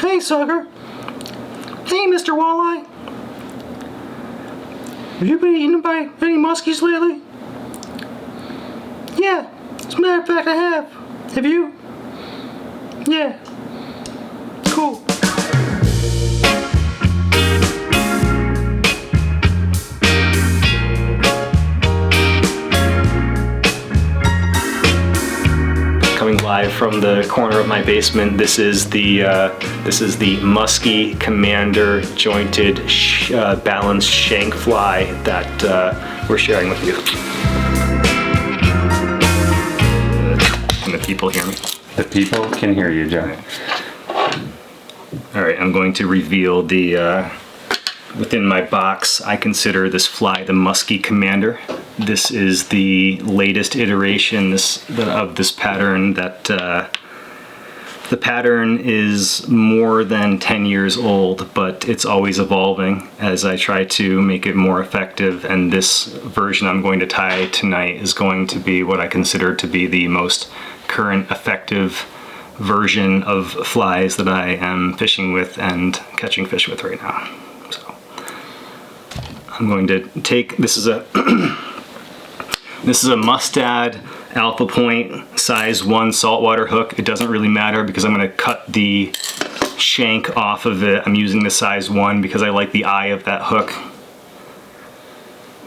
Hey, sucker. Hey, Mr. Walleye. Have you been eaten by any muskies lately? Yeah, as a matter of fact, I have. Have you? Yeah. Cool. Coming live from the corner of my basement. This is the Musky Commander jointed balanced shank fly that we're sharing with you. Can the people hear me? The people can hear you, Joe. All right, I'm going to reveal the within my box. I consider this fly the Musky Commander. This is the latest iteration of this pattern. That the pattern is more than 10 years old, but it's always evolving as I try to make it more effective. And this version I'm going to tie tonight is going to be what I consider to be the most current effective version of flies that I am fishing with and catching fish with right now. So I'm going to take, this is a this is a Mustad Alpha Point size 1 saltwater hook. It doesn't really matter because I'm going to cut the shank off of it. I'm using the size 1 because I like the eye of that hook.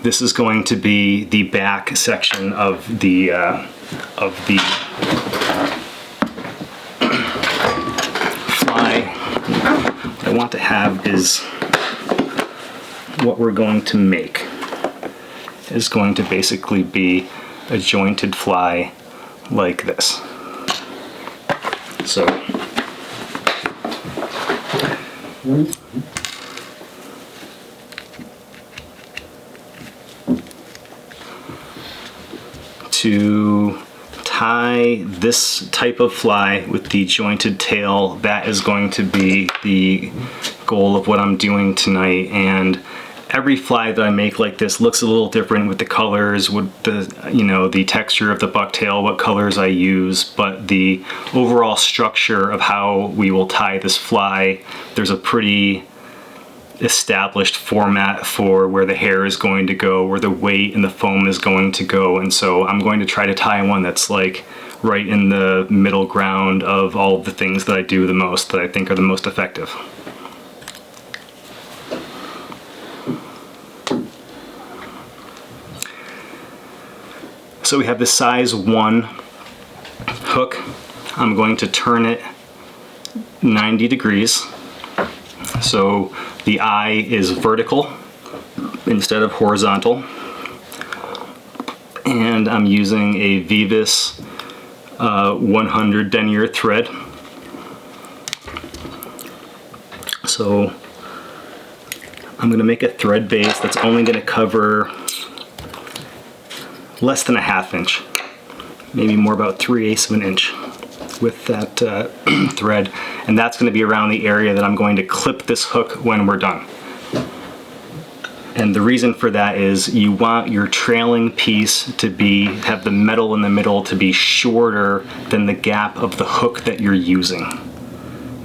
This is going to be the back section of the fly. What I want to have is what we're going to make is going to basically be a jointed fly like this. So to tie this type of fly with the jointed tail, that is going to be the goal of what I'm doing tonight. And every fly that I make like this looks a little different with the colors, with the the texture of the bucktail, what colors I use, but the overall structure of how we will tie this fly, there's a pretty established format for where the hair is going to go, where the weight and the foam is going to go. And so I'm going to try to tie one that's like right in the middle ground of all of the things that I do the most, that I think are the most effective. So we have the size 1 hook. I'm going to turn it 90 degrees. So the eye is vertical instead of horizontal. And I'm using a Vivus 100 denier thread. So I'm going to make a thread base that's only going to cover less than a ½ inch, maybe more, about 3/8 of an inch with that thread, and that's going to be around the area that I'm going to clip this hook when we're done. And the reason for that is you want your trailing piece to have the metal in the middle to be shorter than the gap of the hook that you're using,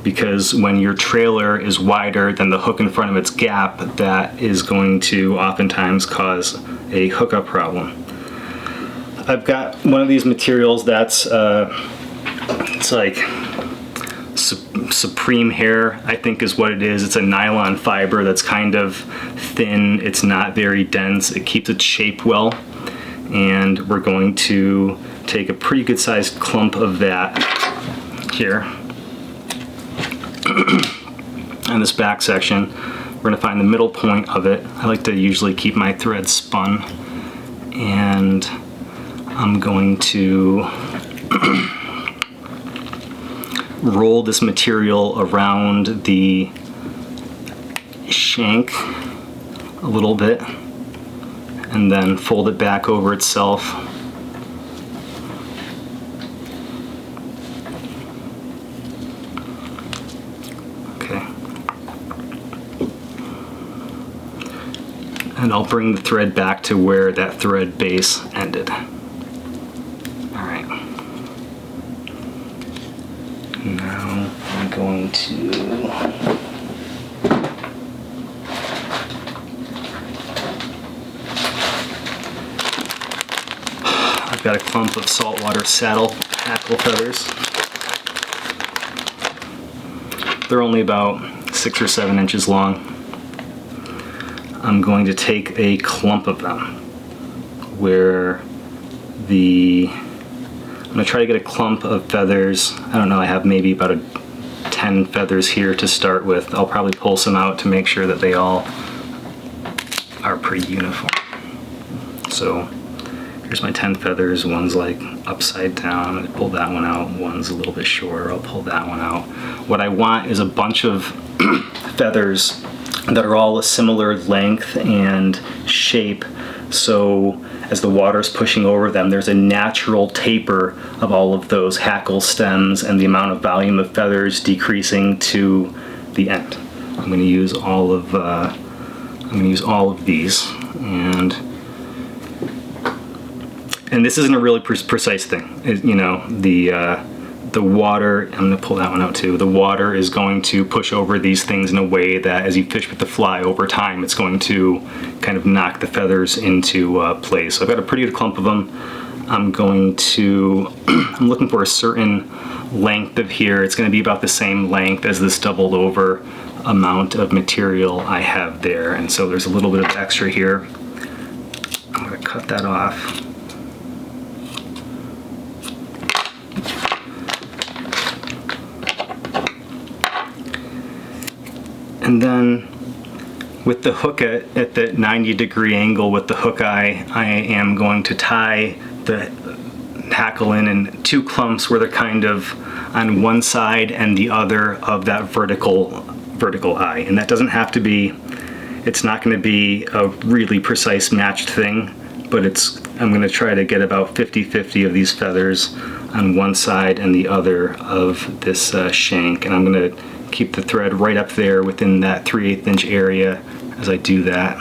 because when your trailer is wider than the hook in front of its gap, that is going to oftentimes cause a hookup problem. I've got one of these materials that's it's like Supreme Hair, I think is what it is. It's a nylon fiber that's kind of thin. It's not very dense. It keeps its shape well. And we're going to take a pretty good sized clump of that here. And this back section, we're going to find the middle point of it. I like to usually keep my thread spun. And I'm going to roll this material around the shank a little bit and then fold it back over itself. Okay. And I'll bring the thread back to where that thread base ended. Now I'm going going to I've got a clump of saltwater saddle hackle feathers. They're only about 6 or 7 inches long. I'm going to take a clump of them where I'm going to try to get a clump of feathers. I don't know, I have maybe about 10 feathers here to start with. I'll probably pull some out to make sure that they all are pretty uniform. So here's my 10 feathers. One's like upside down. I'm going to pull that one out. One's a little bit shorter. I'll pull that one out. What I want is a bunch of feathers that are all a similar length and shape, so as the water is pushing over them, there's a natural taper of all of those hackle stems and the amount of volume of feathers decreasing to the end. I'm going to use all of these, and this isn't a really precise thing. You know, the water, I'm going to pull that one out too, the water is going to push over these things in a way that as you fish with the fly over time, it's going to kind of knock the feathers into place. So I've got a pretty good clump of them. I'm looking for a certain length of here. It's going to be about the same length as this doubled over amount of material I have there. And so there's a little bit of extra here. I'm going to cut that off. And then with the hook at the 90-degree angle with the hook eye, I am going to tie the hackle in 2 clumps where they're kind of on one side and the other of that vertical eye. And that doesn't have to be, it's not going to be a really precise matched thing, but I'm going to try to get about 50-50 of these feathers on one side and the other of this shank. And I'm going to keep the thread right up there within that 3/8 inch area as I do that.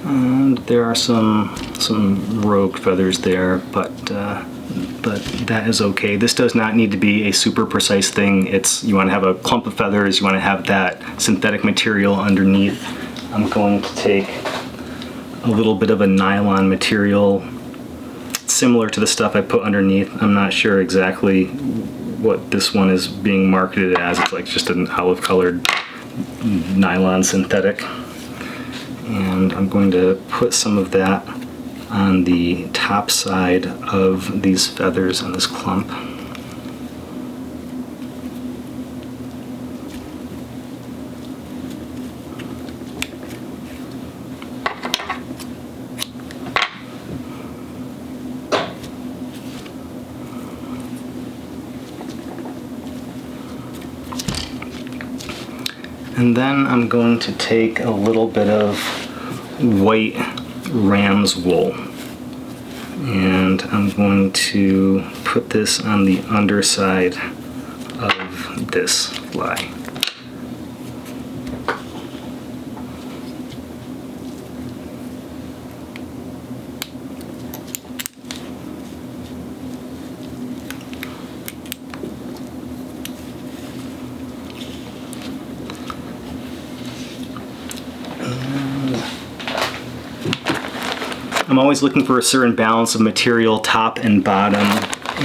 And there are some rogue feathers there, but that is okay. This does not need to be a super precise thing. You want to have a clump of feathers, you want to have that synthetic material underneath. I'm going to take a little bit of a nylon material similar to the stuff I put underneath. I'm not sure exactly what this one is being marketed as. It's like just an olive colored nylon synthetic. And I'm going to put some of that on the top side of these feathers on this clump. And then I'm going to take a little bit of white ram's wool, and I'm going to put this on the underside of this fly. I'm always looking for a certain balance of material, top and bottom,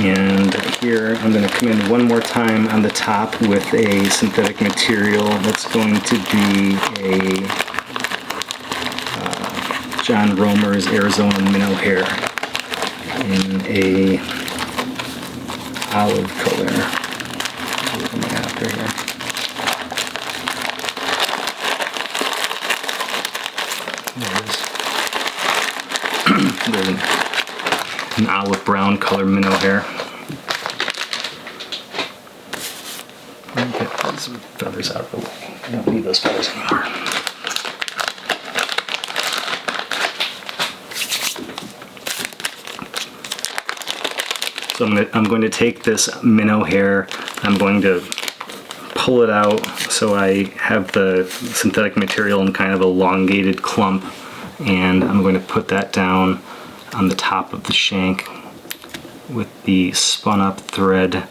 and here I'm going to come in one more time on the top with a synthetic material that's going to be a John Romer's Arizona minnow hair in a olive color. What am I after here? There it is. There's an olive brown color minnow hair. Let me get these feathers out of the way. I don't need those feathers anymore. So I'm going to take this minnow hair, I'm going to pull it out so I have the synthetic material in kind of an elongated clump, and I'm going to put that down on the top of the shank with the spun up thread,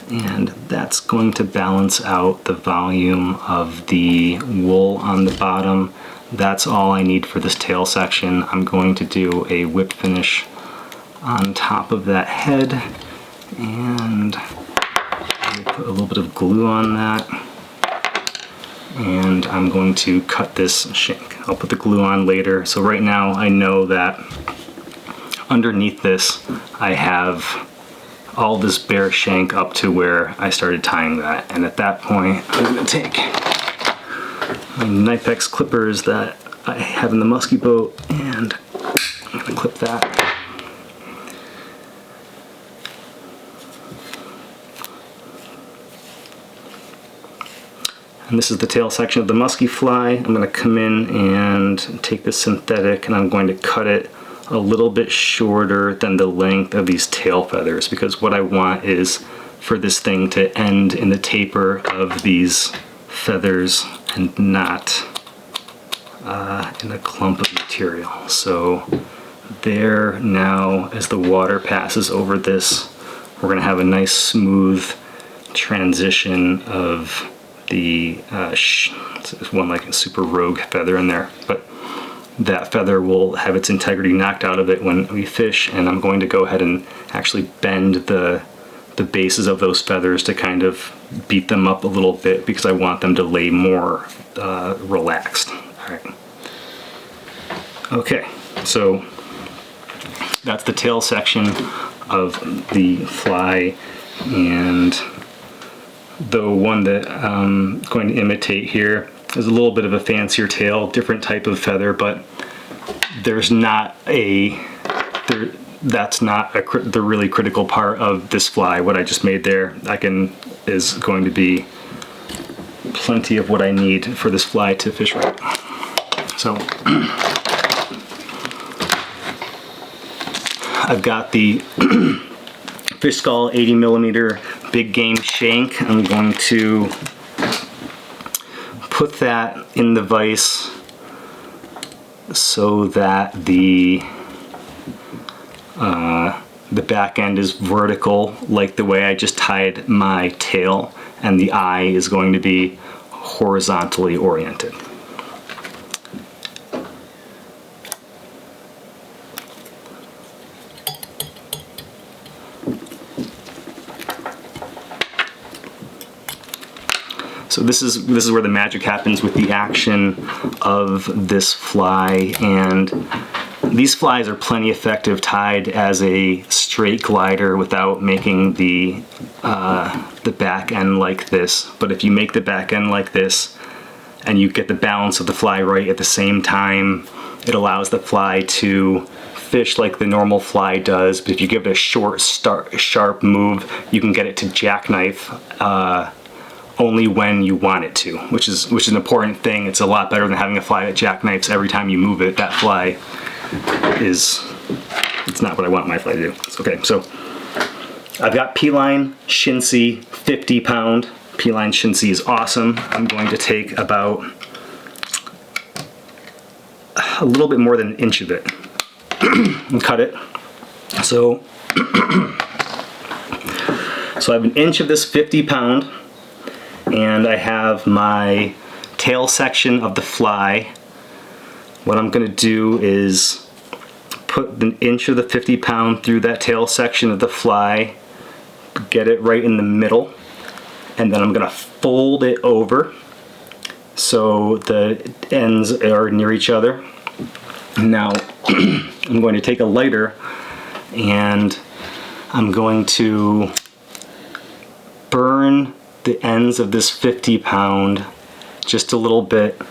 and that's going to balance out the volume of the wool on the bottom. That's all I need for this tail section. I'm going to do a whip finish on top of that head, and put a little bit of glue on that, and I'm going to cut this shank. I'll put the glue on later. So right now I know that underneath this I have all this bare shank up to where I started tying that, and at that point I'm going to take my Knipex clippers that I have in the musky boat, and I'm going to clip that. And this is the tail section of the musky fly. I'm going to come in and take this synthetic, and I'm going to cut it a little bit shorter than the length of these tail feathers, because what I want is for this thing to end in the taper of these feathers and not in a clump of material. So there, now as the water passes over this, we're going to have a nice smooth transition of the one like a super rogue feather in there, but that feather will have its integrity knocked out of it when we fish, and I'm going to go ahead and actually bend the bases of those feathers to kind of beat them up a little bit, because I want them to lay more relaxed. All right. Okay, so that's the tail section of the fly, and the one that I'm going to imitate here is a little bit of a fancier tail, different type of feather, but there's not that's not the really critical part of this fly. What I just made there, is going to be plenty of what I need for this fly to fish right. So I've got the fish skull 80mm big game shank. I'm going to put that in the vise so that the back end is vertical, like the way I just tied my tail, and the eye is going to be horizontally oriented. So this is where the magic happens with the action of this fly, and these flies are plenty effective tied as a straight glider without making the back end like this. But if you make the back end like this and you get the balance of the fly right at the same time, it allows the fly to fish like the normal fly does. But if you give it a short, sharp move, you can get it to jackknife only when you want it to, which is an important thing. It's a lot better than having a fly that jackknifes every time you move it. That fly it's not what I want my fly to do. Okay, so I've got P-line Shinsi 50 pound. P-line Shinsi is awesome. I'm going to take about a little bit more than an inch of it and cut it. So I have an inch of this 50 pound, and I have my tail section of the fly. What I'm going to do is put an inch of the 50 pound through that tail section of the fly, get it right in the middle, and then I'm going to fold it over so the ends are near each other. Now I'm going to take a lighter and I'm going to burn the ends of this 50 pound just a little bit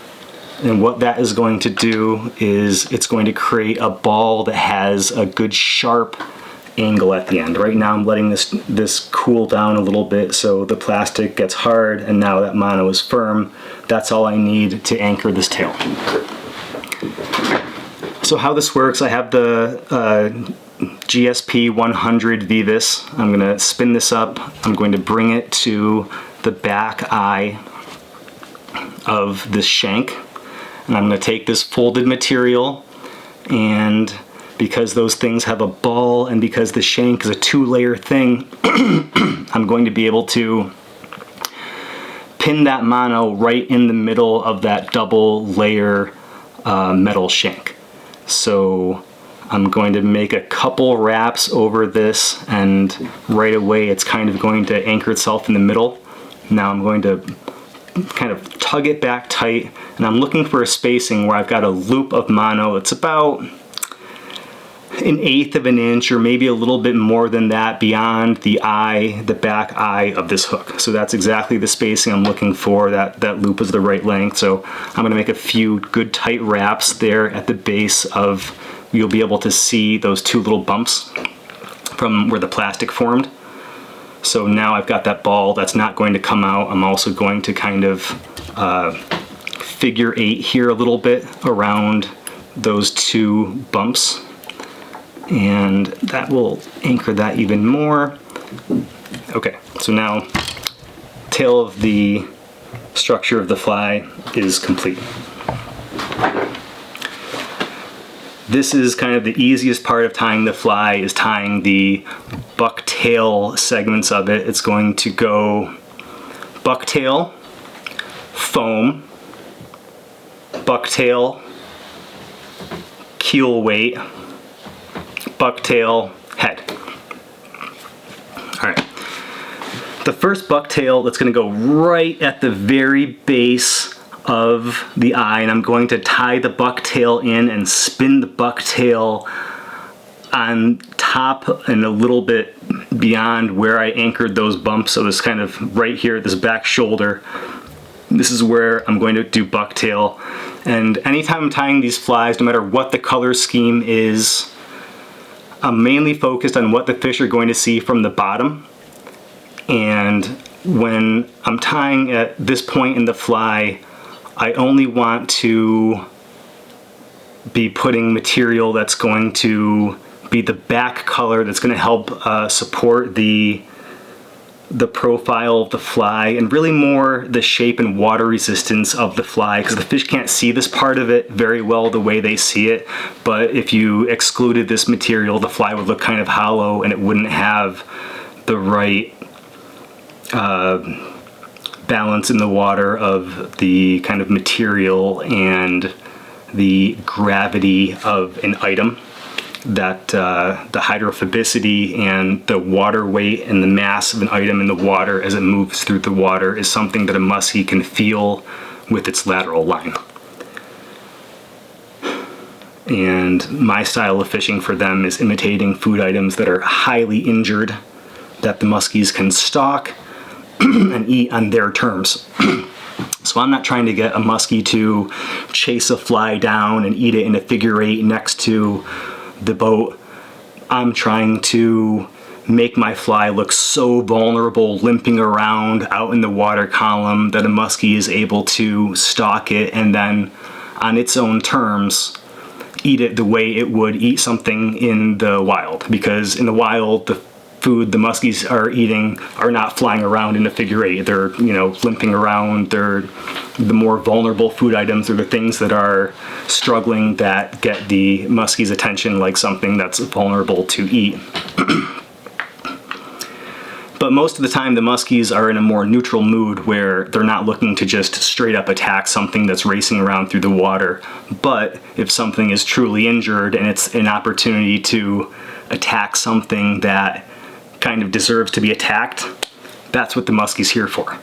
And what that is going to do is it's going to create a ball that has a good sharp angle at the end. Right now I'm letting this cool down a little bit so the plastic gets hard, and now that mono is firm. That's all I need to anchor this tail. So how this works, I have the GSP 100 Vivis. I'm going to spin this up. I'm going to bring it to the back eye of this shank, and I'm going to take this folded material, and because those things have a ball and because the shank is a 2-layer thing, I'm going to be able to pin that mono right in the middle of that double layer metal shank. So I'm going to make a couple wraps over this, and right away it's kind of going to anchor itself in the middle. Now I'm going to kind of tug it back tight, and I'm looking for a spacing where I've got a loop of mono. It's about 1/8 of an inch or maybe a little bit more than that beyond the eye, the back eye of this hook. So that's exactly the spacing I'm looking for. That loop is the right length. So I'm going to make a few good tight wraps there at the base of, you'll be able to see those 2 little bumps from where the plastic formed. So now I've got that ball that's not going to come out. I'm also going to kind of figure 8 here a little bit around those 2 bumps, and that will anchor that even more. Okay, so now tail of the structure of the fly is complete. This is kind of the easiest part of tying the fly, is tying the bucktail segments of it. It's going to go bucktail, foam, bucktail, keel weight, bucktail, head. All right. The first bucktail, that's going to go right at the very base of the eye, and I'm going to tie the bucktail in and spin the bucktail on top and a little bit beyond where I anchored those bumps. So this kind of right here, this back shoulder, this is where I'm going to do bucktail. And anytime I'm tying these flies, no matter what the color scheme is, I'm mainly focused on what the fish are going to see from the bottom. And when I'm tying at this point in the fly, I only want to be putting material that's going to be the back color, that's going to help support the profile of the fly, and really more the shape and water resistance of the fly, because the fish can't see this part of it very well the way they see it. But if you excluded this material, the fly would look kind of hollow, and it wouldn't have the right balance in the water of the kind of material and the gravity of an item. That the hydrophobicity and the water weight and the mass of an item in the water as it moves through the water is something that a muskie can feel with its lateral line. And my style of fishing for them is imitating food items that are highly injured, that the muskies can stalk and eat on their terms. So I'm not trying to get a muskie to chase a fly down and eat it in a figure 8 next to the boat. I'm trying to make my fly look so vulnerable, limping around out in the water column, that a muskie is able to stalk it and then on its own terms eat it the way it would eat something in the wild. Because in the wild, the food the muskies are eating are not flying around in a figure 8. They're, limping around. They're the more vulnerable food items, are the things that are struggling, that get the muskie's attention, like something that's vulnerable to eat. But most of the time the muskies are in a more neutral mood, where they're not looking to just straight up attack something that's racing around through the water. But if something is truly injured and it's an opportunity to attack something that kind of deserves to be attacked, that's what the muskie's here for.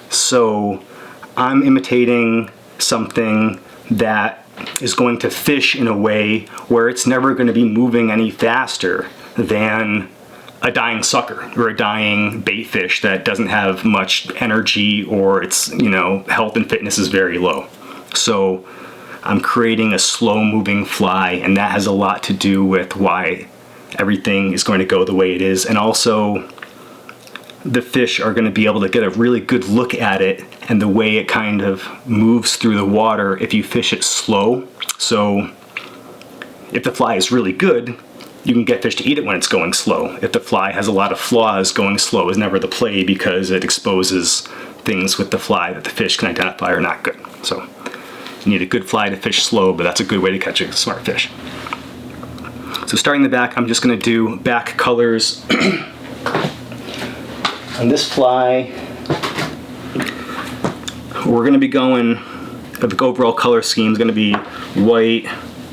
So I'm imitating something that is going to fish in a way where it's never going to be moving any faster than a dying sucker or a dying baitfish that doesn't have much energy, or its health and fitness is very low. So I'm creating a slow moving fly, and that has a lot to do with why everything is going to go the way it is. And also the fish are going to be able to get a really good look at it and the way it kind of moves through the water if you fish it slow. So if the fly is really good, you can get fish to eat it when it's going slow. If the fly has a lot of flaws, going slow is never the play because it exposes things with the fly that the fish can identify are not good. So you need a good fly to fish slow, but that's a good way to catch a smart fish. So starting the back, I'm just going to do back colors. On this fly, we're going to be going, the overall color scheme is going to be white,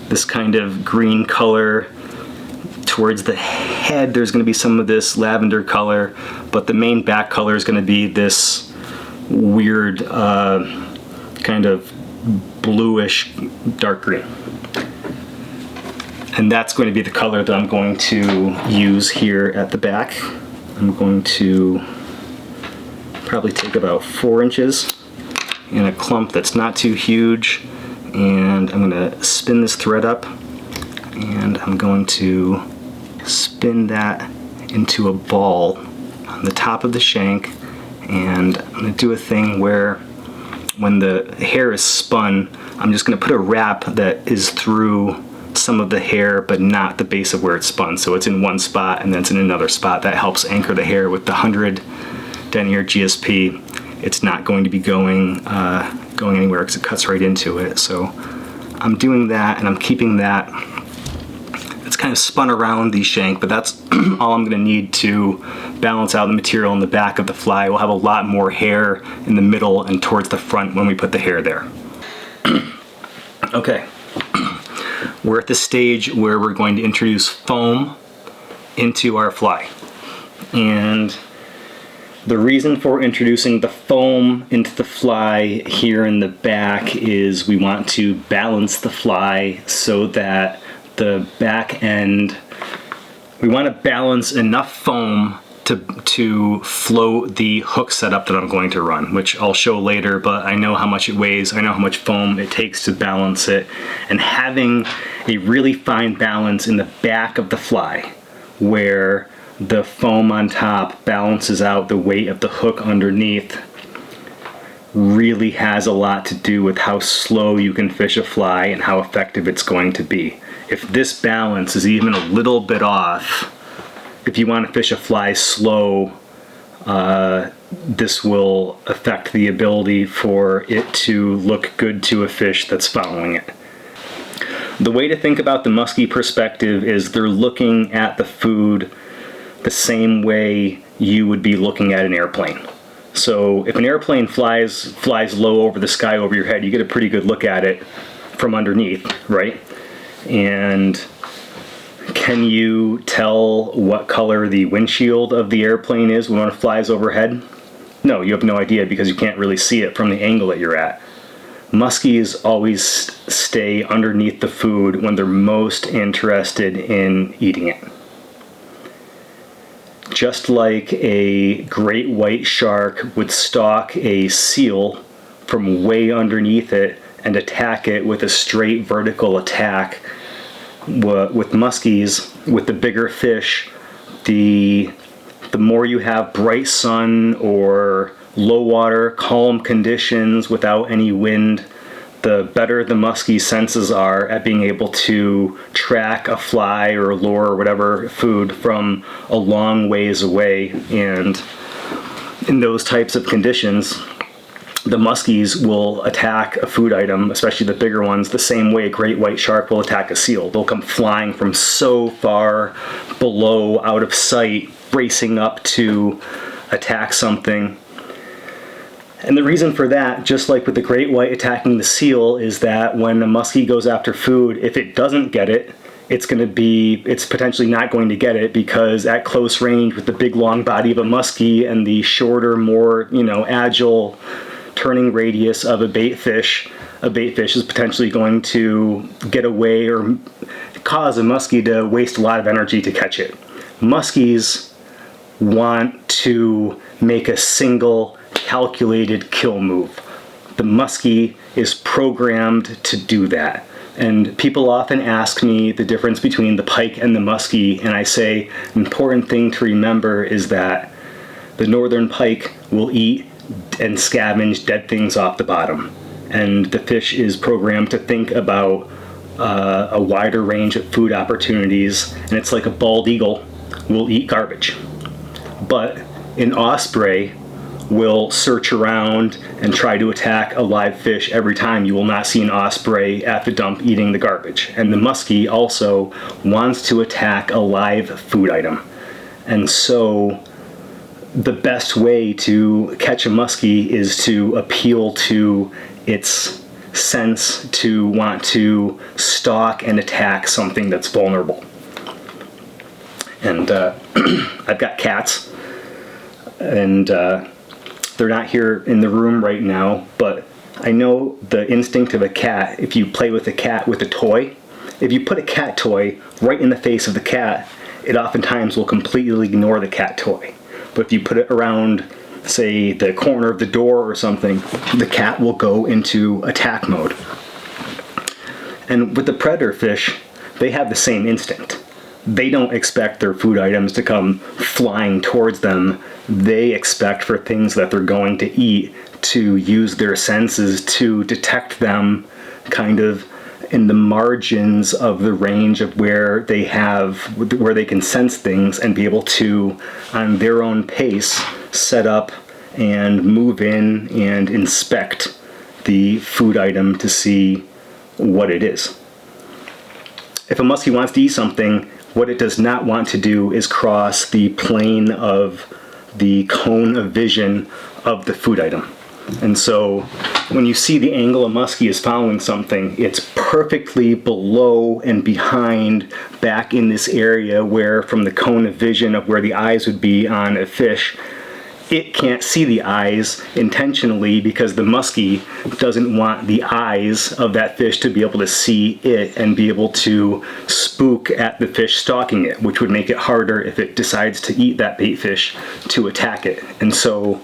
this kind of green color. Towards the head, there's going to be some of this lavender color, but the main back color is going to be this weird kind of bluish dark green. And that's going to be the color that I'm going to use here at the back. I'm going to probably take about 4 inches in a clump that's not too huge, and I'm going to spin this thread up, and I'm going to spin that into a ball on the top of the shank. And I'm going to do a thing where when the hair is spun, I'm just going to put a wrap that is through some of the hair but not the base of where it's spun, so it's in one spot and then it's in another spot. That helps anchor the hair. With the 100 denier GSP, it's not going to be going anywhere because it cuts right into it. So I'm doing that, and I'm keeping that. It's kind of spun around the shank, but that's all I'm going to need to balance out the material in the back of the fly. We'll have a lot more hair in the middle and towards the front when we put the hair there. Okay, we're at the stage where we're going to introduce foam into our fly. And the reason for introducing the foam into the fly here in the back is we want to balance the fly so that the back end, we want to balance enough foam to float the hook setup that I'm going to run, which I'll show later, but I know how much it weighs, I know how much foam it takes to balance it, and having a really fine balance in the back of the fly where the foam on top balances out the weight of the hook underneath really has a lot to do with how slow you can fish a fly and how effective it's going to be. If this balance is even a little bit off, if you want to fish a fly slow, this will affect the ability for it to look good to a fish that's following it. The way to think about the muskie perspective is they're looking at the food the same way you would be looking at an airplane. So if an airplane flies low over the sky over your head, you get a pretty good look at it from underneath, right? And can you tell what color the windshield of the airplane is when it flies overhead? No, you have no idea because you can't really see it from the angle that you're at. Muskies always stay underneath the food when they're most interested in eating it. Just like a great white shark would stalk a seal from way underneath it and attack it with a straight vertical attack, with muskies, with the bigger fish, the more you have bright sun or low water, calm conditions without any wind, the better the muskie senses are at being able to track a fly or a lure or whatever food from a long ways away. And in those types of conditions, the muskies will attack a food item, especially the bigger ones, the same way a great white shark will attack a seal. They'll come flying from so far below, out of sight, racing up to attack something. And the reason for that, just like with the great white attacking the seal, is that when a muskie goes after food, if it doesn't get it, it's potentially not going to get it, because at close range with the big long body of a muskie and the shorter, more agile turning radius of a baitfish is potentially going to get away or cause a muskie to waste a lot of energy to catch it. Muskies want to make a single calculated kill move. the muskie is programmed to do that. And people often ask me the difference between the pike and the muskie, and I say an important thing to remember is that the northern pike will eat and scavenge dead things off the bottom, and the fish is programmed to think about a wider range of food opportunities, and it's like a bald eagle will eat garbage. But an osprey will search around and try to attack a live fish every time. You will not see an osprey at the dump eating the garbage. And the muskie also wants to attack a live food item. And so the best way to catch a muskie is to appeal to its sense to want to stalk and attack something that's vulnerable. And I've got cats, and they're not here in the room right now, but I know the instinct of a cat. If you play with a cat with a toy, if you put a cat toy right in the face of the cat, it oftentimes will completely ignore the cat toy. But if you put it around, say, the corner of the door or something, the cat will go into attack mode. And with the predator fish, they have the same instinct. They don't expect their food items to come flying towards them. They expect for things that they're going to eat to use their senses to detect them kind of in the margins of the range of where they can sense things and be able to, on their own pace, set up and move in and inspect the food item to see what it is. If a muskie wants to eat something, what it does not want to do is cross the plane of the cone of vision of the food item. And so when you see the angle a muskie is following something, it's perfectly below and behind, back in this area where, from the cone of vision of where the eyes would be on a fish, it can't see the eyes intentionally because the muskie doesn't want the eyes of that fish to be able to see it and be able to spook at the fish stalking it, which would make it harder if it decides to eat that bait fish to attack it. And so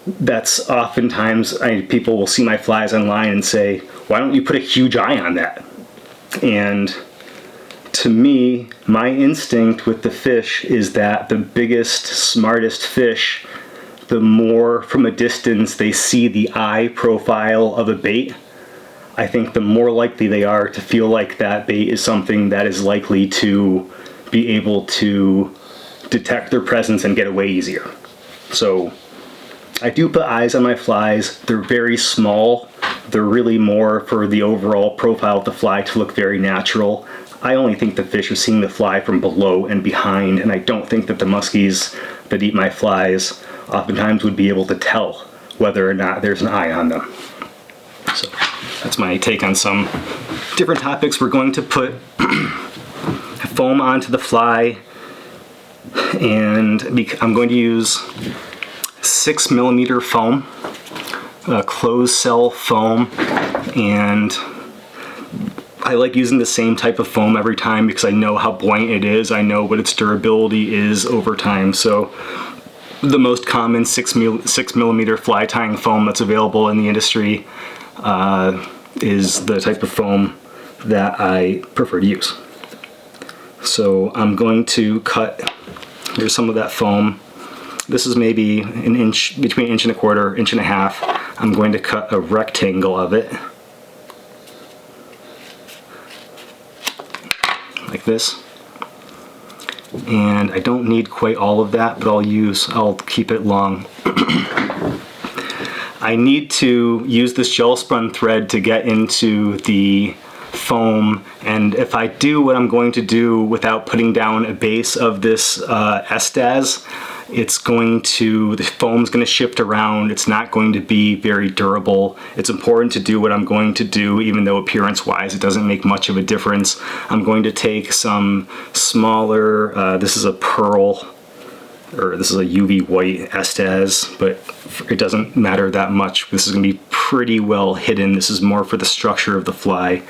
that's oftentimes, people will see my flies online and say, why don't you put a huge eye on that? And to me, my instinct with the fish is that the biggest, smartest fish, the more from a distance they see the eye profile of a bait, I think the more likely they are to feel like that bait is something that is likely to be able to detect their presence and get away easier. So I do put eyes on my flies. They're very small. They're really more for the overall profile of the fly to look very natural. I only think the fish are seeing the fly from below and behind, and I don't think that the muskies that eat my flies oftentimes would be able to tell whether or not there's an eye on them. So that's my take on some different topics. We're going to put foam onto the fly, and I'm going to use 6mm foam, closed cell foam, and I like using the same type of foam every time because I know how buoyant it is. I know what its durability is over time. So the most common 6mm fly tying foam that's available in the industry is the type of foam that I prefer to use. So I'm going to cut, here's some of that foam. This is maybe an inch, between an inch and a quarter, inch and a half. I'm going to cut a rectangle of it, like this. And I don't need quite all of that, but I'll keep it long. I need to use this gel spun thread to get into the foam, and if I do what I'm going to do without putting down a base of this Estaz, the foam's going to shift around. It's not going to be very durable. It's important to do what I'm going to do, even though appearance-wise it doesn't make much of a difference. I'm going to take some smaller, this is a pearl, or this is a UV white Estaz, but it doesn't matter that much. This is going to be pretty well hidden. This is more for the structure of the fly.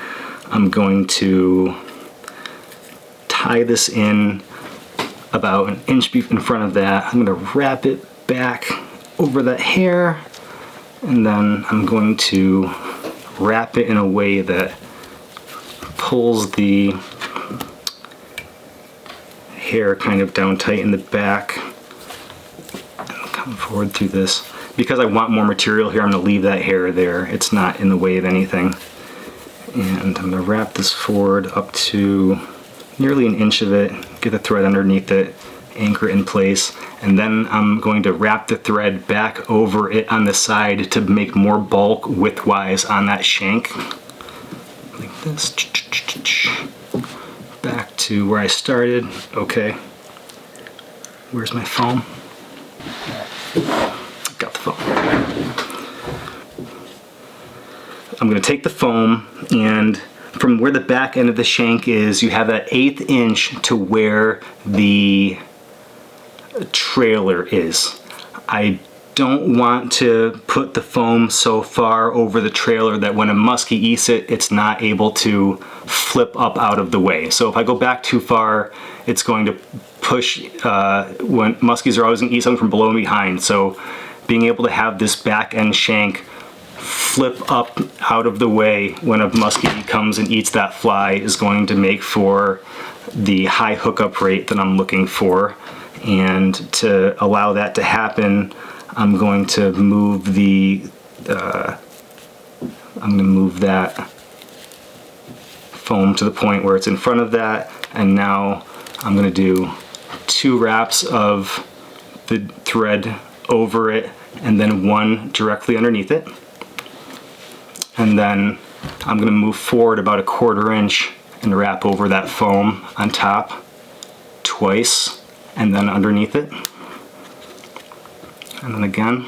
I'm going to tie this in about an inch in front of that. I'm going to wrap it back over that hair, And then I'm going to wrap it in a way that pulls the hair kind of down tight in the back. And come forward through this. Because I want more material here, I'm going to leave that hair there. It's not in the way of anything. And I'm going to wrap this forward up to nearly an inch of it, get the thread underneath it, anchor it in place, and then I'm going to wrap the thread back over it on the side to make more bulk widthwise on that shank. Like this. Back to where I started. Okay. Where's my foam? Got the foam. I'm going to take the foam, and from where the back end of the shank is, you have that 1/8 inch to where the trailer is. I don't want to put the foam so far over the trailer that when a muskie eats it, it's not able to flip up out of the way. So if I go back too far, it's going to push, when muskies are always going to eat something from below and behind. So being able to have this back end shank flip up out of the way when a muskie comes and eats that fly is going to make for the high hookup rate that I'm looking for. And to allow that to happen, I'm going to move the, I'm going to move that foam to the point where it's in front of that, and now I'm going to do 2 wraps of the thread over it and then 1 directly underneath it. And then I'm going to move forward about 1/4 inch and wrap over that foam on top twice and then underneath it. And then again,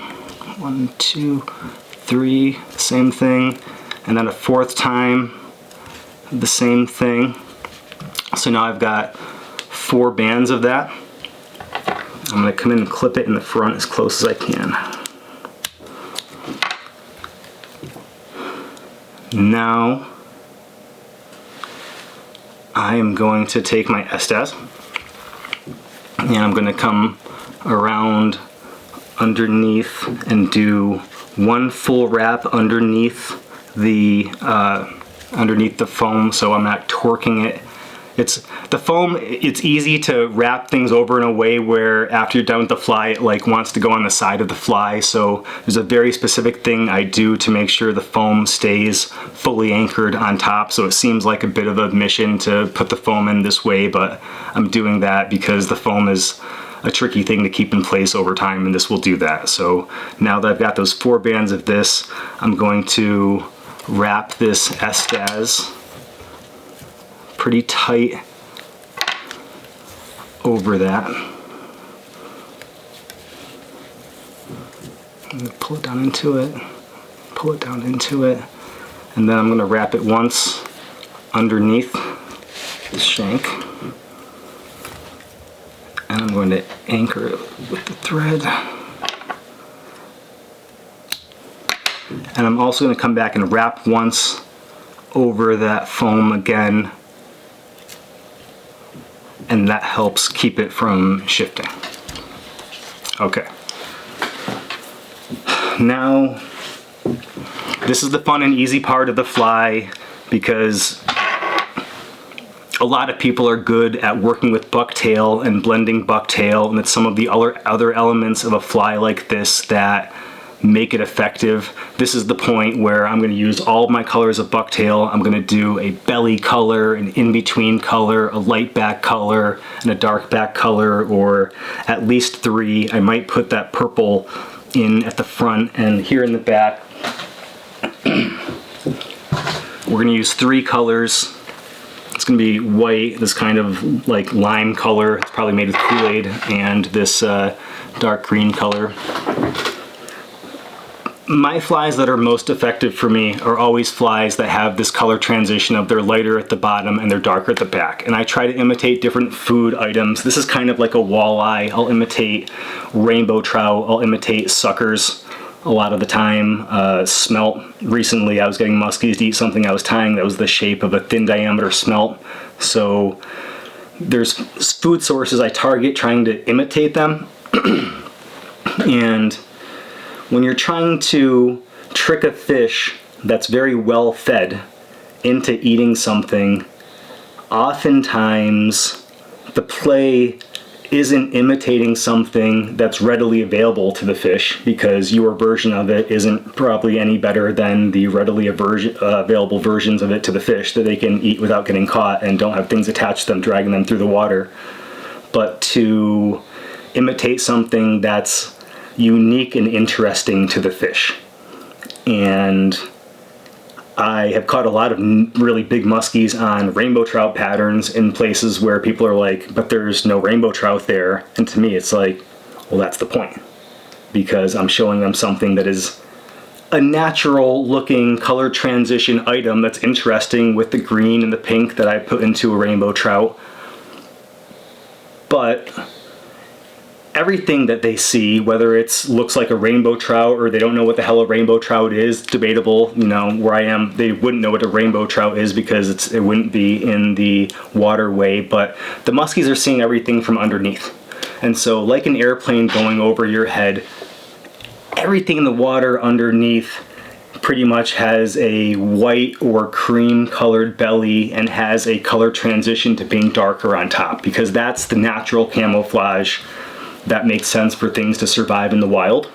1, 2, 3, same thing. And then a 4th time, the same thing. So now I've got 4 bands of that. I'm going to come in and clip it in the front as close as I can. Now I am going to take my Estaz and I'm going to come around underneath and do 1 full wrap underneath the foam, so I'm not torquing it. The foam, it's easy to wrap things over in a way where after you're done with the fly, it like wants to go on the side of the fly. So there's a very specific thing I do to make sure the foam stays fully anchored on top. So it seems like a bit of a mission to put the foam in this way, but I'm doing that because the foam is a tricky thing to keep in place over time, and this will do that. So now that I've got those 4 bands of this, I'm going to wrap this Estaz pretty tight over that. I'm going to pull it down into it, pull it down into it, and then I'm going to wrap it once underneath the shank, and I'm going to anchor it with the thread. And I'm also going to come back and wrap once over that foam again, and that helps keep it from shifting. Okay. Now, this is the fun and easy part of the fly, because a lot of people are good at working with bucktail and blending bucktail, and it's some of the other elements of a fly like this that make it effective. This is the point where I'm going to use all of my colors of bucktail. I'm going to do a belly color, an in-between color, a light back color, and a dark back color, or at least 3. I might put that purple in at the front, and here in the back we're going to use 3 colors. It's going to be white, this kind of like lime color, it's probably made with Kool-Aid, and this dark green color. My flies that are most effective for me are always flies that have this color transition of they're lighter at the bottom and they're darker at the back. And I try to imitate different food items. This is kind of like a walleye. I'll imitate rainbow trout. I'll imitate suckers a lot of the time. Smelt. Recently I was getting muskies to eat something I was tying that was the shape of a thin diameter smelt. So there's food sources I target trying to imitate them. And when you're trying to trick a fish that's very well fed into eating something, oftentimes the play isn't imitating something that's readily available to the fish, because your version of it isn't probably any better than the readily available versions of it to the fish that they can eat without getting caught and don't have things attached to them dragging them through the water. But to imitate something that's unique and interesting to the fish. And I have caught a lot of really big muskies on rainbow trout patterns in places where people are like, but there's no rainbow trout there. And to me, it's like, well, that's the point. Because I'm showing them something that is a natural looking color transition item that's interesting with the green and the pink that I put into a rainbow trout. But everything that they see, whether it's looks like a rainbow trout or they don't know what the hell a rainbow trout is, debatable. You know, where I am, they wouldn't know what a rainbow trout is because it wouldn't be in the waterway, but the muskies are seeing everything from underneath. And so like an airplane going over your head, everything in the water underneath pretty much has a white or cream colored belly and has a color transition to being darker on top, because that's the natural camouflage that makes sense for things to survive in the wild.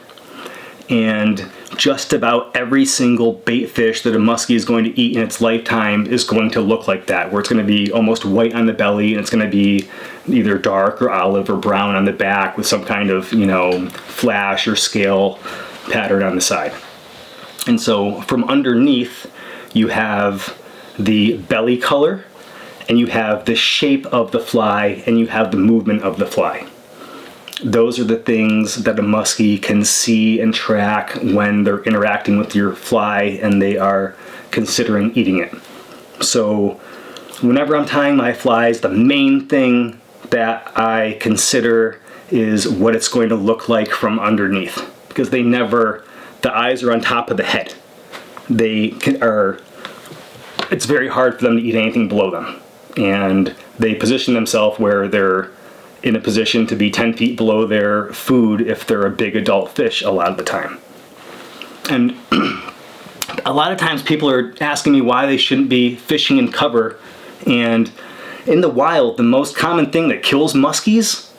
And just about every single bait fish that a muskie is going to eat in its lifetime is going to look like that, where it's going to be almost white on the belly and it's going to be either dark or olive or brown on the back with some kind of, you know, flash or scale pattern on the side. And so from underneath, you have the belly color, and you have the shape of the fly, and you have the movement of the fly. Those are the things that a muskie can see and track when they're interacting with your fly and they are considering eating it. So whenever I'm tying my flies, the main thing that I consider is what it's going to look like from underneath, because the eyes are on top of the head. It's very hard for them to eat anything below them. And they position themselves where they're in a position to be 10 feet below their food if they're a big adult fish a lot of the time. And a lot of times people are asking me why they shouldn't be fishing in cover. And in the wild, the most common thing that kills muskies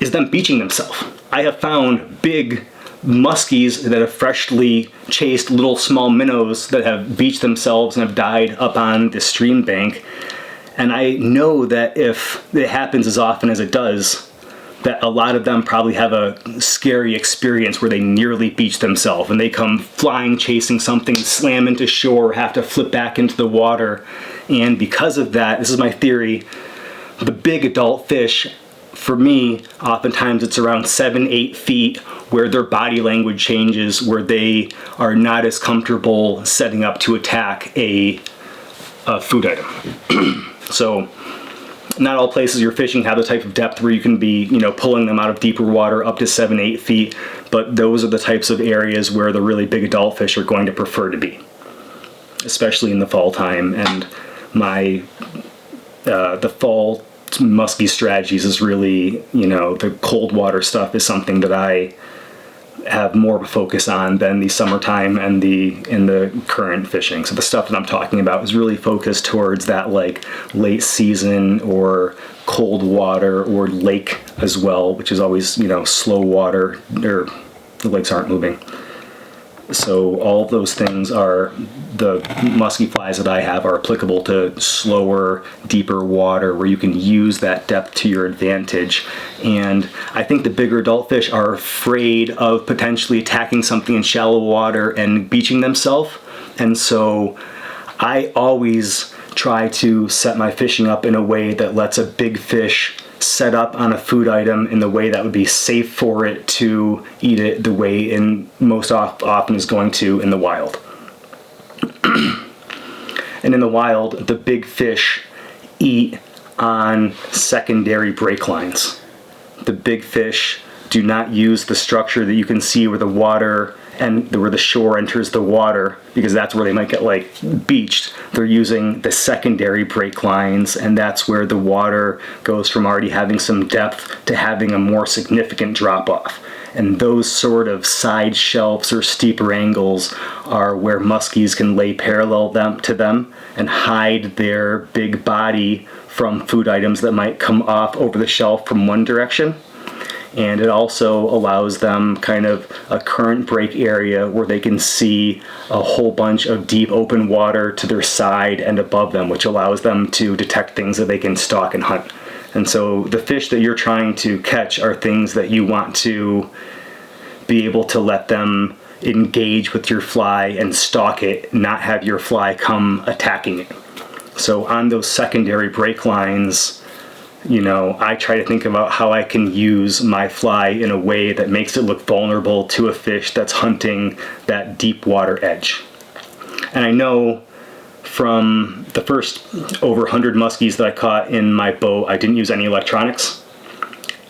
is them beaching themselves. I have found big muskies that have freshly chased little small minnows that have beached themselves and have died up on the stream bank. And I know that if it happens as often as it does, that a lot of them probably have a scary experience where they nearly beach themselves and they come flying, chasing something, slam into shore, have to flip back into the water. And because of that, this is my theory, the big adult fish, for me, oftentimes it's around 7-8 feet where their body language changes, where they are not as comfortable setting up to attack a food item. So not all places you're fishing have the type of depth where you can be, you know, pulling them out of deeper water up to 7-8 feet, but those are the types of areas where the really big adult fish are going to prefer to be, especially in the fall time. And the fall muskie strategies is really, you know, the cold water stuff is something that I have more of a focus on than the summertime and in the current fishing. So the stuff that I'm talking about is really focused towards that like late season or cold water or lake as well, which is always, you know, slow water, or the lakes aren't moving. So all of those things are, the musky flies that I have are applicable to slower, deeper water where you can use that depth to your advantage. And I think the bigger adult fish are afraid of potentially attacking something in shallow water and beaching themselves. And so I always try to set my fishing up in a way that lets a big fish set up on a food item in the way that would be safe for it to eat it the way in most often is going to in the wild. And in the wild, the big fish eat on secondary break lines. The big fish do not use the structure that you can see where the water and where the shore enters the water, because that's where they might get like beached. They're using the secondary break lines, and that's where the water goes from already having some depth to having a more significant drop off. And those sort of side shelves or steeper angles are where muskies can lay parallel to them and hide their big body from food items that might come off over the shelf from one direction. And it also allows them kind of a current break area where they can see a whole bunch of deep open water to their side and above them, which allows them to detect things that they can stalk and hunt. And so the fish that you're trying to catch are things that you want to be able to let them engage with your fly and stalk it, not have your fly come attacking it. So on those secondary break lines, you know, I try to think about how I can use my fly in a way that makes it look vulnerable to a fish that's hunting that deep water edge. And I know from the first over 100 muskies that I caught in my boat, I didn't use any electronics.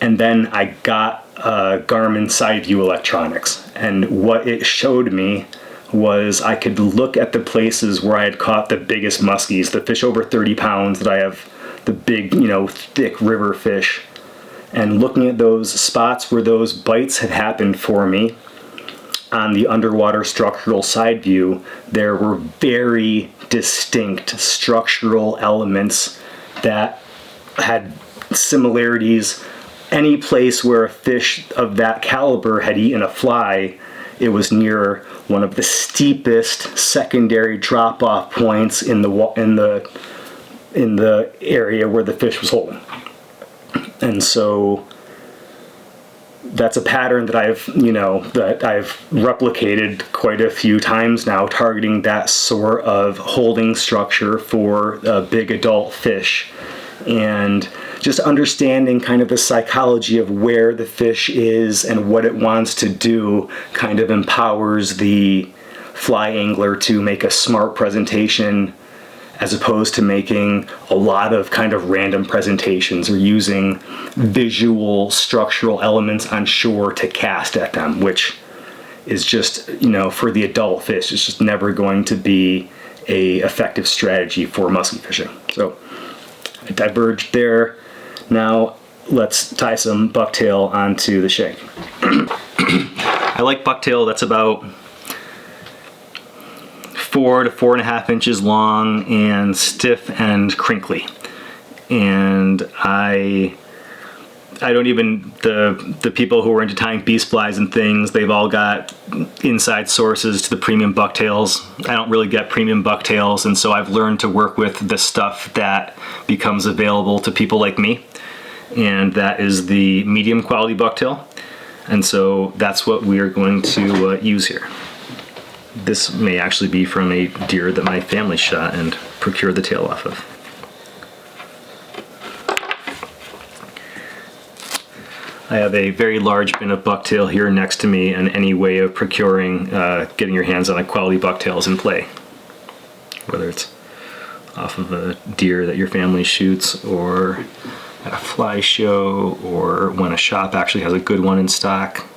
And then I got Garmin side view electronics. And what it showed me was I could look at the places where I had caught the biggest muskies, the fish over 30 pounds that I have, the big, you know, thick river fish, and looking at those spots where those bites had happened for me on the underwater structural side view, there were very distinct structural elements that had similarities. Any place where a fish of that caliber had eaten a fly, it was near one of the steepest secondary drop-off points in the area where the fish was holding. And so that's a pattern that I've replicated quite a few times now, targeting that sort of holding structure for big adult fish, and just understanding kind of the psychology of where the fish is and what it wants to do kind of empowers the fly angler to make a smart presentation, as opposed to making a lot of kind of random presentations or using visual structural elements on shore to cast at them, which is just, you know, for the adult fish, it's just never going to be a effective strategy for musky fishing. So I diverged there. Now let's tie some bucktail onto the shank. I like bucktail that's about 4 to 4.5 inches long and stiff and crinkly. And I don't even, the people who are into tying beast flies and things, they've all got inside sources to the premium bucktails. I don't really get premium bucktails, and so I've learned to work with the stuff that becomes available to people like me, and that is the medium quality bucktail. And so that's what we are going to use here. This may actually be from a deer that my family shot and procured the tail off of. I have a very large bin of bucktail here next to me, and any way of procuring, getting your hands on a quality bucktail is in play. Whether it's off of a deer that your family shoots, or at a fly show, or when a shop actually has a good one in stock.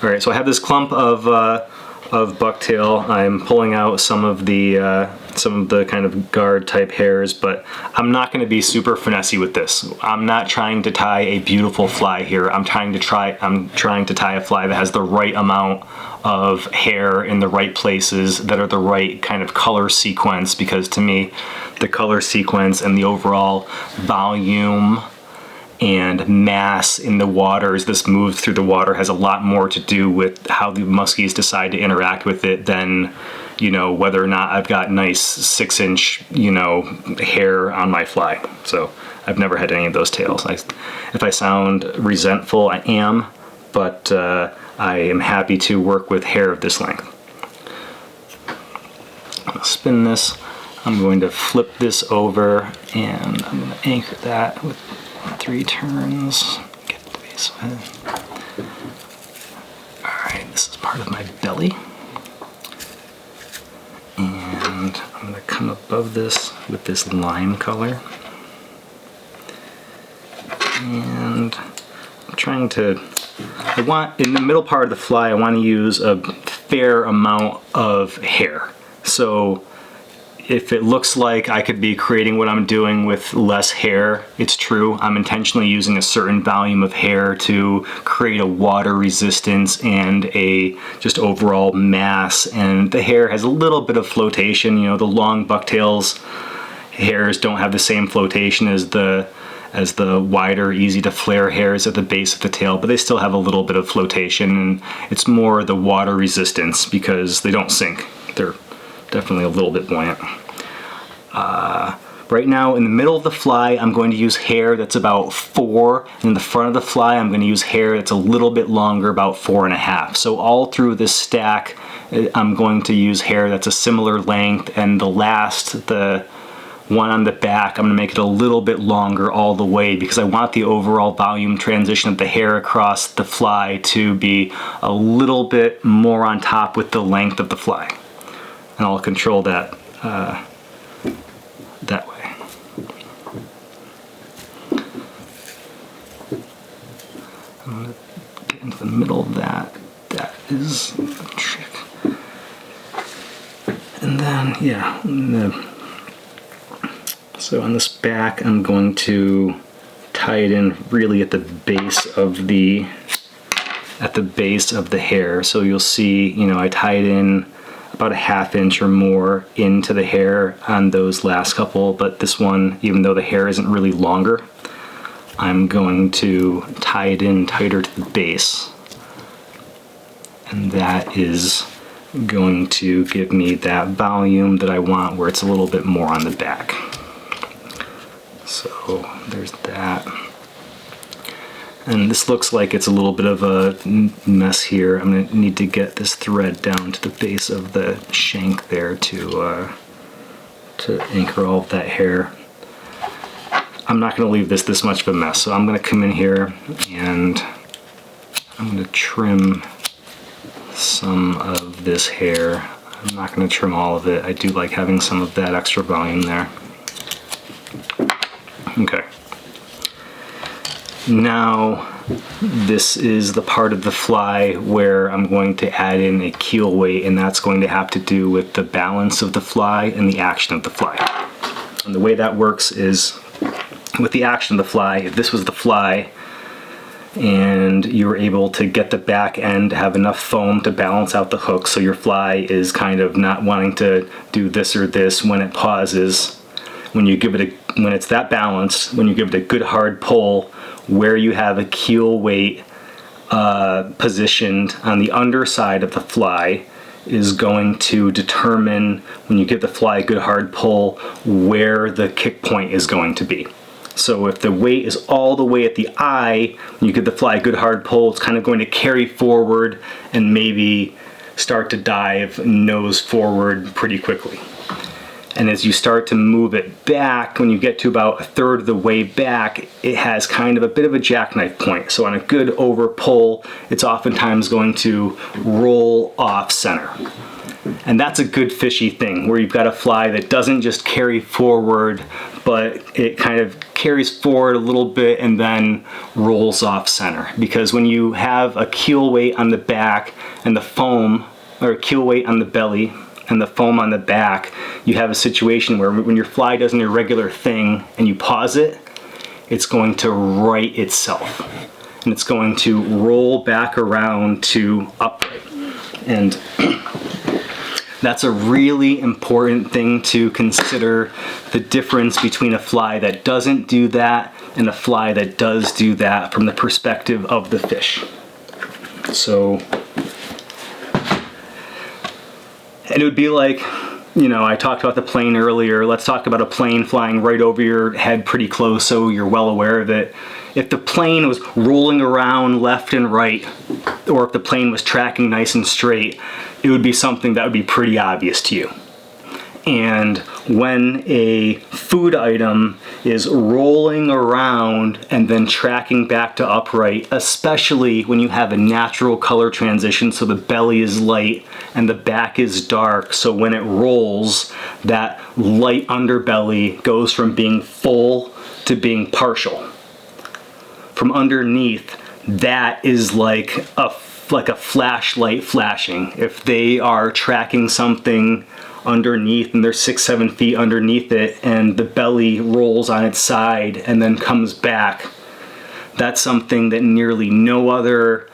All right, so I have this clump of bucktail. I'm pulling out some of the kind of guard type hairs, but I'm not going to be super finessey with this. I'm not trying to tie a beautiful fly here. I'm trying to tie a fly that has the right amount of hair in the right places, that are the right kind of color sequence, because to me, the color sequence and the overall volume and mass in the water as this moves through the water has a lot more to do with how the muskies decide to interact with it than, you know, whether or not I've got nice 6-inch, you know, hair on my fly. So I've never had any of those tails. If I sound resentful, I am, but I am happy to work with hair of this length. I'll spin this. I'm going to flip this over, and I'm going to anchor that with 3 turns. Get the base of it. Alright, this is part of my belly. And I'm going to come above this with this lime color. And I'm trying to, in the middle part of the fly, I want to use a fair amount of hair. So if it looks like I could be creating what I'm doing with less hair, it's true. I'm intentionally using a certain volume of hair to create a water resistance and a just overall mass. And the hair has a little bit of flotation. You know, the long bucktails hairs don't have the same flotation as the wider, easy to flare hairs at the base of the tail, but they still have a little bit of flotation, and it's more the water resistance because they don't sink. They're definitely a little bit buoyant. Right now, in the middle of the fly, I'm going to use hair that's about 4, and in the front of the fly, I'm going to use hair that's a little bit longer, about 4.5. So all through this stack, I'm going to use hair that's a similar length, and the one on the back, I'm going to make it a little bit longer all the way because I want the overall volume transition of the hair across the fly to be a little bit more on top with the length of the fly. And I'll control that that way. I'm going to get into the middle of that. That is the trick. And then, yeah, so on this back, I'm going to tie it in really at the base of the hair. So you'll see, you know, I tie it in about a 1/2 inch or more into the hair on those last couple, but this one, even though the hair isn't really longer, I'm going to tie it in tighter to the base. And that is going to give me that volume that I want where it's a little bit more on the back. So there's that. And this looks like it's a little bit of a mess here. I'm going to need to get this thread down to the base of the shank there to anchor all of that hair. I'm not going to leave this much of a mess, so I'm going to come in here and I'm going to trim some of this hair. I'm not going to trim all of it. I do like having some of that extra volume there. Okay. Now, this is the part of the fly where I'm going to add in a keel weight, and that's going to have to do with the balance of the fly and the action of the fly. And the way that works is with the action of the fly, if this was the fly and you were able to get the back end to have enough foam to balance out the hook, so your fly is kind of not wanting to do this or this when it pauses, when it's that balanced, when you give it a good hard pull, where you have a keel weight positioned on the underside of the fly is going to determine, when you give the fly a good hard pull, where the kick point is going to be. So if the weight is all the way at the eye, when you give the fly a good hard pull, it's kind of going to carry forward and maybe start to dive nose forward pretty quickly. And as you start to move it back, when you get to about 1/3 of the way back, it has kind of a bit of a jackknife point. So on a good over pull, it's oftentimes going to roll off center. And that's a good fishy thing, where you've got a fly that doesn't just carry forward, but it kind of carries forward a little bit and then rolls off center. Because when you have a keel weight on the back and the foam, or a keel weight on the belly and the foam on the back, you have a situation where when your fly does an irregular thing and you pause it, it's going to right itself. And it's going to roll back around to upright. And that's a really important thing to consider, the difference between a fly that doesn't do that and a fly that does do that from the perspective of the fish. So, and it would be like, you know, I talked about the plane earlier. Let's talk about a plane flying right over your head pretty close so you're well aware of it. If the plane was rolling around left and right, or if the plane was tracking nice and straight, it would be something that would be pretty obvious to you. And when a food item is rolling around and then tracking back to upright, especially when you have a natural color transition, so the belly is light and the back is dark, so when it rolls, that light underbelly goes from being full to being partial. From underneath, that is like a flashlight flashing. If they are tracking something underneath, and they're 6-7 feet underneath it, and the belly rolls on its side and then comes back. That's something that nearly no other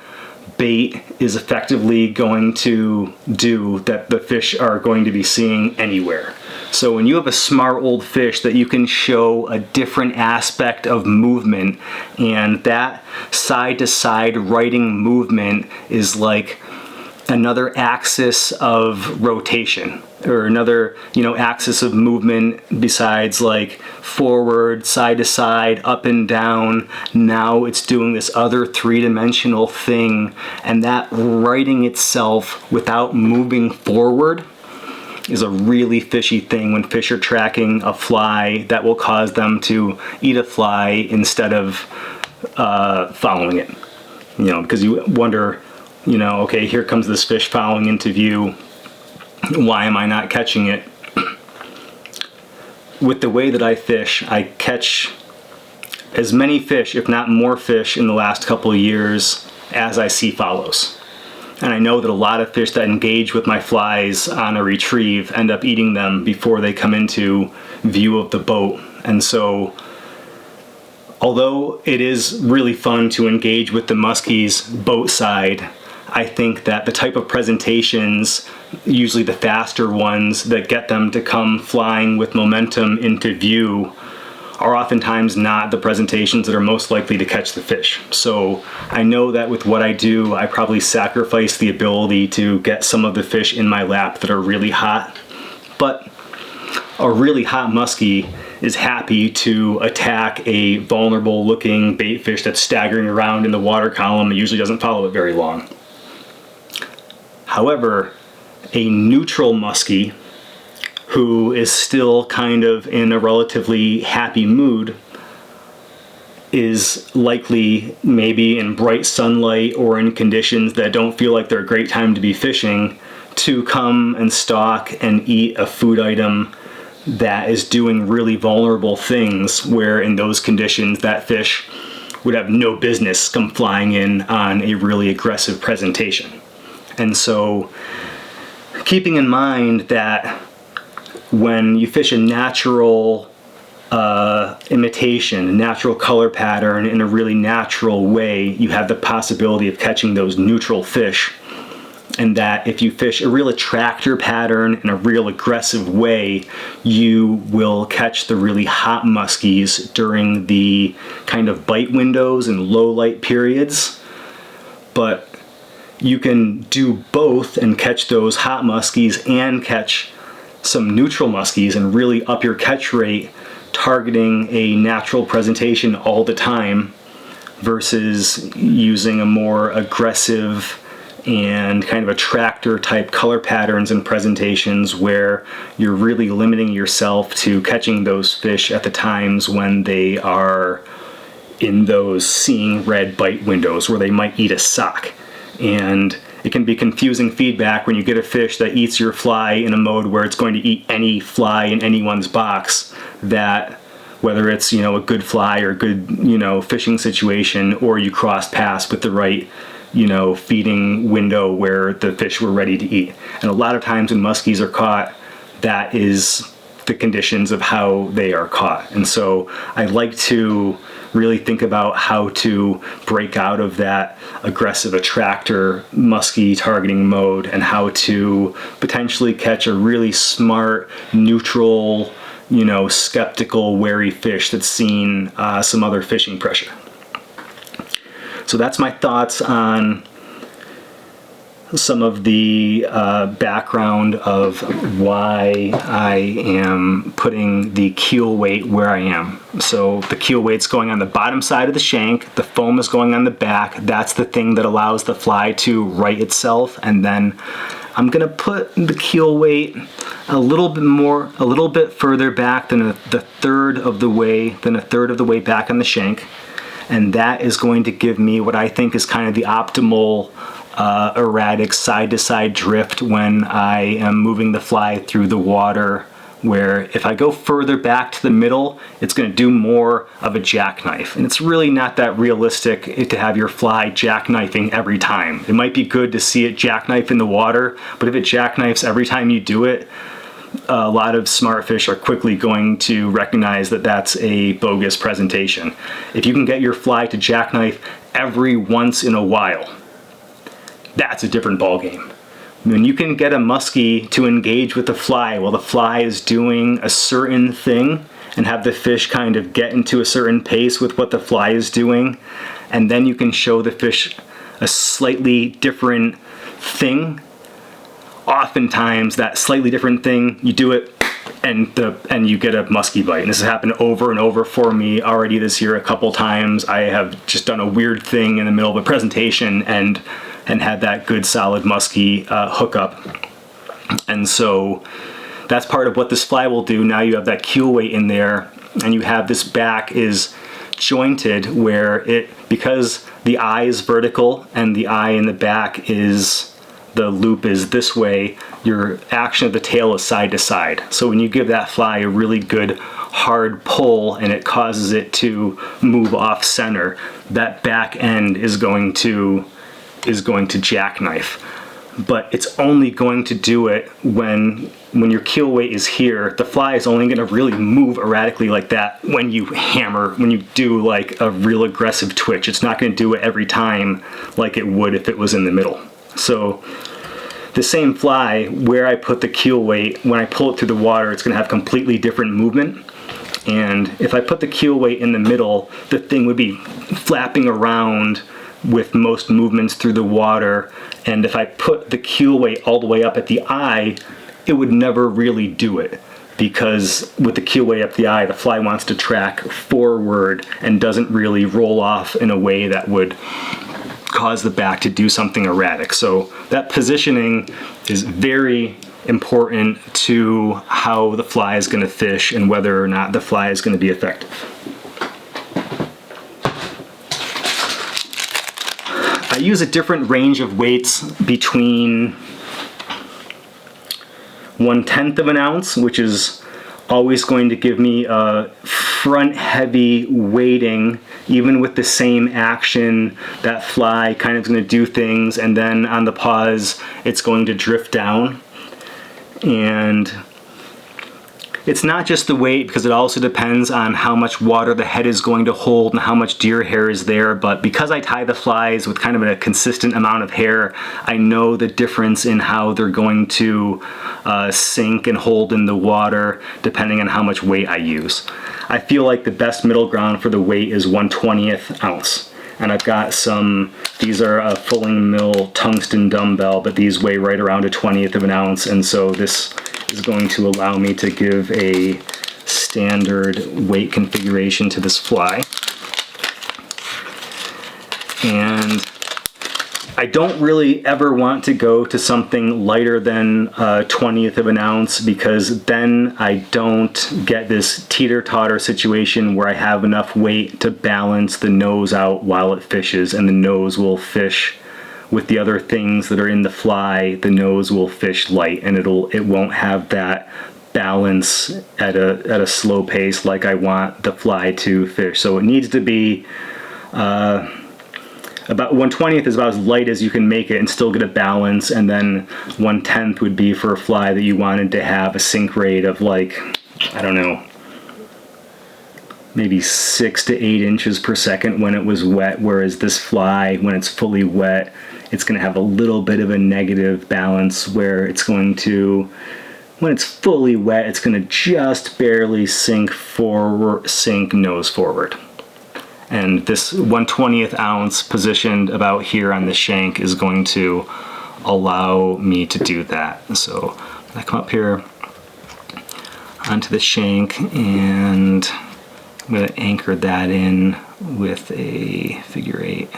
bait is effectively going to do, that the fish are going to be seeing anywhere. So when you have a smart old fish that you can show a different aspect of movement, and that side to side righting movement is like another axis of rotation, or another, axis of movement besides like forward, side to side, up and down. Now it's doing this other three-dimensional thing, and that righting itself without moving forward is a really fishy thing when fish are tracking a fly that will cause them to eat a fly instead of following it. Because you wonder, okay, here comes this fish following into view. Why am I not catching it? With the way that I fish, I catch as many fish, if not more fish, in the last couple of years as I see follows. And I know that a lot of fish that engage with my flies on a retrieve end up eating them before they come into view of the boat. And so, although it is really fun to engage with the muskies boat side, I think that the type of presentations, usually the faster ones that get them to come flying with momentum into view, are oftentimes not the presentations that are most likely to catch the fish. So I know that with what I do, I probably sacrifice the ability to get some of the fish in my lap that are really hot. But a really hot muskie is happy to attack a vulnerable looking bait fish that's staggering around in the water column. It usually doesn't follow it very long. However, a neutral muskie who is still kind of in a relatively happy mood is likely, maybe in bright sunlight or in conditions that don't feel like they're a great time to be fishing, to come and stalk and eat a food item that is doing really vulnerable things, where in those conditions that fish would have no business come flying in on a really aggressive presentation. And so, keeping in mind that when you fish a natural imitation, a natural color pattern in a really natural way, you have the possibility of catching those neutral fish. And that if you fish a real attractor pattern in a real aggressive way, you will catch the really hot muskies during the kind of bite windows and low light periods. But you can do both and catch those hot muskies and catch some neutral muskies and really up your catch rate targeting a natural presentation all the time versus using a more aggressive and kind of attractor type color patterns and presentations where you're really limiting yourself to catching those fish at the times when they are in those seeing red bite windows where they might eat a sock. And it can be confusing feedback when you get a fish that eats your fly in a mode where it's going to eat any fly in anyone's box, that whether it's, a good fly or good, fishing situation, or you cross paths with the right, feeding window where the fish were ready to eat. And a lot of times when muskies are caught, that is the conditions of how they are caught. And so I like to really think about how to break out of that aggressive attractor muskie targeting mode and how to potentially catch a really smart, neutral, skeptical, wary fish that's seen some other fishing pressure. So that's my thoughts on some of the background of why I am putting the keel weight where I am. So the keel weight's going on the bottom side of the shank, the foam is going on the back. That's the thing that allows the fly to right itself, and then I'm gonna put the keel weight a little bit further back than a third of the way back on the shank, and that is going to give me what I think is kind of the optimal erratic side-to-side drift when I am moving the fly through the water, where if I go further back to the middle, it's going to do more of a jackknife. And it's really not that realistic to have your fly jackknifing every time. It might be good to see it jackknife in the water, but if it jackknifes every time you do it, a lot of smart fish are quickly going to recognize that that's a bogus presentation. If you can get your fly to jackknife every once in a while, that's a different ballgame. When you can get a muskie to engage with the fly while the fly is doing a certain thing and have the fish kind of get into a certain pace with what the fly is doing, and then you can show the fish a slightly different thing, oftentimes that slightly different thing, you do it and you get a muskie bite. And this has happened over and over for me already this year a couple times. I have just done a weird thing in the middle of a presentation and had that good solid muskie hookup. And so that's part of what this fly will do. Now you have that keel weight in there, and you have this back is jointed where because the eye is vertical and the eye in the back is, the loop is this way, your action of the tail is side to side. So when you give that fly a really good hard pull and it causes it to move off center, that back end is going to jackknife. But it's only going to do it when your keel weight is here. The fly is only going to really move erratically like that when you hammer, when you do like a real aggressive twitch. It's not going to do it every time like it would if it was in the middle. So the same fly, where I put the keel weight, when I pull it through the water, it's going to have completely different movement. And if I put the keel weight in the middle, the thing would be flapping around with most movements through the water. And if I put the keel weight all the way up at the eye, it would never really do it, because with the keel weight up the eye, the fly wants to track forward and doesn't really roll off in a way that would cause the back to do something erratic. So that positioning is very important to how the fly is going to fish and whether or not the fly is going to be effective. I use a different range of weights between 1/10 of an ounce, which is always going to give me a front heavy weighting, even with the same action. That fly kind of is going to do things, and then on the pause it's going to drift down. And it's not just the weight, because it also depends on how much water the head is going to hold and how much deer hair is there. But because I tie the flies with kind of a consistent amount of hair, I know the difference in how they're going to sink and hold in the water depending on how much weight I use. I feel like the best middle ground for the weight is 1/20th ounce. And I've got these are a fulling mill tungsten dumbbell, but these weigh right around 1/20th of an ounce, and so this is going to allow me to give a standard weight configuration to this fly. And I don't really ever want to go to something lighter than 1/20th of an ounce, because then I don't get this teeter-totter situation where I have enough weight to balance the nose out while it fishes, and the nose will fish with the other things that are in the fly. The nose will fish light, and it won't have that balance at a slow pace like I want the fly to fish. So it needs to be about 1/20th is about as light as you can make it and still get a balance, and then 1/10 would be for a fly that you wanted to have a sink rate of, like, I don't know, maybe 6 to 8 inches per second when it was wet, whereas this fly, when it's fully wet, it's going to have a little bit of a negative balance where it's going to, when it's fully wet, it's going to just barely sink nose forward. And this 1/20th ounce positioned about here on the shank is going to allow me to do that. So I come up here onto the shank, and I'm going to anchor that in with a figure 8.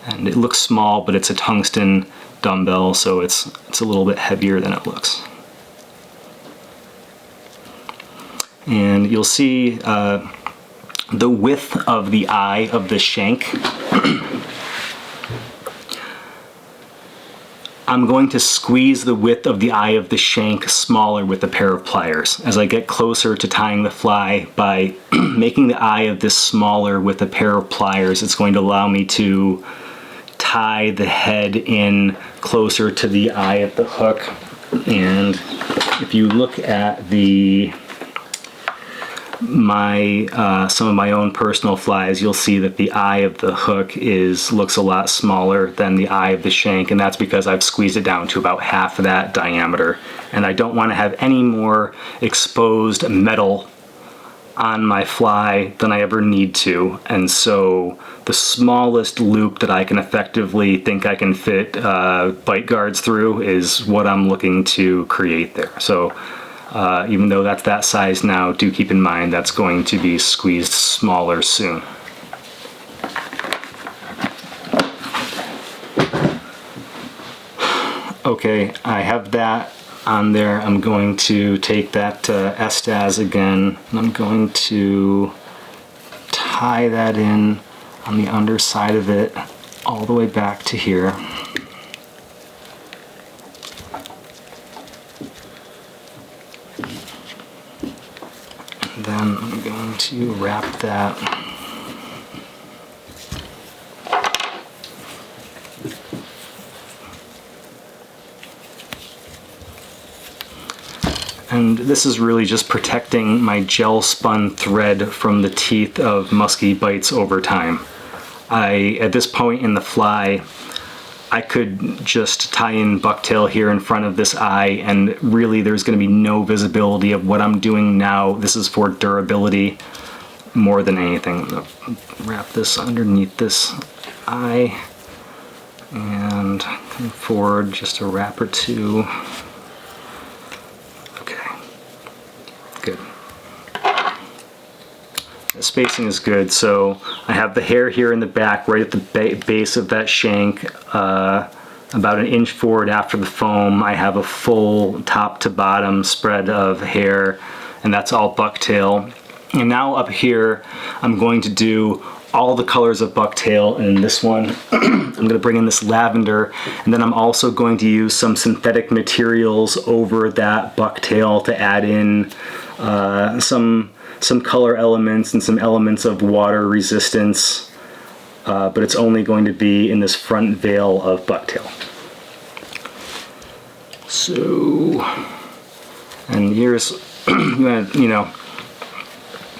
And it looks small, but it's a tungsten dumbbell, so it's a little bit heavier than it looks. And you'll see the width of the eye of the shank. I'm going to squeeze the width of the eye of the shank smaller with a pair of pliers. As I get closer to tying the fly, by making the eye of this smaller with a pair of pliers, it's going to allow me to tie the head in closer to the eye of the hook. And if you look at some of my own personal flies, you'll see that the eye of the hook looks a lot smaller than the eye of the shank, and that's because I've squeezed it down to about half of that diameter. And I don't want to have any more exposed metal on my fly than I ever need to, and so the smallest loop that I can effectively think I can fit bite guards through is what I'm looking to create there. So even though that's that size now, do keep in mind that's going to be squeezed smaller soon. Okay, I have that on there. I'm going to take that Estaz again, and I'm going to tie that in on the underside of it all the way back to here. And then I'm going to wrap that and this is really just protecting my gel spun thread from the teeth of musky bites over time. At this point in the fly, I could just tie in bucktail here in front of this eye, and really there's going to be no visibility of what I'm doing now. This is for durability more than anything. I'm going to wrap this underneath this eye and come forward just a wrap or two. Good. The spacing is good, so I have the hair here in the back, right at the base of that shank, about an inch forward after the foam. I have a full top to bottom spread of hair, and that's all bucktail. And now up here, I'm going to do all the colors of bucktail in this one. I'm going to bring in this lavender, and then I'm also going to use some synthetic materials over that bucktail to add in some color elements and some elements of water resistance, but it's only going to be in this front veil of bucktail. So, and here's, you know,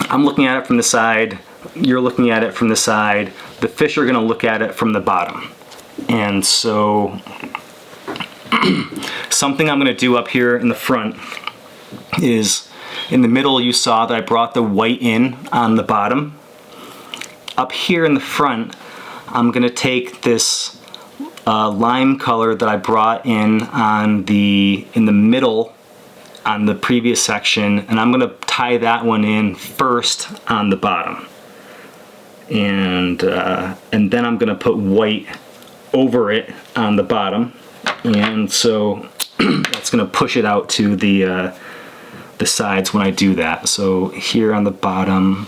I'm looking at it from the side, you're looking at it from the side, the fish are going to look at it from the bottom. And so something I'm going to do up here in the front is, in the middle you saw that I brought the white in on the bottom. Up here in the front, I'm going to take this lime color that I brought in the middle on the previous section, and I'm going to tie that one in first on the bottom. And then I'm going to put white over it on the bottom, and so that's going to push it out to the sides when I do that. So here on the bottom,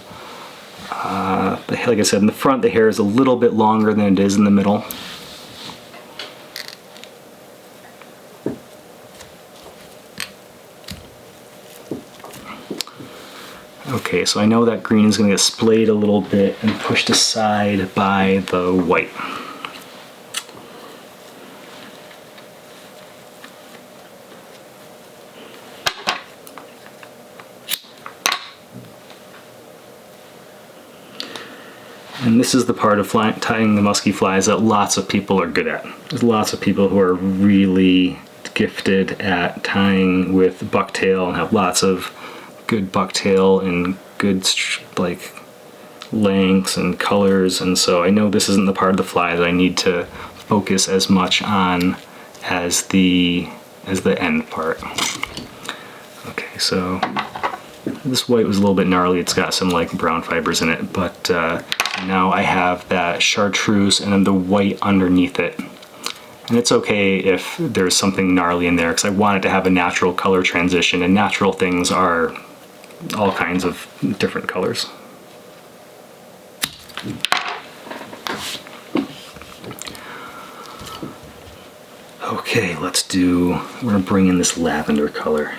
like I said, in the front the hair is a little bit longer than it is in the middle. Okay, so I know that green is going to get splayed a little bit and pushed aside by the white. And this is the part of tying the musky flies that lots of people are good at. There's lots of people who are really gifted at tying with bucktail and have lots of good bucktail and good like lengths and colors, and so I know this isn't the part of the fly that I need to focus as much on as the end part. Okay, so this white was a little bit gnarly. It's got some like brown fibers in it, but now I have that chartreuse and then the white underneath it. And it's okay if there's something gnarly in there, because I want it to have a natural color transition, and natural things are all kinds of different colors. Okay, we're gonna bring in this lavender color.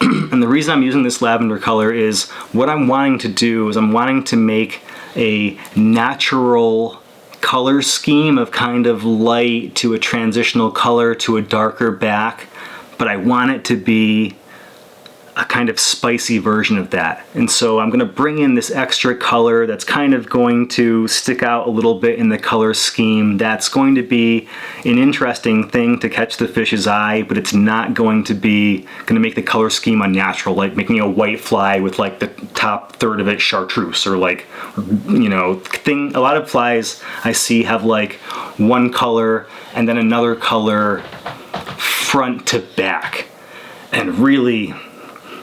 And the reason I'm using this lavender color is what I'm wanting to do is I'm wanting to make a natural color scheme of kind of light to a transitional color to a darker back, but I want it to be a kind of spicy version of that. And so I'm going to bring in this extra color that's kind of going to stick out a little bit in the color scheme. That's going to be an interesting thing to catch the fish's eye, but it's not going to make the color scheme unnatural, like making a white fly with like the top third of it chartreuse, or like, you know, a lot of flies I see have like one color and then another color front to back. And really,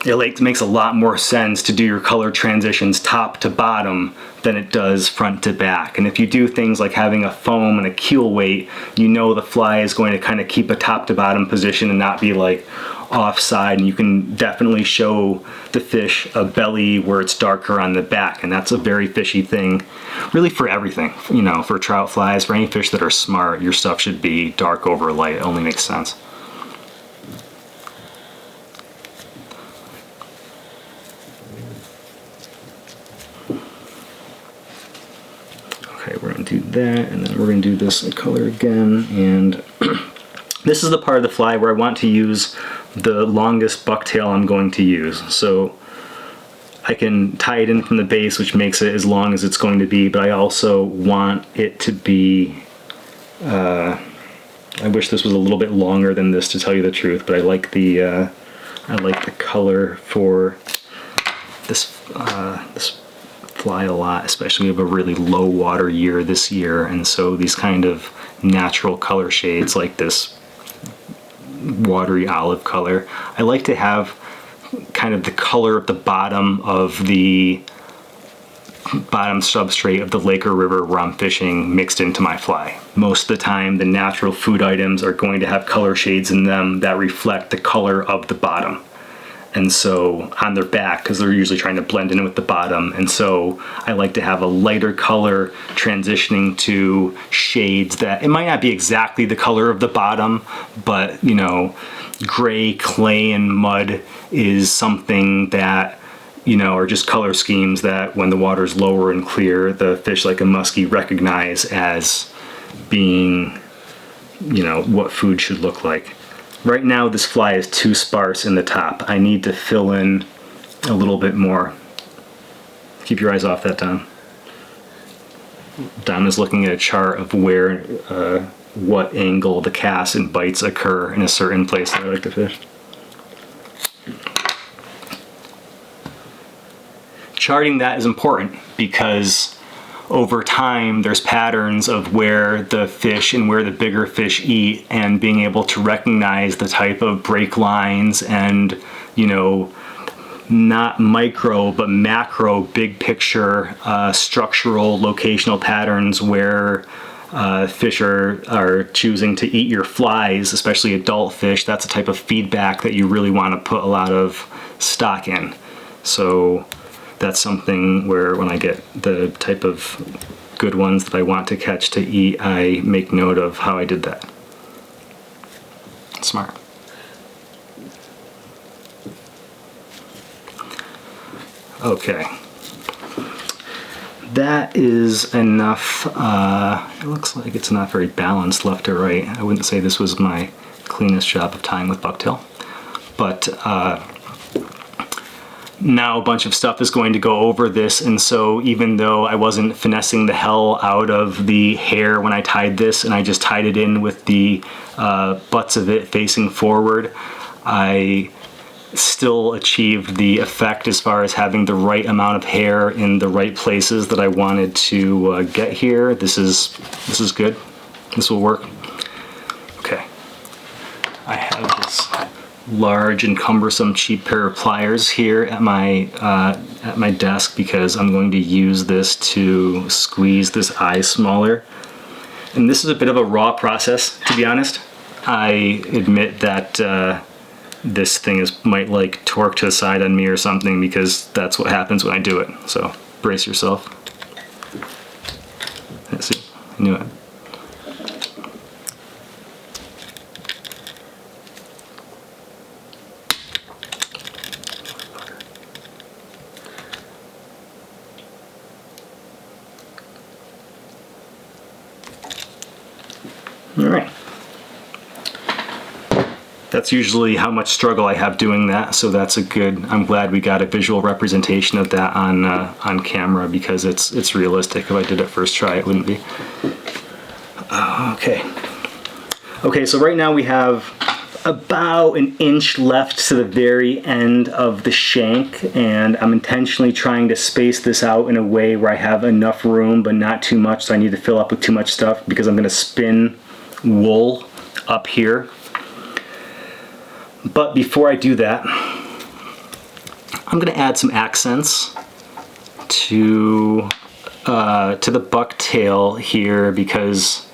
it makes a lot more sense to do your color transitions top to bottom than it does front to back. And if you do things like having a foam and a keel weight, you know the fly is going to kind of keep a top to bottom position and not be like offside, and you can definitely show the fish a belly where it's darker on the back, and that's a very fishy thing really for everything. You know, for trout flies, for any fish that are smart, your stuff should be dark over light. It only makes sense. Okay, we're going to do that, and then we're going to do this color again, and this is the part of the fly where I want to use the longest bucktail I'm going to use. So I can tie it in from the base, which makes it as long as it's going to be, but I also want it to be, I wish this was a little bit longer than this, to tell you the truth, but I like the color for this this fly a lot, especially we have a really low water year this year, and so these kind of natural color shades like this watery olive color, I like to have kind of the color of the bottom of the bottom substrate of the lake or river where I'm fishing mixed into my fly. Most of the time the natural food items are going to have color shades in them that reflect the color of the bottom. And so on their back, because they're usually trying to blend in with the bottom, and so I like to have a lighter color transitioning to shades that, it might not be exactly the color of the bottom, but you know, gray, clay, and mud is something that, you know, are just color schemes that when the water's lower and clear, the fish like a muskie recognize as being, you know, what food should look like. Right now this fly is too sparse in the top. I need to fill in a little bit more. Keep your eyes off that, Dom. Dom is looking at a chart of where, what angle the casts and bites occur in a certain place that I like to fish. Charting that is important because over time there's patterns of where the fish and where the bigger fish eat, and being able to recognize the type of break lines and, you know, not micro but macro big picture structural locational patterns where fish are choosing to eat your flies, especially adult fish. That's a type of feedback that you really want to put a lot of stock in. So that's something where when I get the type of good ones that I want to catch to eat, I make note of how I did that. Smart. Okay. That is enough. It looks like it's not very balanced left to right. I wouldn't say this was my cleanest job of tying with bucktail, but now a bunch of stuff is going to go over this, and so even though I wasn't finessing the hell out of the hair when I tied this, and I just tied it in with the butts of it facing forward, I still achieved the effect as far as having the right amount of hair in the right places that I wanted to get here. This is good. This will work. Okay. I have this large and cumbersome cheap pair of pliers here at my desk because I'm going to use this to squeeze this eye smaller. And this is a bit of a raw process, to be honest. I admit that this thing might like torque to the side on me or something, because that's what happens when I do it. So brace yourself. Let's see, I knew it. right. That's usually how much struggle I have doing that, so that's a good, I'm glad we got a visual representation of that on camera, because it's realistic. If I did it first try, it wouldn't be. Okay. Okay, so right now we have about an inch left to the very end of the shank, and I'm intentionally trying to space this out in a way where I have enough room but not too much, so I need to fill up with too much stuff, because I'm going to spin wool up here. But before I do that, I'm going to add some accents to the bucktail here, because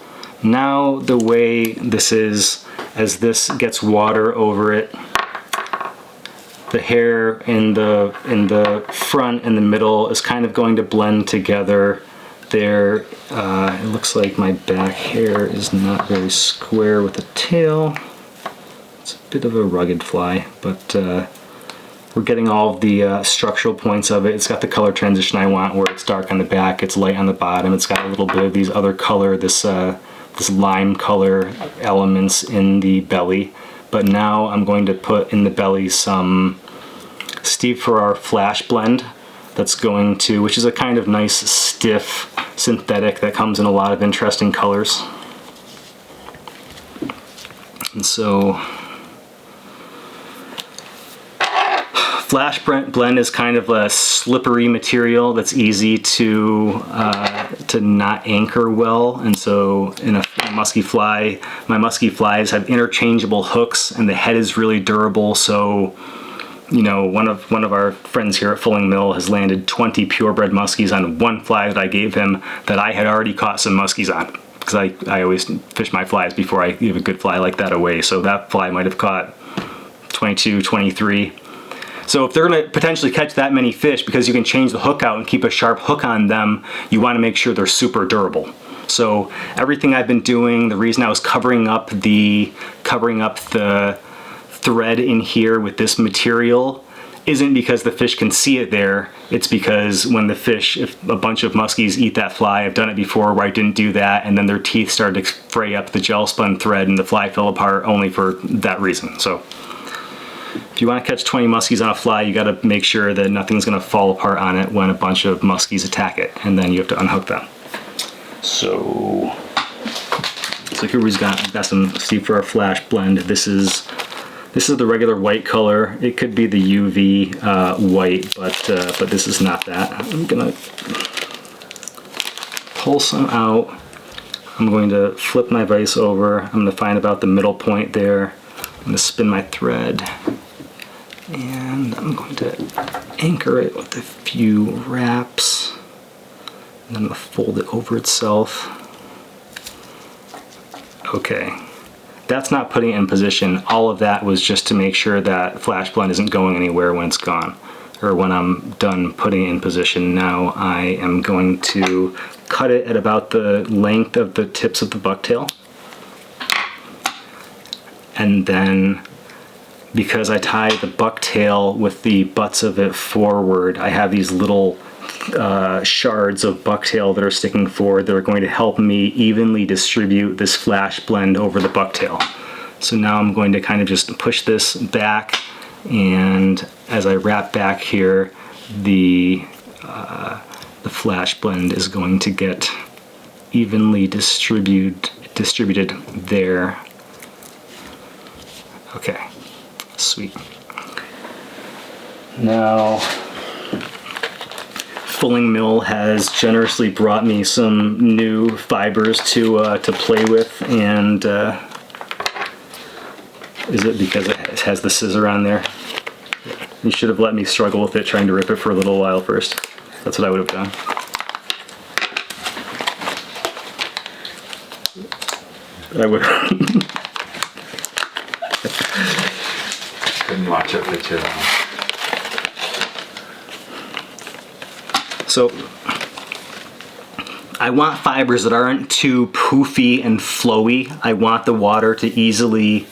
now the way this is, as this gets water over it, the hair in the front and the middle is kind of going to blend together there. It looks like my back hair is not very square with the tail. It's a bit of a rugged fly, but we're getting all of the structural points of it. It's got the color transition I want, where it's dark on the back, it's light on the bottom. It's got a little bit of these other color, this lime color elements in the belly. But now I'm going to put in the belly some Steve Farrar Flash Blend. That's going to, which is a kind of nice stiff synthetic that comes in a lot of interesting colors. And so Flash Blend is kind of a slippery material that's easy to not anchor well, and so in a musky fly, my musky flies have interchangeable hooks, and the head is really durable. So, you know, one of our friends here at Fulling Mill has landed 20 purebred muskies on one fly that I gave him that I had already caught some muskies on, because I always fish my flies before I give a good fly like that away. So that fly might have caught 22, 23. So if they're going to potentially catch that many fish, because you can change the hook out and keep a sharp hook on them, you want to make sure they're super durable. So everything I've been doing, the reason I was covering up the thread in here with this material isn't because the fish can see it there. It's because when the fish, if a bunch of muskies eat that fly, I've done it before where I didn't do that, and then their teeth started to fray up the gel spun thread and the fly fell apart only for that reason. So if you want to catch 20 muskies on a fly, you got to make sure that nothing's going to fall apart on it when a bunch of muskies attack it, and then you have to unhook them. So here we've got some Steve Farrar Flash Blend. This is the regular white color. It could be the UV white, but this is not that. I'm gonna pull some out. I'm going to flip my vise over. I'm gonna find about the middle point there. I'm gonna spin my thread, and I'm going to anchor it with a few wraps, and then I'm gonna fold it over itself. Okay, that's not putting it in position. All of that was just to make sure that Flash Blend isn't going anywhere when it's gone, or when I'm done putting it in position. Now I am going to cut it at about the length of the tips of the bucktail. And then, because I tie the bucktail with the butts of it forward, I have these little shards of bucktail that are sticking forward that are going to help me evenly distribute this Flash Blend over the bucktail. So now I'm going to kind of just push this back, and as I wrap back here, the Flash Blend is going to get evenly distributed there. Okay, sweet. Now, Fulling Mill has generously brought me some new fibers to play with, and is it because it has the scissor on there? You should have let me struggle with it, trying to rip it for a little while first. That's what I would have done. I would. Couldn't watch it for too long. So I want fibers that aren't too poofy and flowy. I want the water to easily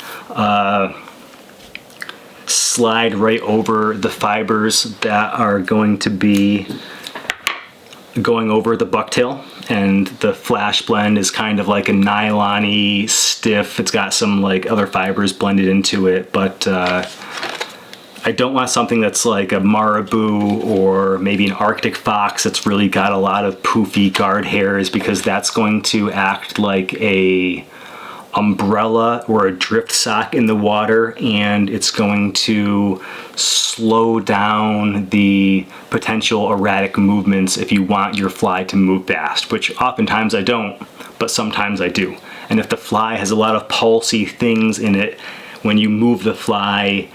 slide right over the fibers that are going to be going over the bucktail, and the Flash Blend is kind of like a nylon-y, stiff stiff. It's got some like other fibers blended into it, but I don't want something that's like a marabou or maybe an Arctic fox that's really got a lot of poofy guard hairs, because that's going to act like a umbrella or a drift sock in the water, and it's going to slow down the potential erratic movements if you want your fly to move fast, which oftentimes I don't, but sometimes I do. And if the fly has a lot of pulsy things in it, when you move the fly,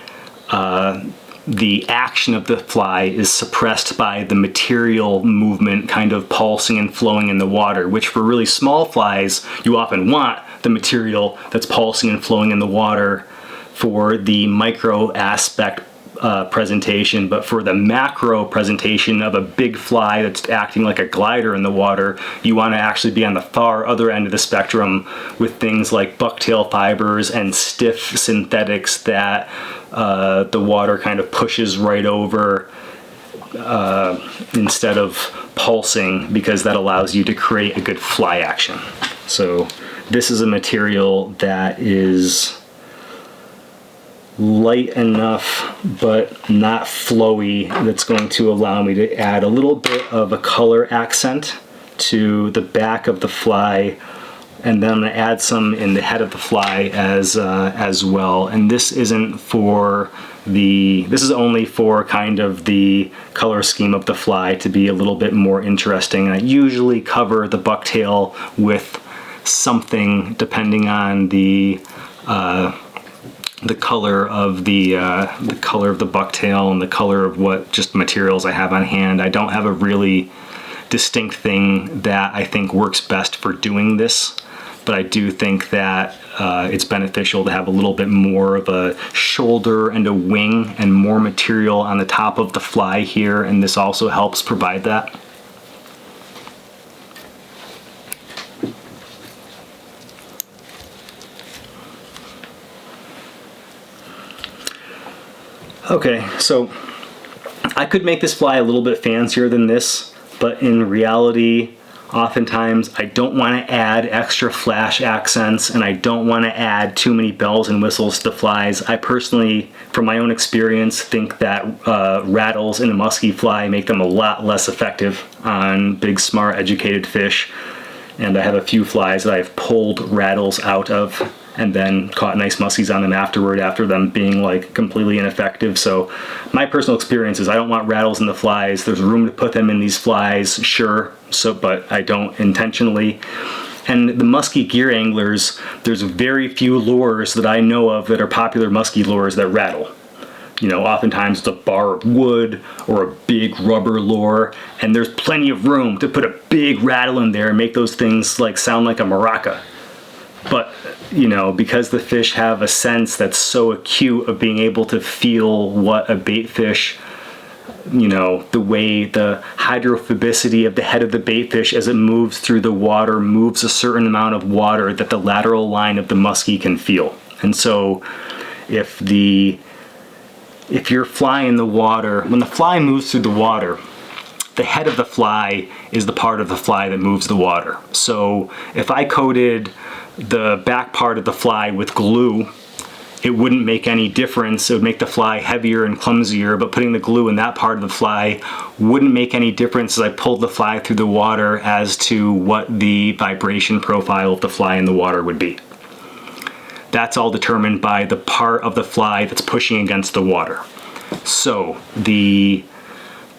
the action of the fly is suppressed by the material movement kind of pulsing and flowing in the water, which for really small flies, you often want the material that's pulsing and flowing in the water for the micro aspect presentation. But for the macro presentation of a big fly that's acting like a glider in the water, you want to actually be on the far other end of the spectrum with things like bucktail fibers and stiff synthetics that the water kind of pushes right over instead of pulsing, because that allows you to create a good fly action. So this is a material that is light enough but not flowy, that's going to allow me to add a little bit of a color accent to the back of the fly, and then I'm going to add some in the head of the fly as well. And this isn't for this is only for kind of the color scheme of the fly to be a little bit more interesting. And I usually cover the bucktail with something depending on the color of the bucktail and the color of what just materials I have on hand. I don't have a really distinct thing that I think works best for doing this, but I do think that it's beneficial to have a little bit more of a shoulder and a wing and more material on the top of the fly here, and this also helps provide that. Okay, so I could make this fly a little bit fancier than this, but in reality, oftentimes I don't want to add extra flash accents, and I don't want to add too many bells and whistles to the flies. I personally, from my own experience, think that rattles in a musky fly make them a lot less effective on big, smart, educated fish. And I have a few flies that I've pulled rattles out of and then caught nice muskies on them afterward, after them being like completely ineffective. So my personal experience is I don't want rattles in the flies. There's room to put them in these flies, sure, but I don't intentionally. And the musky gear anglers, there's very few lures that I know of that are popular musky lures that rattle. You know, oftentimes it's a bar of wood or a big rubber lure, and there's plenty of room to put a big rattle in there and make those things like sound like a maraca. But, you know, because the fish have a sense that's so acute of being able to feel what a baitfish, you know, the way the hydrophobicity of the head of the baitfish as it moves through the water moves a certain amount of water that the lateral line of the muskie can feel. And so if you're flying the water, when the fly moves through the water, the head of the fly is the part of the fly that moves the water. So if I coated the back part of the fly with glue, it wouldn't make any difference. It would make the fly heavier and clumsier, but putting the glue in that part of the fly wouldn't make any difference as I pulled the fly through the water as to what the vibration profile of the fly in the water would be. That's all determined by the part of the fly that's pushing against the water. So the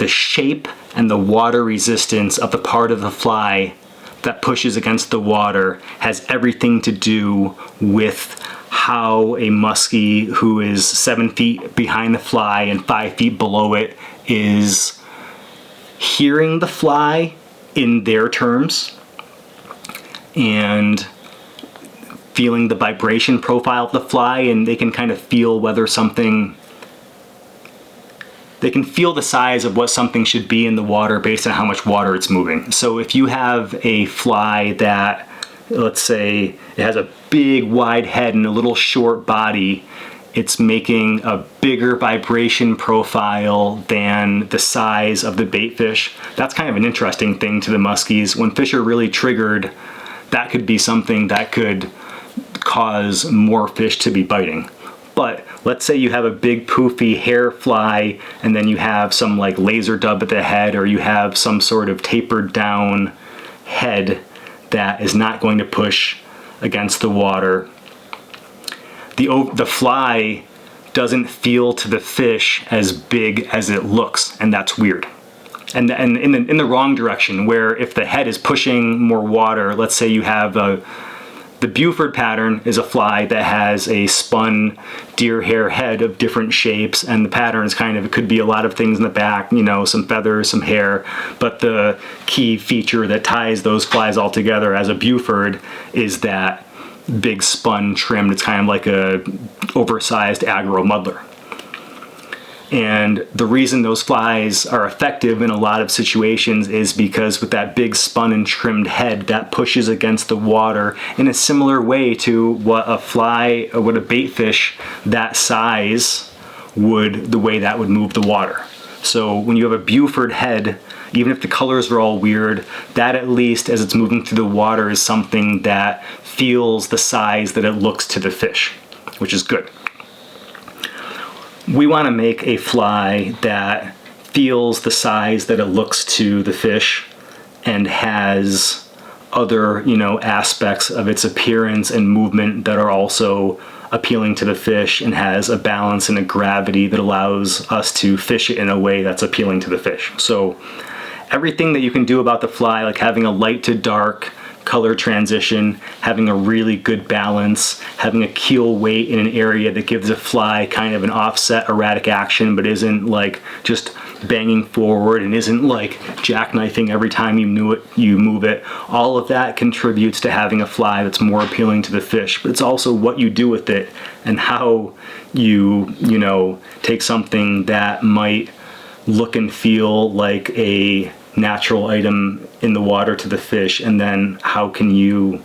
shape and the water resistance of the part of the fly that pushes against the water has everything to do with how a muskie who is 7 feet behind the fly and 5 feet below it is hearing the fly in their terms and feeling the vibration profile of the fly, and they can kind of feel whether something, they can feel the size of what something should be in the water based on how much water it's moving. So if you have a fly that, let's say, it has a big wide head and a little short body, it's making a bigger vibration profile than the size of the baitfish. That's kind of an interesting thing to the muskies. When fish are really triggered, that could be something that could cause more fish to be biting. But let's say you have a big poofy hair fly, and then you have some like laser dub at the head, or you have some sort of tapered down head that is not going to push against the water. The fly doesn't feel to the fish as big as it looks, and that's weird. And in the wrong direction, where if the head is pushing more water, let's say you have the Buford pattern is a fly that has a spun deer hair head of different shapes, and the pattern is kind of, it could be a lot of things in the back, you know, some feathers, some hair, but the key feature that ties those flies all together as a Buford is that big spun trimmed. It's kind of like a oversized aggro muddler. And the reason those flies are effective in a lot of situations is because with that big spun and trimmed head, that pushes against the water in a similar way to what a fly or what a baitfish that size would, the way that would move the water. So when you have a Buford head, even if the colors are all weird, that at least as it's moving through the water is something that feels the size that it looks to the fish, which is good. We want to make a fly that feels the size that it looks to the fish and has other, you know, aspects of its appearance and movement that are also appealing to the fish, and has a balance and a gravity that allows us to fish it in a way that's appealing to the fish. So everything that you can do about the fly, like having a light to dark color transition, having a really good balance, having a keel weight in an area that gives a fly kind of an offset erratic action, but isn't like just banging forward and isn't like jackknifing every time you move it. All of that contributes to having a fly that's more appealing to the fish, but it's also what you do with it and how you know, take something that might look and feel like a natural item in the water to the fish, and then how can you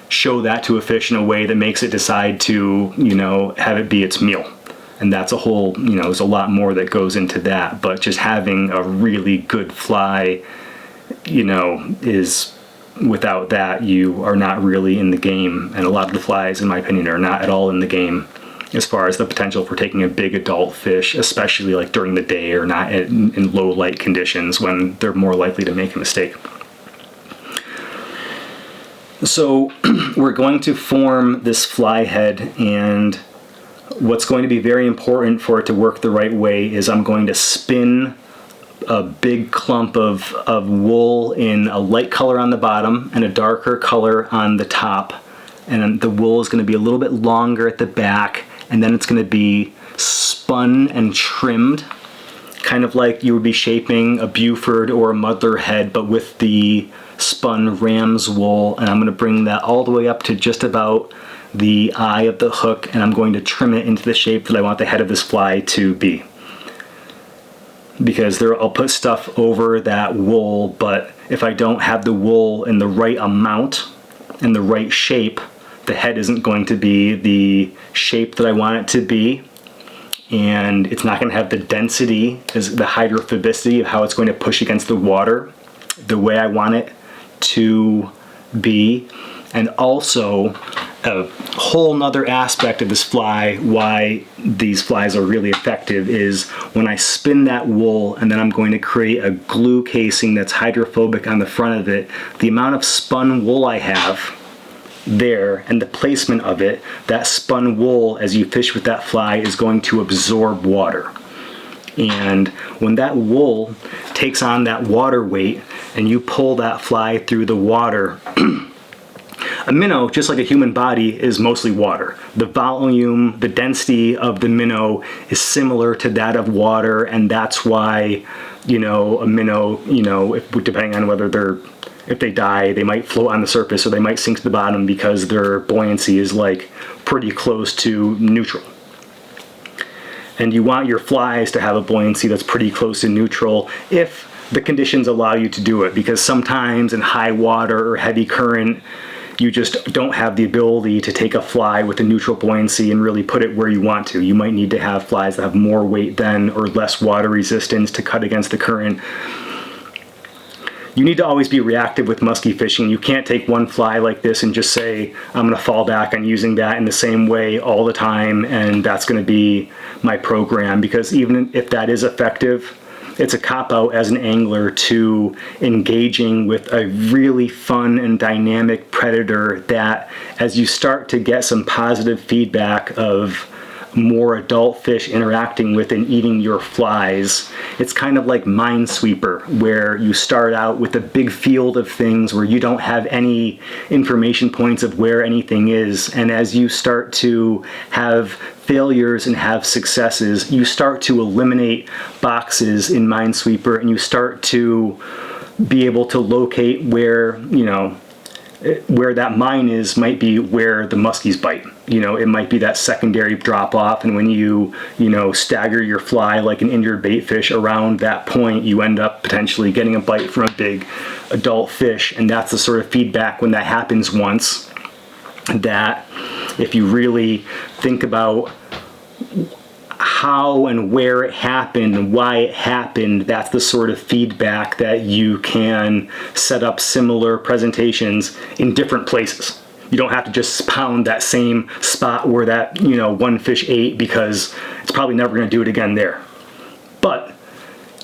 show that to a fish in a way that makes it decide to, you know, have it be its meal. And that's a whole, you know, there's a lot more that goes into that, but just having a really good fly, you know, is, without that you are not really in the game. And a lot of the flies, in my opinion, are not at all in the game as far as the potential for taking a big adult fish, especially like during the day or not in low light conditions when they're more likely to make a mistake. So we're going to form this fly head, and what's going to be very important for it to work the right way is I'm going to spin a big clump of wool in a light color on the bottom and a darker color on the top. And the wool is going to be a little bit longer at the back, and then it's going to be spun and trimmed, kind of like you would be shaping a Buford or a muddler head, but with the spun ram's wool. And I'm going to bring that all the way up to just about the eye of the hook, and I'm going to trim it into the shape that I want the head of this fly to be. Because I'll put stuff over that wool, but if I don't have the wool in the right amount and the right shape, the head isn't going to be the shape that I want it to be, and it's not going to have the density, the hydrophobicity of how it's going to push against the water the way I want it to be. And also a whole nother aspect of this fly, why these flies are really effective, is when I spin that wool and then I'm going to create a glue casing that's hydrophobic on the front of it, the amount of spun wool I have there and the placement of it, that spun wool as you fish with that fly is going to absorb water. And when that wool takes on that water weight and you pull that fly through the water, a minnow, just like a human body, is mostly water. The volume, the density of the minnow is similar to that of water, and that's why, you know, a minnow, you know, depending on whether if they die, they might float on the surface or they might sink to the bottom because their buoyancy is like pretty close to neutral. And you want your flies to have a buoyancy that's pretty close to neutral if the conditions allow you to do it, because sometimes in high water or heavy current, you just don't have the ability to take a fly with a neutral buoyancy and really put it where you want to. You might need to have flies that have more weight than or less water resistance to cut against the current. you need to always be reactive with musky fishing. You can't take one fly like this and just say, I'm going to fall back on using that in the same way all the time, and that's going to be my program, because even if that is effective, it's a cop-out as an angler to engaging with a really fun and dynamic predator that, as you start to get some positive feedback of more adult fish interacting with and eating your flies, it's kind of like Minesweeper, where you start out with a big field of things where you don't have any information points of where anything is, and as you start to have failures and have successes, you start to eliminate boxes in Minesweeper, and you start to be able to locate where, you know, where that mine is might be where the muskies bite. You know, it might be that secondary drop off, and when you know, stagger your fly like an injured baitfish around that point, you end up potentially getting a bite from a big adult fish. And that's the sort of feedback when that happens once, that if you really think about how and where it happened and why it happened, that's the sort of feedback that you can set up similar presentations in different places. You don't have to just pound that same spot where that, you know, one fish ate, because it's probably never going to do it again there. But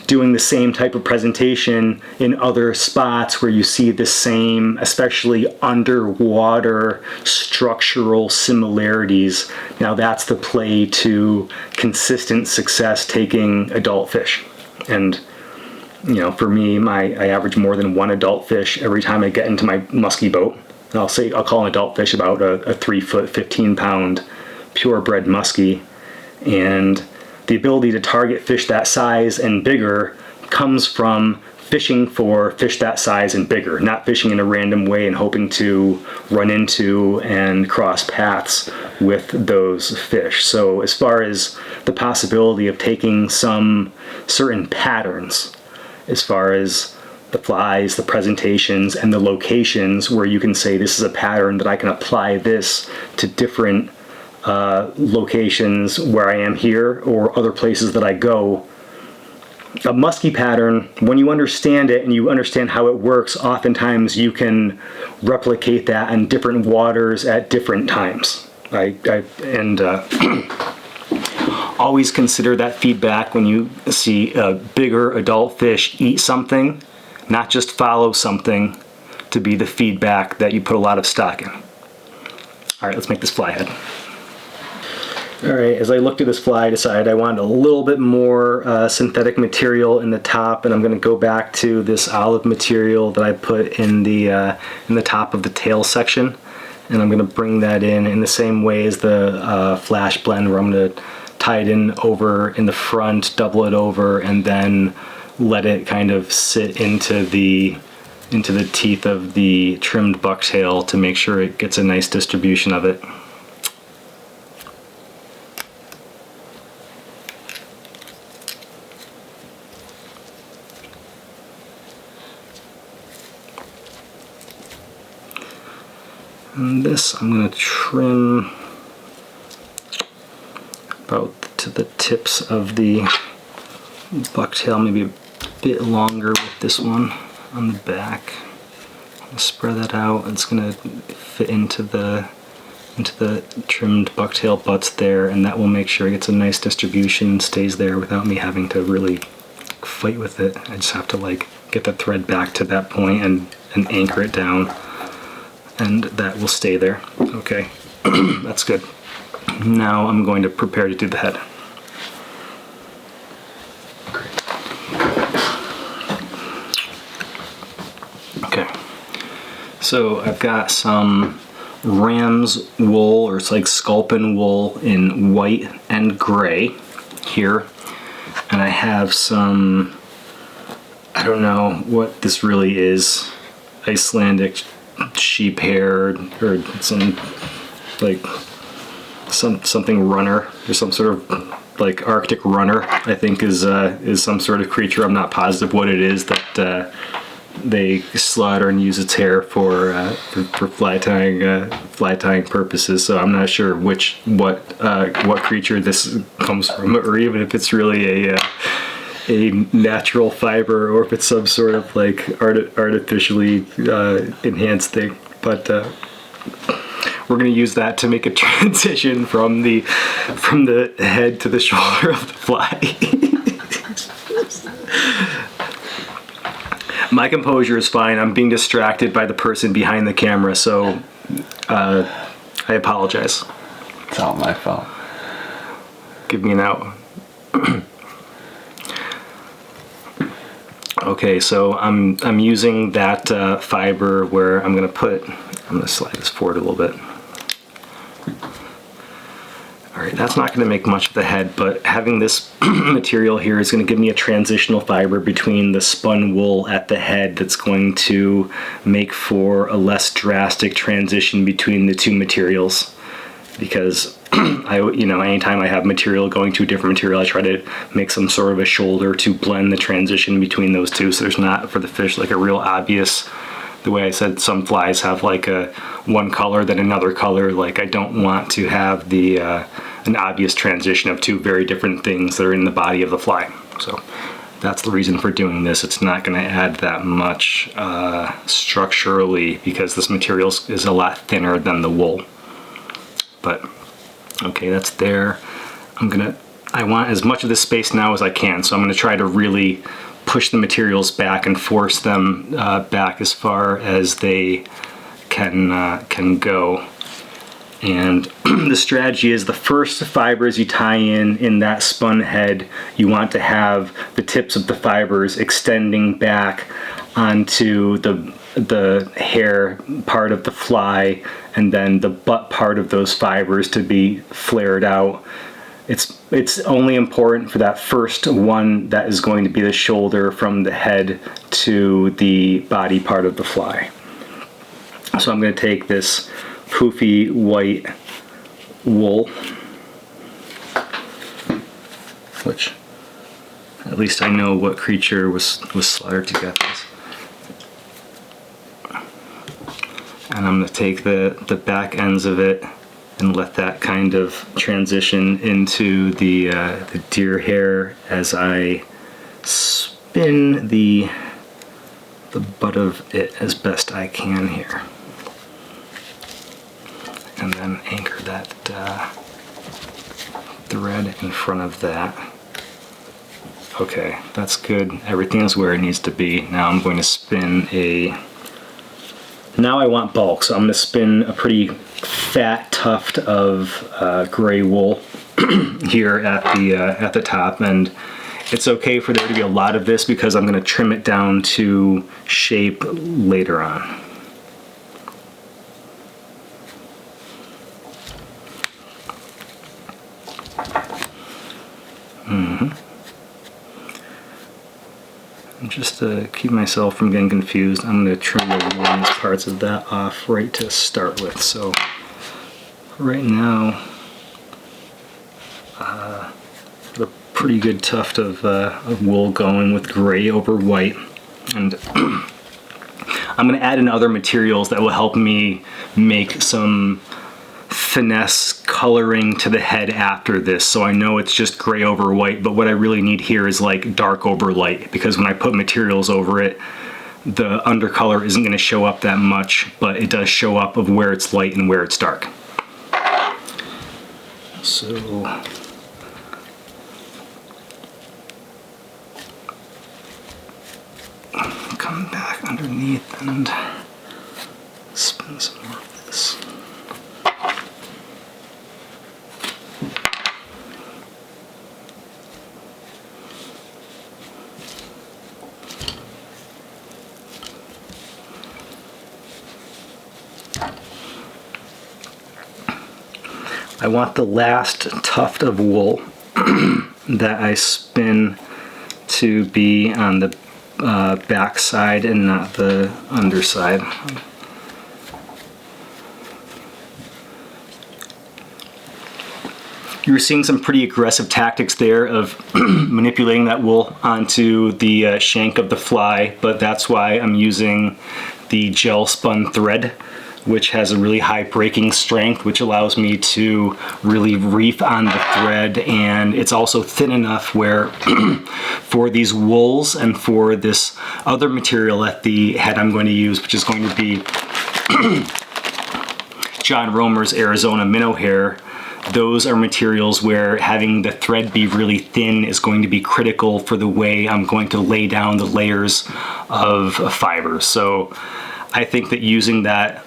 doing the same type of presentation in other spots where you see the same, especially underwater structural similarities, now that's the play to consistent success taking adult fish. And, you know, for me, I average more than one adult fish every time I get into my musky boat. I'll call an adult fish about a 3 foot, 15 pound purebred muskie. And the ability to target fish that size and bigger comes from fishing for fish that size and bigger, not fishing in a random way and hoping to run into and cross paths with those fish. So as far as the possibility of taking some certain patterns, as far as the flies, the presentations, and the locations where you can say this is a pattern that I can apply this to different locations where I am here or other places that I go. A musky pattern, when you understand it and you understand how it works, oftentimes you can replicate that in different waters at different times. Always consider that feedback when you see a bigger adult fish eat something, not just follow something, to be the feedback that you put a lot of stock in. All right, let's make this fly head. All right, as I looked at this fly, I decided I wanted a little bit more synthetic material in the top, and I'm going to go back to this olive material that I put in the top of the tail section, and I'm going to bring that in the same way as the flash blend, where I'm going to tie it in over in the front, double it over, and then let it kind of sit into the teeth of the trimmed bucktail to make sure it gets a nice distribution of it. And this I'm going to trim about to the tips of the bucktail, maybe a bit longer with this one on the back. I'm going to spread that out. It's going to fit into the trimmed bucktail butts there, and that will make sure it gets a nice distribution and stays there without me having to really fight with it. I just have to like get the thread back to that point and anchor it down, and that will stay there. Okay, that's good. Now I'm going to prepare to do the head. Okay, so I've got some ram's wool, or it's like sculpin wool in white and gray here, and I have some, I don't know what this really is, Icelandic sheep hair, or some like something runner, or some sort of like Arctic runner, I think is some sort of creature. I'm not positive what it is that they slaughter and use its hair for fly tying purposes. So I'm not sure what creature this comes from, or even if it's really a natural fiber or if it's some sort of like artificially enhanced thing. But we're going to use that to make a transition from the head to the shoulder of the fly. My composure is fine. I'm being distracted by the person behind the camera, so I apologize. It's all my fault. Give me an out. Okay, so I'm using that fiber where I'm gonna slide this forward a little bit. All right, that's not gonna make much of the head, but having this material here is gonna give me a transitional fiber between the spun wool at the head that's going to make for a less drastic transition between the two materials. Because anytime I have material going to a different material, I try to make some sort of a shoulder to blend the transition between those two, so there's not, for the fish, like a real obvious, the way I said some flies have like a one color then another color. Like I don't want to have the an obvious transition of two very different things that are in the body of the fly. So that's the reason for doing this. It's not going to add that much structurally because this material is a lot thinner than the wool. But okay, that's there. I want as much of this space now as I can, so I'm gonna try to really push the materials back and force them back as far as they can go. And the strategy is the first fibers you tie in that spun head, you want to have the tips of the fibers extending back onto the hair part of the fly, and then the butt part of those fibers to be flared out. It's only important for that first one that is going to be the shoulder from the head to the body part of the fly. So I'm going to take this poofy white wool, which at least I know what creature was slaughtered to get this. And I'm going to take the back ends of it and let that kind of transition into the deer hair as I spin the butt of it as best I can here. And then anchor that thread in front of that. Okay, that's good. Everything is where it needs to be. Now I'm going to spin now I want bulk, so I'm going to spin a pretty fat tuft of gray wool here at the top, and it's okay for there to be a lot of this because I'm going to trim it down to shape later on. Just to keep myself from getting confused, I'm going to trim the ones parts of that off right to start with. So right now, a pretty good tuft of wool going with gray over white, and I'm going to add in other materials that will help me make some finesse coloring to the head after this. So I know it's just gray over white, but what I really need here is like dark over light, because when I put materials over it, the undercolor isn't going to show up that much, but it does show up of where it's light and where it's dark. So come back underneath and spin some more of this. I want the last tuft of wool that I spin to be on the back side and not the underside. You were seeing some pretty aggressive tactics there of manipulating that wool onto the shank of the fly, but that's why I'm using the gel spun thread which has a really high breaking strength, which allows me to really reef on the thread. And it's also thin enough where for these wools and for this other material at the head I'm going to use, which is going to be John Romer's Arizona minnow hair, those are materials where having the thread be really thin is going to be critical for the way I'm going to lay down the layers of fibers. So I think that using that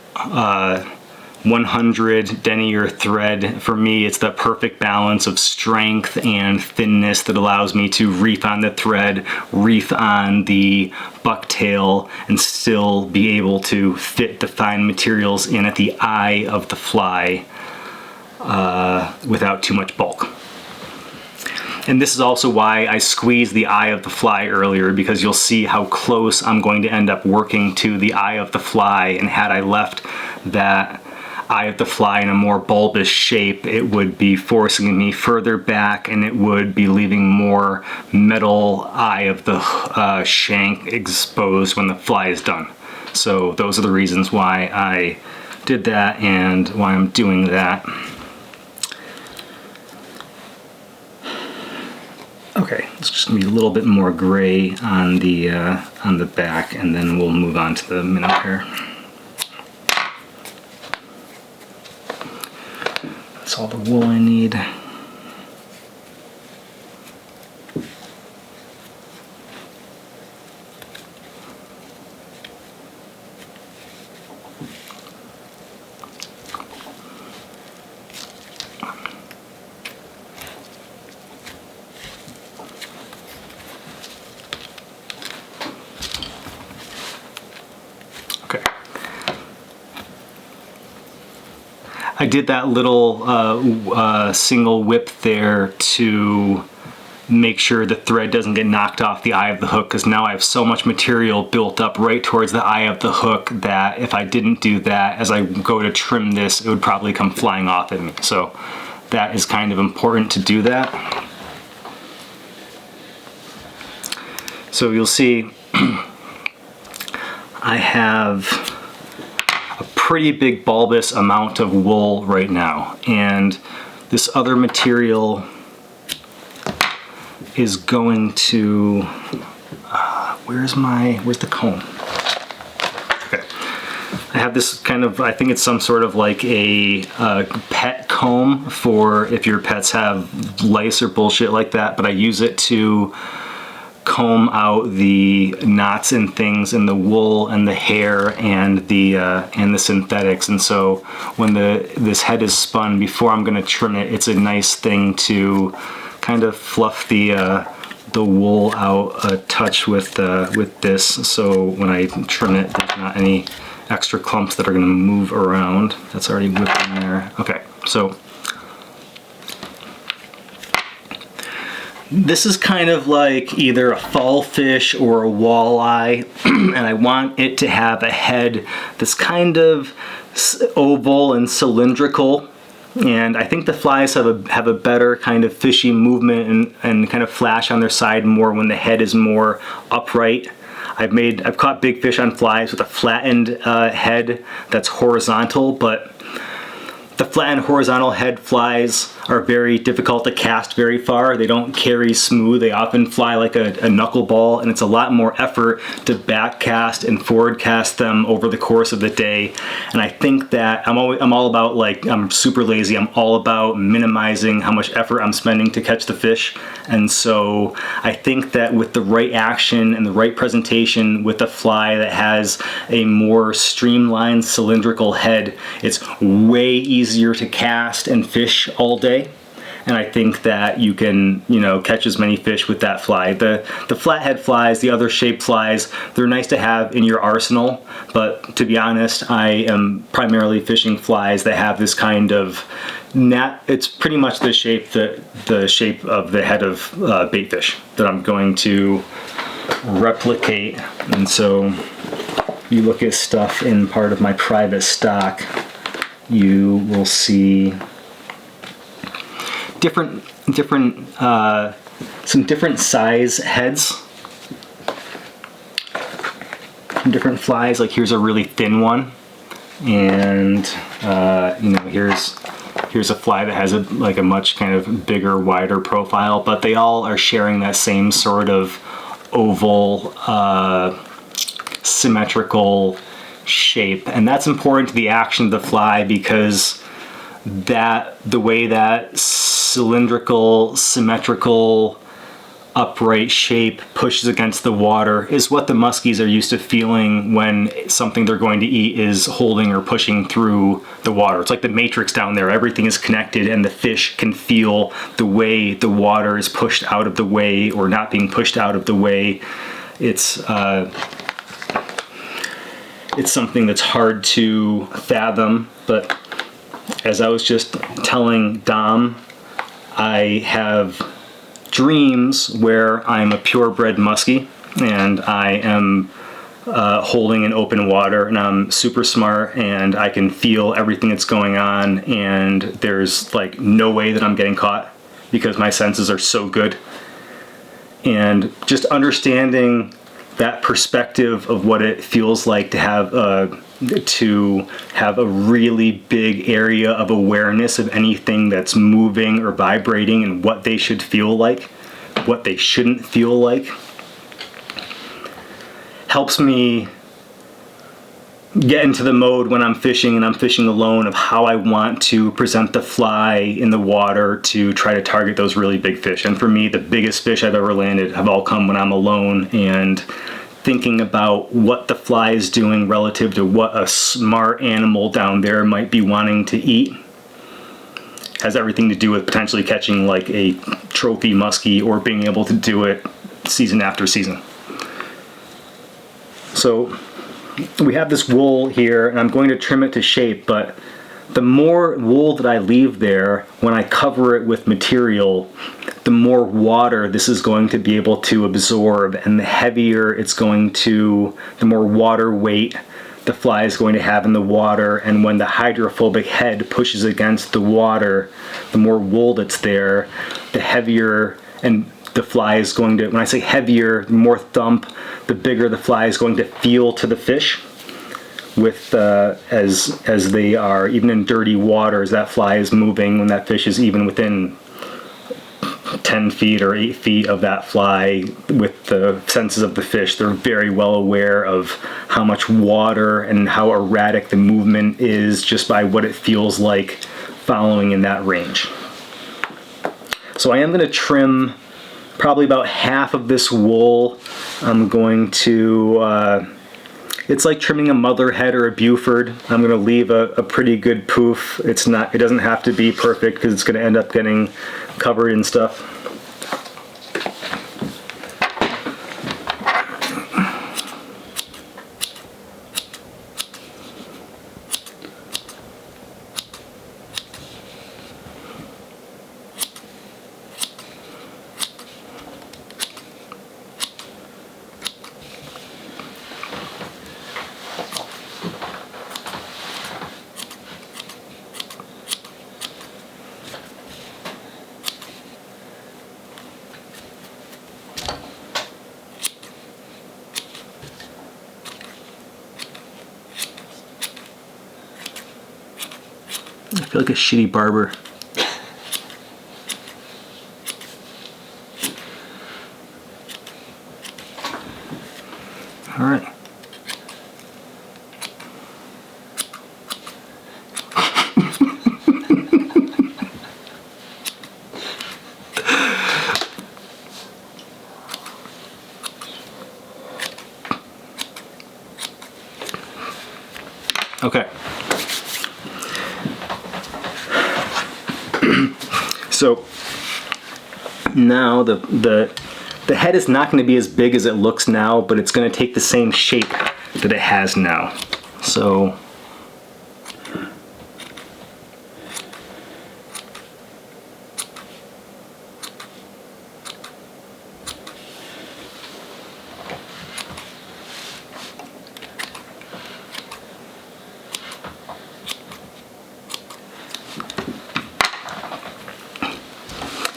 100 denier thread, for me, it's the perfect balance of strength and thinness that allows me to reef on the thread, reef on the bucktail, and still be able to fit the fine materials in at the eye of the fly without too much bulk. And this is also why I squeezed the eye of the fly earlier, because you'll see how close I'm going to end up working to the eye of the fly, and had I left that eye of the fly in a more bulbous shape, it would be forcing me further back, and it would be leaving more metal eye of the shank exposed when the fly is done. So those are the reasons why I did that and why I'm doing that. Okay, it's just gonna be a little bit more gray on the back, and then we'll move on to the minnow hair. That's all the wool I need. Okay. I did that little single whip there to make sure the thread doesn't get knocked off the eye of the hook, because now I have so much material built up right towards the eye of the hook that if I didn't do that, as I go to trim this, it would probably come flying off at me. So that is kind of important to do that. So you'll see I have a pretty big bulbous amount of wool right now, and this other material is going to, where's the comb? Okay, I have this kind of, I think it's some sort of like a pet comb for if your pets have lice or bullshit like that, but I use it to comb out the knots and things in the wool and the hair and the synthetics. And so when this head is spun, before I'm going to trim it, it's a nice thing to kind of fluff the wool out a touch with this, so when I trim it, there's not any extra clumps that are going to move around. That's already whipped in there. Okay, so this is kind of like either a fall fish or a walleye, and I want it to have a head that's kind of oval and cylindrical. And I think the flies have a better kind of fishy movement and kind of flash on their side more when the head is more upright. I've caught big fish on flies with a flattened head that's horizontal, but the flat and horizontal head flies are very difficult to cast very far. They don't carry smooth. They often fly like a knuckleball, and it's a lot more effort to back cast and forward cast them over the course of the day. And I think that I'm all about, like, I'm super lazy. I'm all about minimizing how much effort I'm spending to catch the fish. And so I think that with the right action and the right presentation with a fly that has a more streamlined cylindrical head, it's way easier to cast and fish all day. And I think that you can, catch as many fish with that fly. The flathead flies, the other shaped flies, they're nice to have in your arsenal, but to be honest, I am primarily fishing flies that have this kind of it's pretty much the shape of the head of baitfish that I'm going to replicate. And so you look at stuff in part of my private stock, you will see some different size heads from different flies. Like here's a really thin one, and you know, here's a fly that has like a much kind of bigger, wider profile, but they all are sharing that same sort of oval, symmetrical shape, and that's important to the action of the fly because the way that cylindrical, symmetrical, upright shape pushes against the water is what the muskies are used to feeling when something they're going to eat is holding or pushing through the water. It's like the matrix down there. Everything is connected and the fish can feel the way the water is pushed out of the way or not being pushed out of the way. It's something that's hard to fathom, but as I was just telling Dom, I have dreams where I'm a purebred muskie and I am holding in open water and I'm super smart and I can feel everything that's going on and there's like no way that I'm getting caught because my senses are so good. And just understanding that perspective of what it feels like to have a really big area of awareness of anything that's moving or vibrating and what they should feel like, what they shouldn't feel like, helps me get into the mode when I'm fishing and I'm fishing alone of how I want to present the fly in the water to try to target those really big fish. And for me, the biggest fish I've ever landed have all come when I'm alone and thinking about what the fly is doing relative to what a smart animal down there might be wanting to eat has everything to do with potentially catching like a trophy muskie or being able to do it season after season. So we have this wool here and I'm going to trim it to shape, but the more wool that I leave there when I cover it with material, the more water this is going to be able to absorb, and the heavier it's going to, the more water weight the fly is going to have in the water. And when the hydrophobic head pushes against the water, the more wool that's there, the heavier and the fly is going to, when I say heavier, the more thump, the bigger the fly is going to feel to the fish. With as they are, even in dirty water, as that fly is moving, when that fish is even within 10 feet or 8 feet of that fly, with the senses of the fish, they're very well aware of how much water and how erratic the movement is just by what it feels like following in that range. So I am going to trim probably about half of this wool. I'm going to it's like trimming a mother head or a Buford. I'm going to leave a pretty good poof. It doesn't have to be perfect because it's going to end up getting covered in stuff. I feel like a shitty barber. All right. Okay. So now the head is not going to be as big as it looks now, but it's going to take the same shape that it has now. So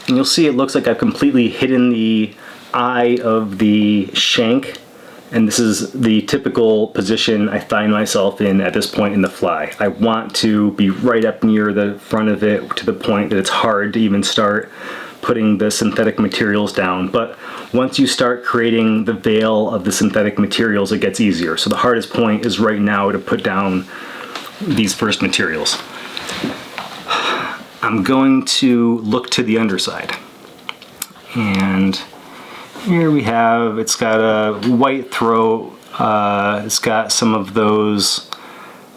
you'll see it looks like I've completely hidden the eye of the shank And this is the typical position I find myself in at this point in the fly. I want to be right up near the front of it to the point that it's hard to even start putting the synthetic materials down. But once you start creating the veil of the synthetic materials, it gets easier. So the hardest point is right now to put down these first materials. I'm going to look to the underside. And here we have, it's got a white throat, it's got some of those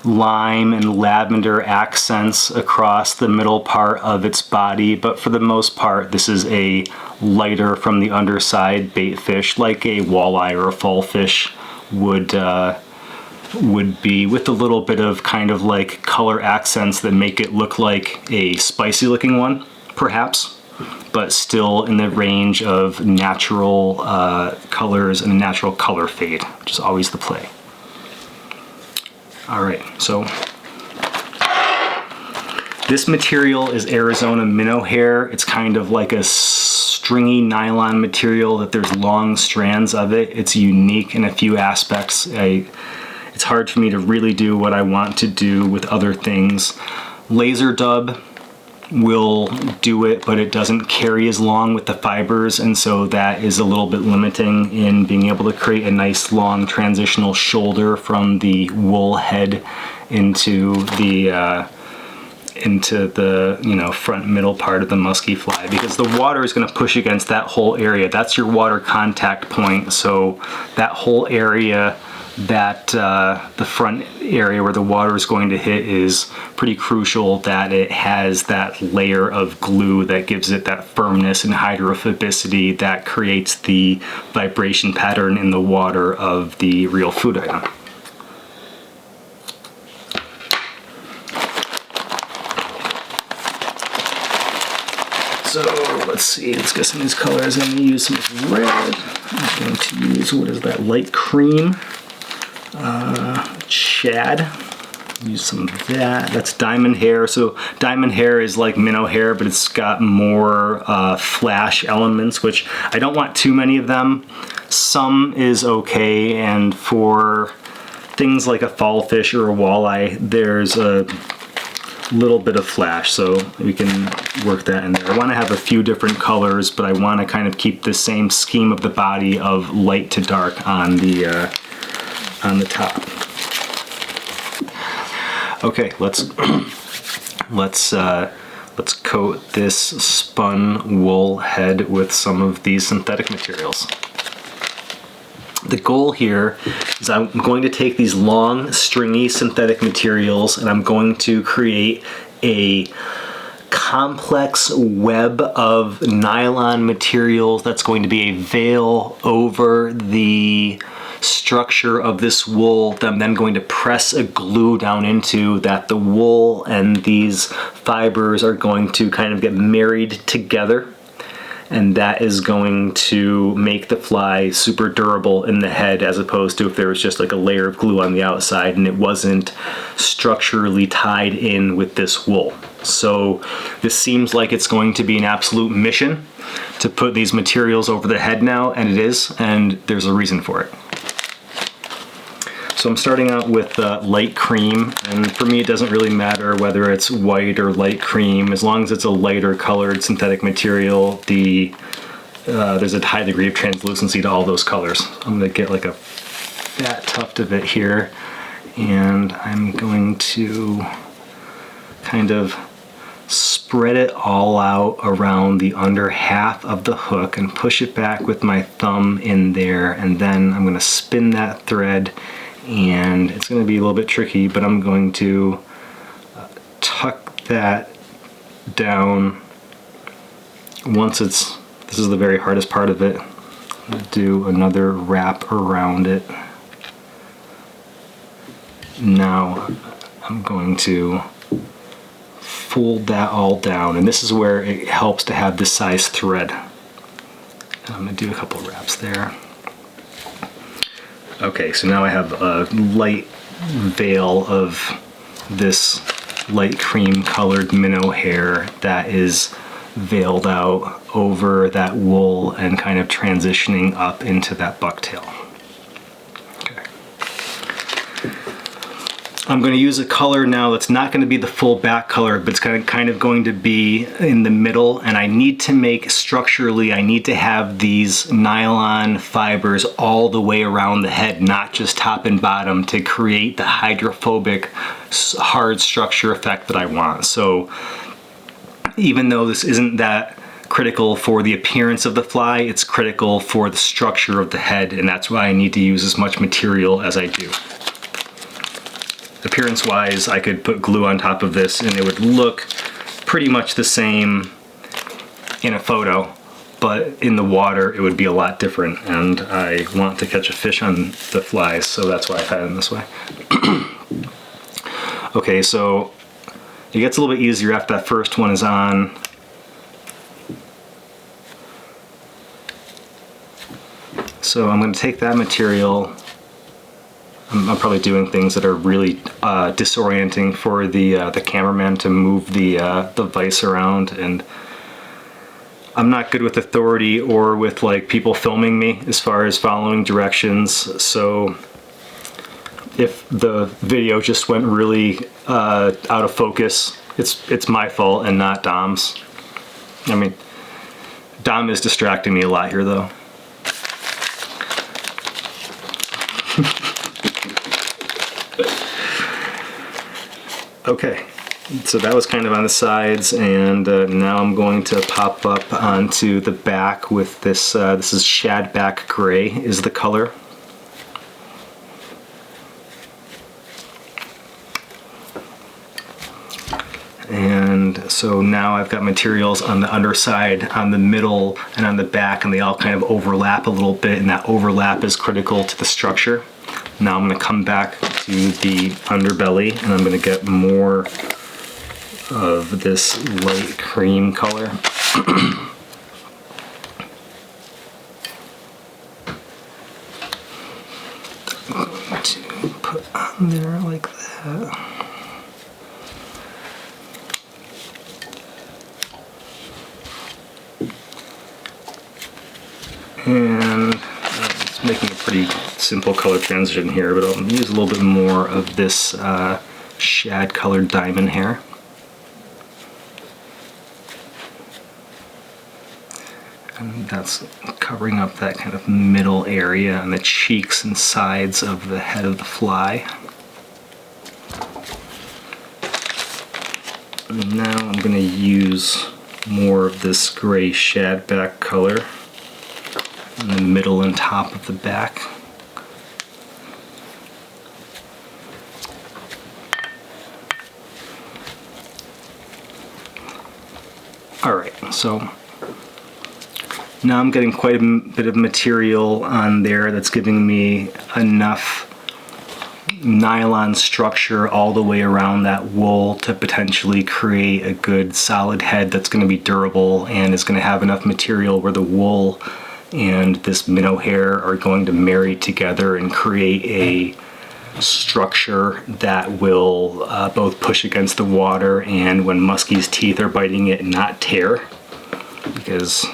lime and lavender accents across the middle part of its body, but for the most part this is a lighter from the underside baitfish, like a walleye or a fall fish would be, with a little bit of kind of like color accents that make it look like a spicy looking one, perhaps, but still in the range of natural colors and a natural color fade, which is always the play. All right, so this material is Arizona minnow hair. It's kind of like a stringy nylon material that there's long strands of it. It's unique in a few aspects. It's hard for me to really do what I want to do with other things. Laser dub will do it, but it doesn't carry as long with the fibers, and so that is a little bit limiting in being able to create a nice long transitional shoulder from the wool head into the front middle part of the musky fly, because the water is going to push against that whole area. That's your water contact point, so that whole area, that the front area where the water is going to hit, is pretty crucial that it has that layer of glue that gives it that firmness and hydrophobicity that creates the vibration pattern in the water of the real food item. So let's see, let's get some of these colors. I'm going to use some red. I'm going to use, what is that, light cream. Shad, use some of that. That's diamond hair. So diamond hair is like minnow hair, but it's got more flash elements, which I don't want too many of them. Some is okay, and for things like a fall fish or a walleye, there's a little bit of flash, so we can work that in there. I want to have a few different colors, but I want to kind of keep the same scheme of the body of light to dark on the top. Okay, let's coat this spun wool head with some of these synthetic materials. The goal here is I'm going to take these long, stringy synthetic materials and I'm going to create a complex web of nylon materials that's going to be a veil over the structure of this wool that I'm then going to press a glue down into, that the wool and these fibers are going to kind of get married together, and that is going to make the fly super durable in the head, as opposed to if there was just like a layer of glue on the outside and it wasn't structurally tied in with this wool. So this seems like it's going to be an absolute mission to put these materials over the head now, and it is, and there's a reason for it. So I'm starting out with light cream, and for me it doesn't really matter whether it's white or light cream, as long as it's a lighter colored synthetic material. There's a high degree of translucency to all those colors. I'm going to get like a fat tuft of it here, and I'm going to kind of spread it all out around the under half of the hook and push it back with my thumb in there, and then I'm going to spin that thread. And it's going to be a little bit tricky, but I'm going to tuck that down. Once this is the very hardest part of it, I'm going to do another wrap around it. Now I'm going to fold that all down, and this is where it helps to have this size thread. I'm going to do a couple wraps there. Okay, so now I have a light veil of this light cream colored minnow hair that is veiled out over that wool and kind of transitioning up into that bucktail. I'm going to use a color now that's not going to be the full back color, but it's kind of going to be in the middle. And I need to make structurally, I need to have these nylon fibers all the way around the head, not just top and bottom, to create the hydrophobic hard structure effect that I want. So even though this isn't that critical for the appearance of the fly, it's critical for the structure of the head, and that's why I need to use as much material as I do. Appearance wise, I could put glue on top of this and it would look pretty much the same in a photo, but in the water it would be a lot different, and I want to catch a fish on the flies, so that's why I had them this way. Okay, so it gets a little bit easier after that first one is on. So I'm going to take that material. I'm probably doing things that are really disorienting for the cameraman to move the vise around, and I'm not good with authority or with like people filming me as far as following directions. So if the video just went really out of focus, it's my fault and not Dom's. I mean, Dom is distracting me a lot here though. Okay, so that was kind of on the sides, and now I'm going to pop up onto the back with this. This is Shadback Gray is the color. And so now I've got materials on the underside, on the middle, and on the back, and they all kind of overlap a little bit, and that overlap is critical to the structure. Now I'm going to come back to the underbelly, and I'm going to get more of this light cream color. I'm going to put on there like that. And it's making a pretty simple color transition here, but I'll use a little bit more of this shad colored diamond hair. And that's covering up that kind of middle area and the cheeks and sides of the head of the fly. And now I'm going to use more of this gray shadback color in the middle and top of the back. Alright, so now I'm getting quite a bit of material on there that's giving me enough nylon structure all the way around that wool to potentially create a good solid head that's going to be durable and is going to have enough material where the wool and this minnow hair are going to marry together and create a structure that will both push against the water and when muskies' teeth are biting it, not tear. Because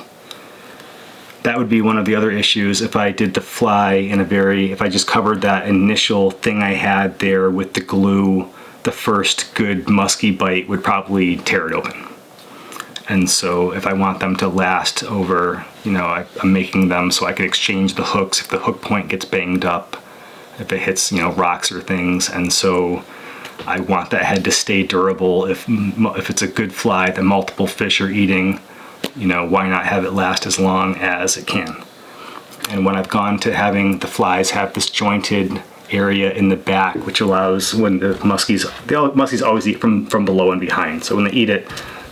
that would be one of the other issues if I did the fly in if I just covered that initial thing I had there with the glue, the first good musky bite would probably tear it open. And so if I want them to last over, you know, I'm making them so I can exchange the hooks if the hook point gets banged up, if it hits, you know, rocks or things. And so I want that head to stay durable. If it's a good fly that multiple fish are eating, you know, why not have it last as long as it can? And when I've gone to having the flies have this jointed area in the back, which allows when the muskies always eat from below and behind. So when they eat it,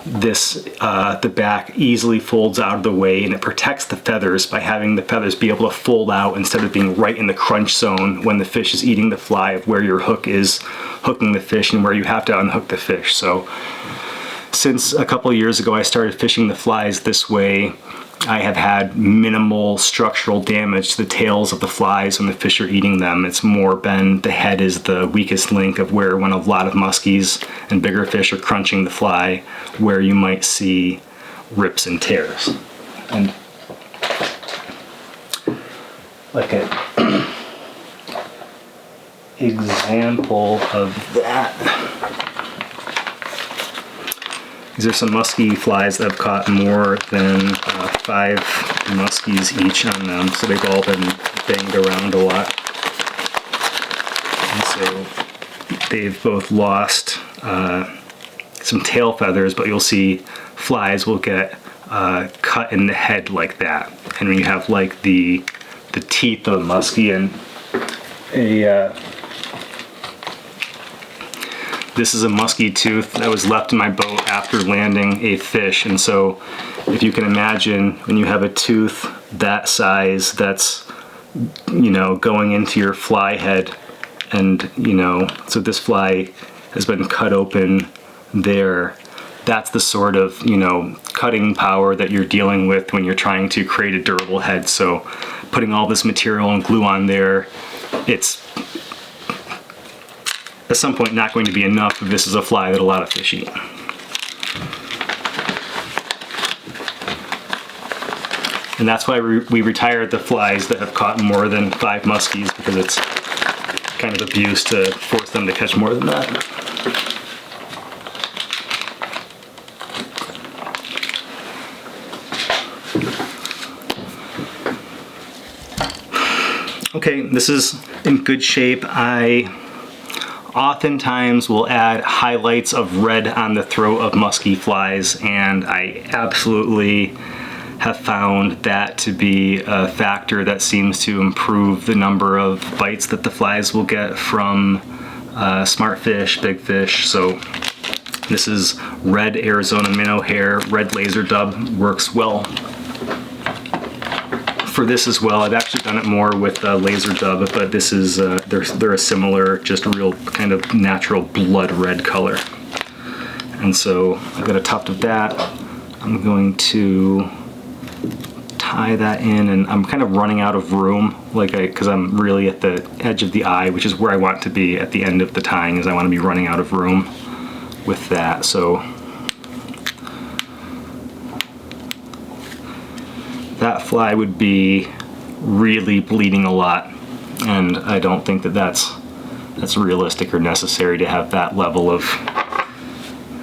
the back easily folds out of the way, and it protects the feathers by having the feathers be able to fold out instead of being right in the crunch zone when the fish is eating the fly of where your hook is hooking the fish and where you have to unhook the fish. So since a couple of years ago I started fishing the flies this way, I have had minimal structural damage to the tails of the flies when the fish are eating them. It's more been the head is the weakest link of where when a lot of muskies and bigger fish are crunching the fly, where you might see rips and tears. And like example of that. These are some musky flies that have caught more than 5 muskies each on them, so they've all been banged around a lot. And so they've both lost some tail feathers, but you'll see flies will get cut in the head like that. And when you have like the teeth of a muskie and this is a musky tooth that was left in my boat after landing a fish. And so if you can imagine when you have a tooth that size that's, you know, going into your fly head, and, you know, so this fly has been cut open there. That's the sort of, you know, cutting power that you're dealing with when you're trying to create a durable head. So putting all this material and glue on there, it's at some point not going to be enough if this is a fly that a lot of fish eat. And that's why we retired the flies that have caught more than 5 muskies, because it's kind of abuse to force them to catch more than that. Okay, this is in good shape. I oftentimes will add highlights of red on the throat of musky flies, and I absolutely have found that to be a factor that seems to improve the number of bites that the flies will get from smart fish, big fish. So this is red Arizona minnow hair. Red laser dub works well for this as well. I've actually done it more with laser dub, but this is they're a similar, just real kind of natural blood red color. And so I've got a tuft of that. I'm going to tie that in, and I'm kind of running out of room, because I'm really at the edge of the eye, which is where I want to be at the end of the tying, is I want to be running out of room with that. So that fly would be really bleeding a lot, and I don't think that that's realistic or necessary to have that level of.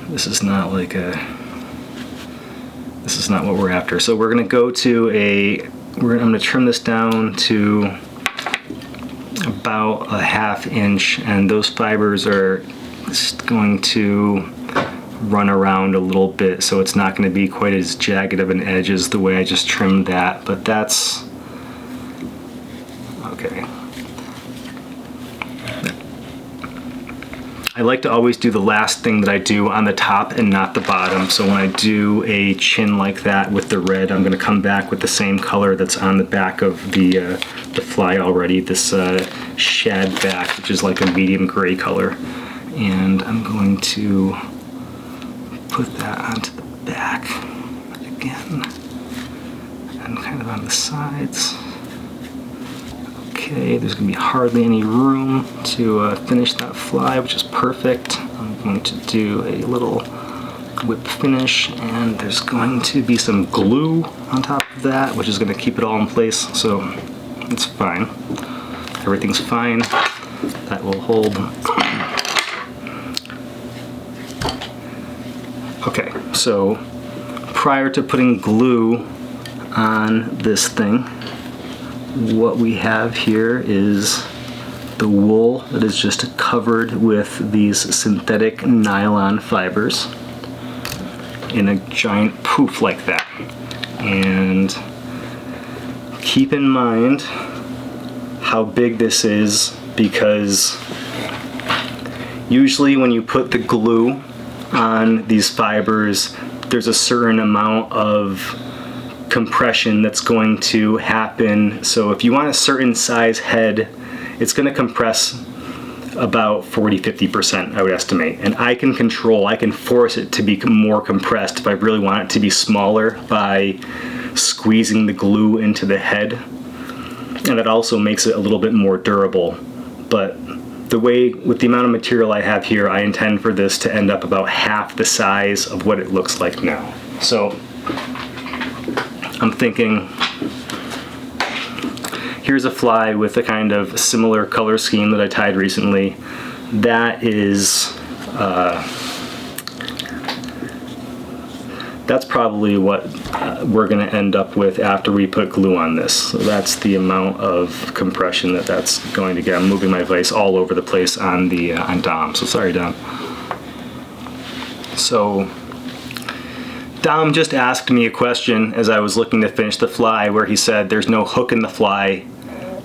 This is not like this is not what we're after. So we're gonna go to I'm gonna trim this down to about a 1/2 inch, and those fibers are just going to run around a little bit, so it's not going to be quite as jagged of an edge as the way I just trimmed that, but that's okay. I like to always do the last thing that I do on the top and not the bottom, so when I do a chin like that with the red, I'm going to come back with the same color that's on the back of the fly already, this shad back, which is like a medium gray color, and I'm going to put that onto the back again and kind of on the sides. Okay, there's going to be hardly any room to finish that fly, which is perfect. I'm going to do a little whip finish, and there's going to be some glue on top of that, which is going to keep it all in place, so it's fine. Everything's fine. That will hold. Okay, so prior to putting glue on this thing, what we have here is the wool that is just covered with these synthetic nylon fibers in a giant poof like that. And keep in mind how big this is, because usually when you put the glue on these fibers, there's a certain amount of compression that's going to happen. So if you want a certain size head, it's going to compress about 40-50%, I would estimate. And I can force it to be more compressed if I really want it to be smaller by squeezing the glue into the head. And that also makes it a little bit more durable. But with the amount of material I have here, I intend for this to end up about half the size of what it looks like now. So I'm thinking, here's a fly with a kind of similar color scheme that I tied recently. That is, that's probably what we're going to end up with after we put glue on this. So that's the amount of compression that that's going to get. I'm moving my vise all over the place on the on Dom. So sorry, Dom. So Dom just asked me a question as I was looking to finish the fly, where he said there's no hook in the fly,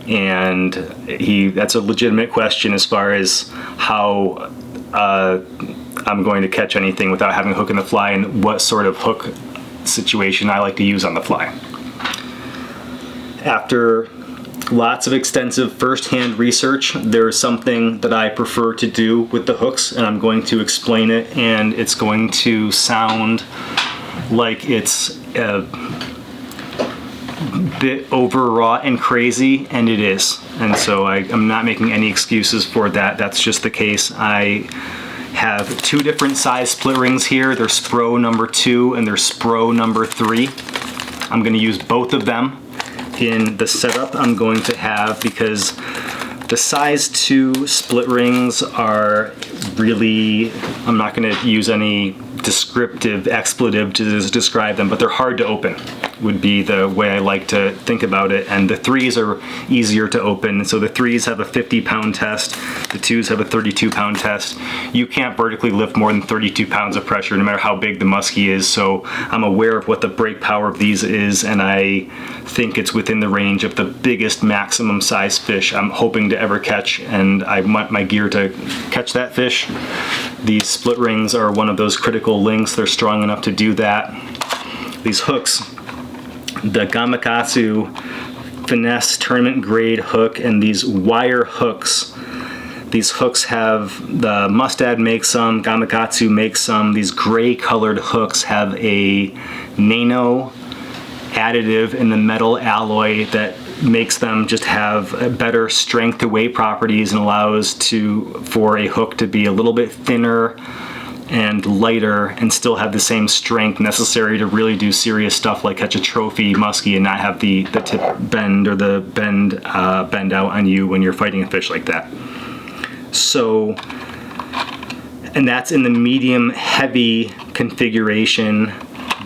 and that's a legitimate question as far as how I'm going to catch anything without having a hook in the fly, and what sort of hook situation I like to use on the fly. After lots of extensive first-hand research, there is something that I prefer to do with the hooks, and I'm going to explain it, and it's going to sound like it's a bit overwrought and crazy, and it is. And so I'm not making any excuses for that. That's just the case. I have two different size split rings here. They're Spro number 2 and they're Spro number 3. I'm going to use both of them in the setup I'm going to have, because the size 2 split rings are really, I'm not going to use any descriptive expletive to describe them, but they're hard to open, would be the way I like to think about it. And the 3s are easier to open. So the 3s have a 50-pound test, the 2s have a 32-pound test. You can't vertically lift more than 32 pounds of pressure, no matter how big the muskie is. So I'm aware of what the break power of these is, and I think it's within the range of the biggest maximum size fish I'm hoping to ever catch, and I want my gear to catch that fish. These split rings are one of those critical links. They're strong enough to do that. These hooks, the Gamakatsu Finesse tournament grade hook, and these wire hooks. These hooks have, the Mustad makes some, Gamakatsu makes some. These gray colored hooks have a nano additive in the metal alloy that makes them just have better strength to weight properties, and allows for a hook to be a little bit thinner and lighter and still have the same strength necessary to really do serious stuff like catch a trophy muskie and not have the tip bend or the bend out on you when you're fighting a fish like that. So, and that's in the medium heavy configuration,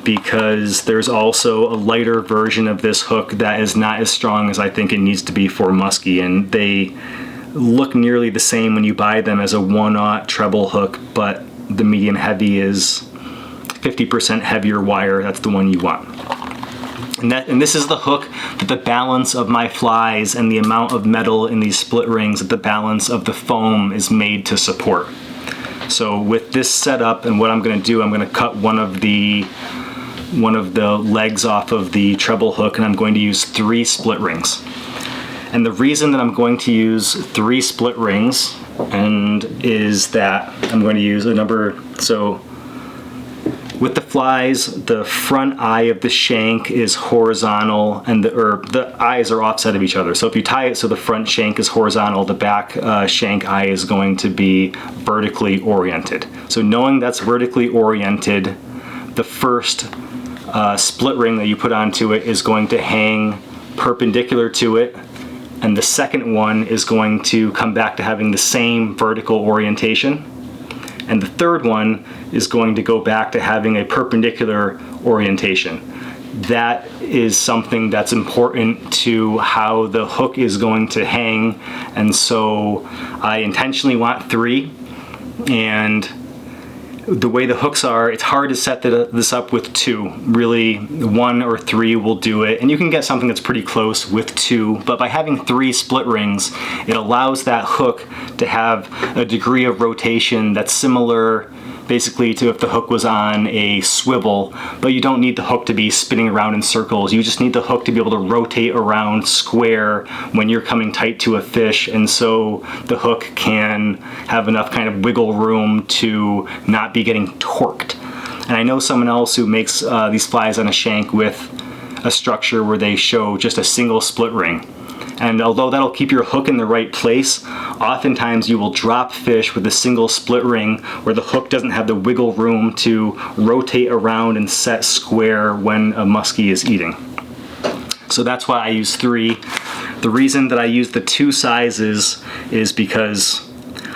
because there's also a lighter version of this hook that is not as strong as I think it needs to be for muskie, and they look nearly the same when you buy them as a 1/0 treble hook, but the medium heavy is 50% heavier wire. That's the one you want. And this is the hook that the balance of my flies and the amount of metal in these split rings, that the balance of the foam is made to support. So with this setup, and what I'm going to do, I'm going to cut one of the legs off of the treble hook, and I'm going to use 3 split rings. And the reason that I'm going to use 3 split rings is that I'm going to use a number, so with the flies, the front eye of the shank is horizontal, and the eyes are offset of each other. So if you tie it so the front shank is horizontal, the back shank eye is going to be vertically oriented. So knowing that's vertically oriented, the first split ring that you put onto it is going to hang perpendicular to it, and the second one is going to come back to having the same vertical orientation, and the third one is going to go back to having a perpendicular orientation. That is something that's important to how the hook is going to hang, and so I intentionally want 3, and the way the hooks are, it's hard to set this up with 2. Really, 1 or 3 will do it, and you can get something that's pretty close with 2, but by having 3 split rings, it allows that hook to have a degree of rotation that's similar basically to if the hook was on a swivel, but you don't need the hook to be spinning around in circles. You just need the hook to be able to rotate around square when you're coming tight to a fish, and so the hook can have enough kind of wiggle room to not be getting torqued. And I know someone else who makes these flies on a shank with a structure where they show just a single split ring. And although that'll keep your hook in the right place, oftentimes you will drop fish with a single split ring where the hook doesn't have the wiggle room to rotate around and set square when a muskie is eating. So that's why I use 3. The reason that I use the 2 sizes is because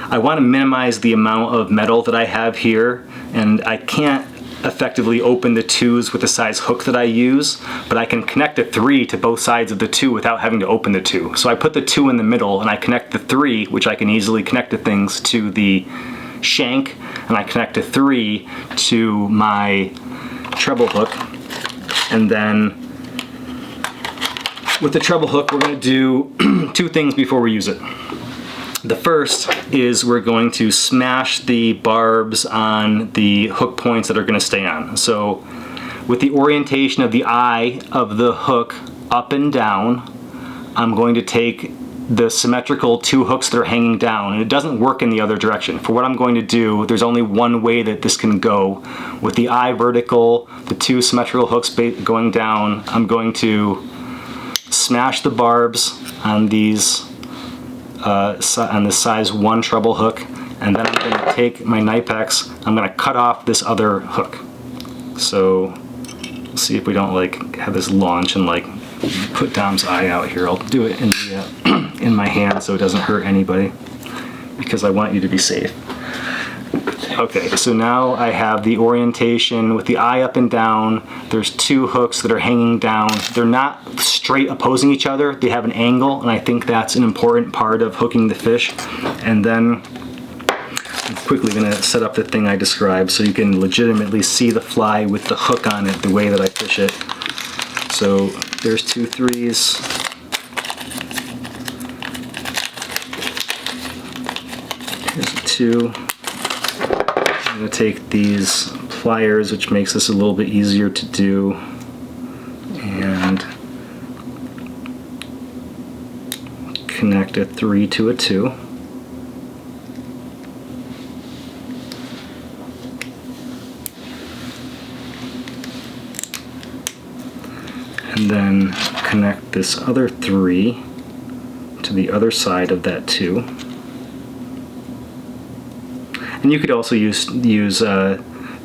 I want to minimize the amount of metal that I have here, and I can't effectively open the 2s with the size hook that I use, but I can connect a 3 to both sides of the 2 without having to open the 2. So I put the 2 in the middle and I connect the 3, which I can easily connect to things, to the shank, and I connect a 3 to my treble hook. And then with the treble hook, we're going to do 2 things before we use it. The first is we're going to smash the barbs on the hook points that are going to stay on. So with the orientation of the eye of the hook up and down, I'm going to take the symmetrical 2 hooks that are hanging down, and it doesn't work in the other direction. For what I'm going to do, there's only one way that this can go. With the eye vertical, the 2 symmetrical hooks going down, I'm going to smash the barbs on these on the size 1 treble hook, and then I'm going to take my Knipex, I'm going to cut off this other hook. So let's see if we don't like have this launch and like put Dom's eye out here. I'll do it in the, in my hand so it doesn't hurt anybody, because I want you to be safe. Okay, so now I have the orientation with the eye up and down. There's 2 hooks that are hanging down. They're not straight opposing each other. They have an angle, and I think that's an important part of hooking the fish. And then I'm quickly gonna set up the thing I described so you can legitimately see the fly with the hook on it the way that I fish it. So there's 2 3s. Here's a 2. I'm going to take these pliers, which makes this a little bit easier to do, and connect a 3 to a 2. And then connect this other 3 to the other side of that 2. And you could also use 3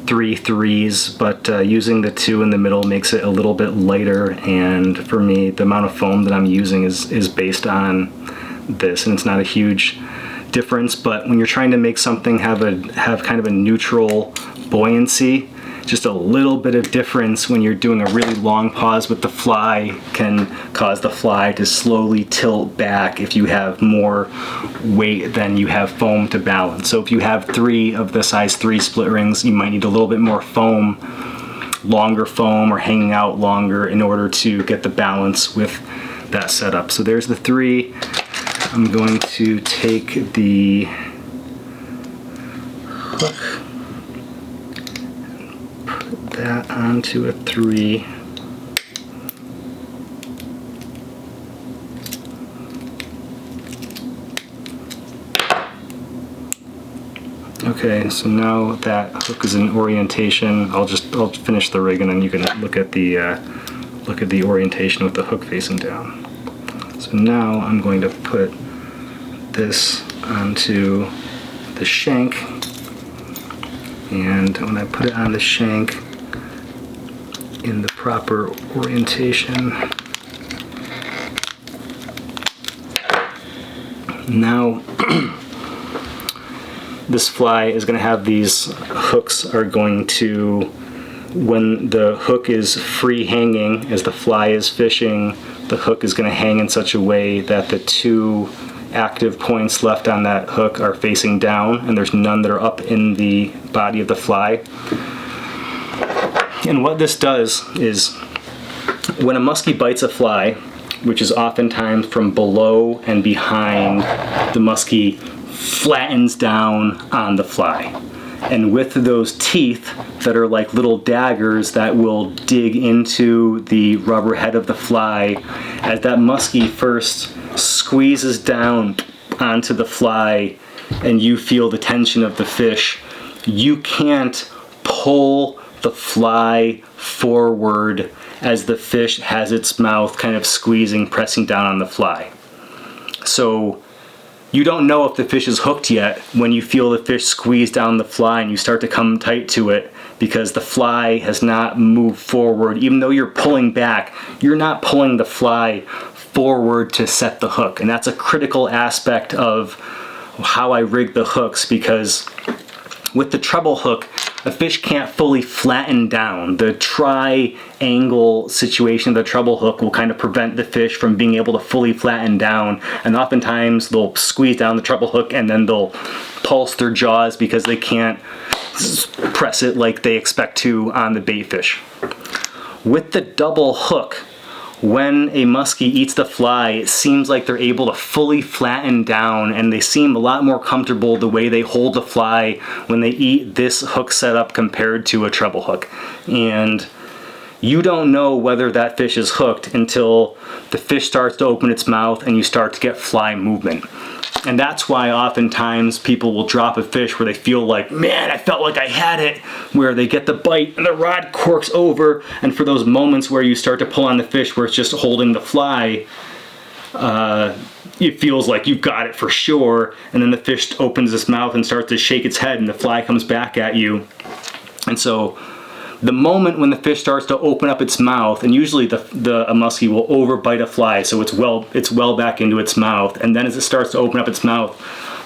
3s, but using the 2 in the middle makes it a little bit lighter, and for me the amount of foam that I'm using is based on this, and it's not a huge difference, but when you're trying to make something have kind of a neutral buoyancy, just a little bit of difference when you're doing a really long pause with the fly can cause the fly to slowly tilt back if you have more weight than you have foam to balance. So if you have 3 of the size 3 split rings, you might need a little bit more foam, longer foam, or hanging out longer in order to get the balance with that setup. So there's the 3. I'm going to take the hook, that onto a 3. Okay, so now that hook is in orientation. I'll finish the rig, and then you can look at the orientation with the hook facing down. So now I'm going to put this onto the shank, and when I put it on the shank in the proper orientation, now this fly is going to have these hooks are going to, when the hook is free hanging as the fly is fishing, the hook is going to hang in such a way that the 2 active points left on that hook are facing down, and there's none that are up in the body of the fly. And what this does is, when a muskie bites a fly, which is oftentimes from below and behind, the muskie flattens down on the fly. And with those teeth that are like little daggers that will dig into the rubber head of the fly, as that muskie first squeezes down onto the fly and you feel the tension of the fish, you can't pull the fly forward as the fish has its mouth kind of squeezing, pressing down on the fly. So you don't know if the fish is hooked yet when you feel the fish squeeze down the fly and you start to come tight to it, because the fly has not moved forward. Even though you're pulling back, you're not pulling the fly forward to set the hook. And that's a critical aspect of how I rig the hooks, because with the treble hook, a fish can't fully flatten down. The triangle situation of the treble hook will kind of prevent the fish from being able to fully flatten down, and oftentimes they'll squeeze down the treble hook and then they'll pulse their jaws because they can't press it like they expect to on the baitfish. With the double hook, when a muskie eats the fly, it seems like they're able to fully flatten down, and they seem a lot more comfortable the way they hold the fly when they eat this hook setup compared to a treble hook. And you don't know whether that fish is hooked until the fish starts to open its mouth and you start to get fly movement. And that's why oftentimes people will drop a fish where they feel like, man, I felt like I had it, where they get the bite and the rod corks over, and for those moments where you start to pull on the fish where it's just holding the fly, it feels like you've got it for sure, and then the fish opens its mouth and starts to shake its head and the fly comes back at you. And so the moment when the fish starts to open up its mouth, and usually a muskie will overbite a fly, so it's well back into its mouth, and then as it starts to open up its mouth,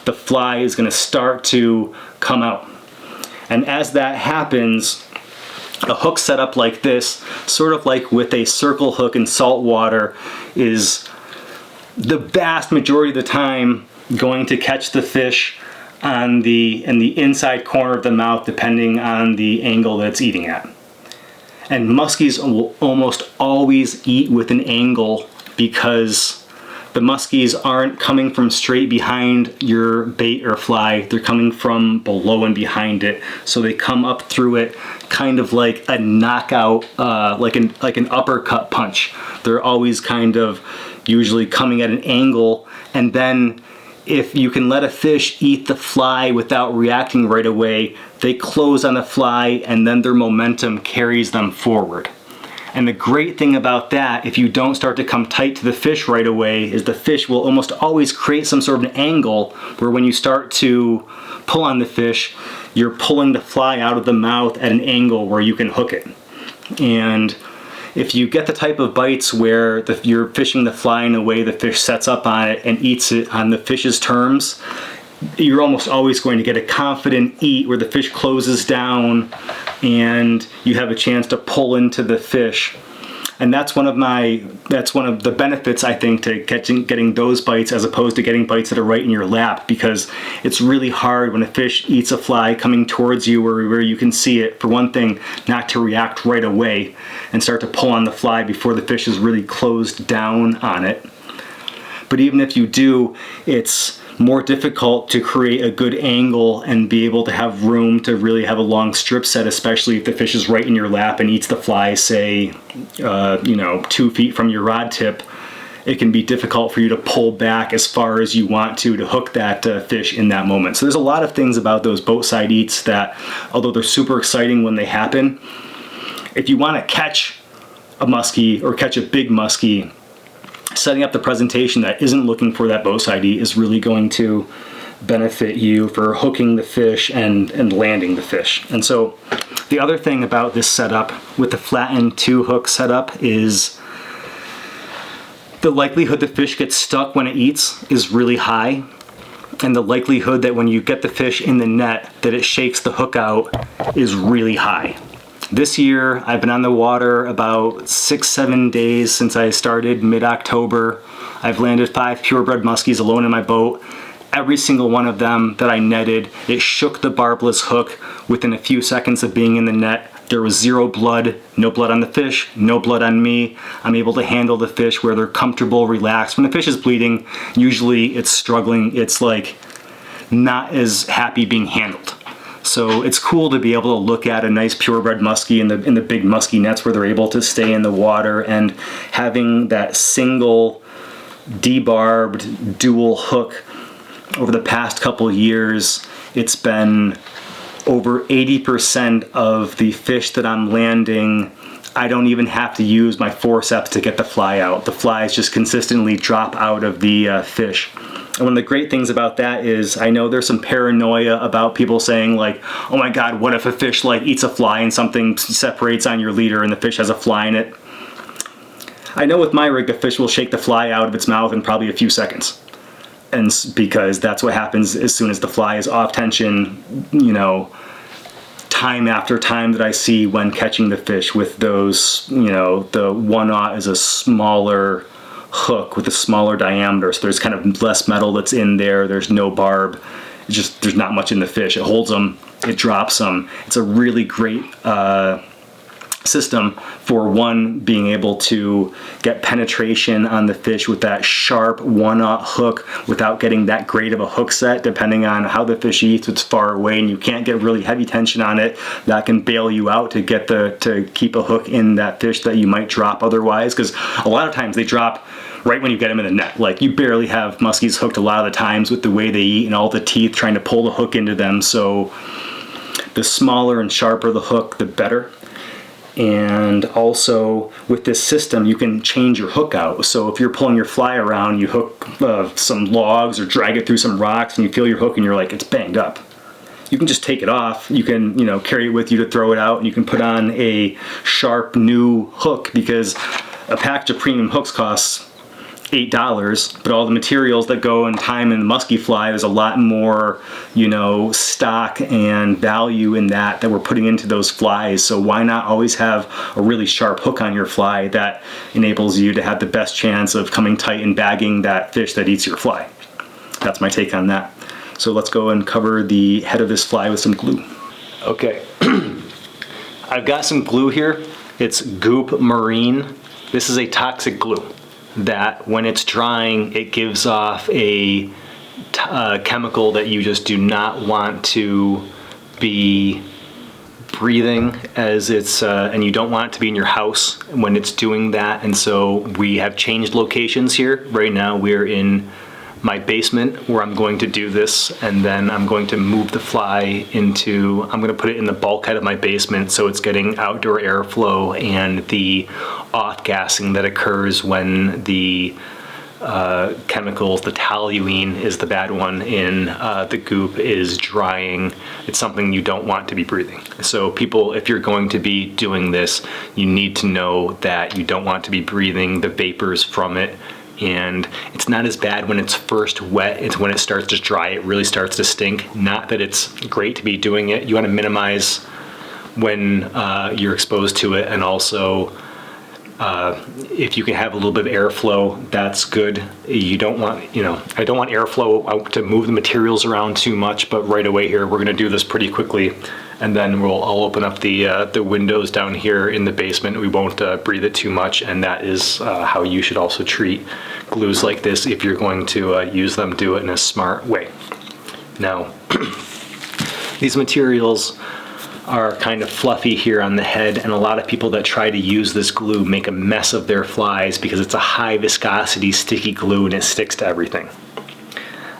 the fly is going to start to come out. And as that happens, a hook setup like this, sort of like with a circle hook in salt water, is the vast majority of the time going to catch the fish in the inside corner of the mouth, depending on the angle that it's eating at. And muskies will almost always eat with an angle, because the muskies aren't coming from straight behind your bait or fly, they're coming from below and behind it. So they come up through it kind of like a knockout, like an uppercut punch. They're always kind of usually coming at an angle, and then if you can let a fish eat the fly without reacting right away, they close on the fly and then their momentum carries them forward. And the great thing about that, if you don't start to come tight to the fish right away, is the fish will almost always create some sort of an angle where when you start to pull on the fish, you're pulling the fly out of the mouth at an angle where you can hook it. And if you get the type of bites where you're fishing the fly in a way the fish sets up on it and eats it on the fish's terms, you're almost always going to get a confident eat where the fish closes down and you have a chance to pull into the fish. And that's one of the benefits, I think, to getting those bites as opposed to getting bites that are right in your lap, because it's really hard when a fish eats a fly coming towards you where you can see it, for one thing, not to react right away and start to pull on the fly before the fish is really closed down on it. But even if you do, it's more difficult to create a good angle and be able to have room to really have a long strip set, especially if the fish is right in your lap and eats the fly, say, 2 feet from your rod tip. It can be difficult for you to pull back as far as you want to hook that fish in that moment. So there's a lot of things about those boat side eats that, although they're super exciting when they happen, if you want to catch a muskie or catch a big muskie, setting up the presentation that isn't looking for that boat side eat is really going to benefit you for hooking the fish and landing the fish. And so the other thing about this setup with the flattened 2-hook setup is the likelihood the fish gets stuck when it eats is really high, and the likelihood that when you get the fish in the net that it shakes the hook out is really high. This year, I've been on the water about 6-7 days since I started mid-October. I've landed 5 purebred muskies alone in my boat. Every single one of them that I netted, it shook the barbless hook within a few seconds of being in the net. There was 0 blood, no blood on the fish, no blood on me. I'm able to handle the fish where they're comfortable, relaxed. When the fish is bleeding, usually it's struggling. It's like not as happy being handled. So it's cool to be able to look at a nice purebred muskie in the big muskie nets where they're able to stay in the water, and having that single debarbed dual hook over the past couple years, it's been over 80% of the fish that I'm landing. I don't even have to use my forceps to get the fly out. The flies just consistently drop out of the fish. And one of the great things about that is I know there's some paranoia about people saying like, oh my God, what if a fish like eats a fly and something separates on your leader and the fish has a fly in it? I know with my rig, the fish will shake the fly out of its mouth in probably a few seconds. And because that's what happens as soon as the fly is off tension, you know, time after time that I see when catching the fish with those, you know, the 1/0 is a smaller hook with a smaller diameter, so there's kind of less metal that's in there, there's no barb, it's just there's not much in the fish. It holds them, it drops them. It's a really great system for one, being able to get penetration on the fish with that sharp 1/0 hook without getting that great of a hook set, depending on how the fish eats. It's far away and you can't get really heavy tension on it. That can bail you out to get to keep a hook in that fish that you might drop otherwise, because a lot of times they drop right when you get them in the net. Like, you barely have muskies hooked a lot of the times with the way they eat and all the teeth trying to pull the hook into them. So the smaller and sharper the hook, the better. And also with this system, you can change your hook out. So if you're pulling your fly around, you hook some logs or drag it through some rocks and you feel your hook and you're like, it's banged up. You can just take it off. You can, you know, carry it with you to throw it out, and you can put on a sharp new hook, because a package of premium hooks costs $8, but all the materials that go and time in the musky fly, there's a lot more, you know, stock and value in that we're putting into those flies. So why not always have a really sharp hook on your fly that enables you to have the best chance of coming tight and bagging that fish that eats your fly? That's my take on that. So let's go and cover the head of this fly with some glue. Okay, I've got some glue here. It's Goop Marine. This is a toxic glue that when it's drying, it gives off a chemical that you just do not want to be breathing as it's, and you don't want it to be in your house when it's doing that. And so we have changed locations here. Right now we're in my basement where I'm going to do this, and then I'm going to move the fly into, I'm going to put it in the bulkhead of my basement so it's getting outdoor airflow and the off-gassing that occurs when the chemicals, the toluene is the bad one in the goop, is drying. It's something you don't want to be breathing. So people, if you're going to be doing this, you need to know that you don't want to be breathing the vapors from it. And it's not as bad when it's first wet. It's when it starts to dry, it really starts to stink. Not that it's great to be doing it. You want to minimize when you're exposed to it, and also if you can have a little bit of airflow, that's good. You don't want, you know, I don't want airflow out to move the materials around too much, but right away here, we're gonna do this pretty quickly. And then I'll open up the windows down here in the basement. We won't breathe it too much, and that is how you should also treat glues like this. If you're going to use them, do it in a smart way. Now, these materials are kind of fluffy here on the head, and a lot of people that try to use this glue make a mess of their flies because it's a high viscosity sticky glue and it sticks to everything.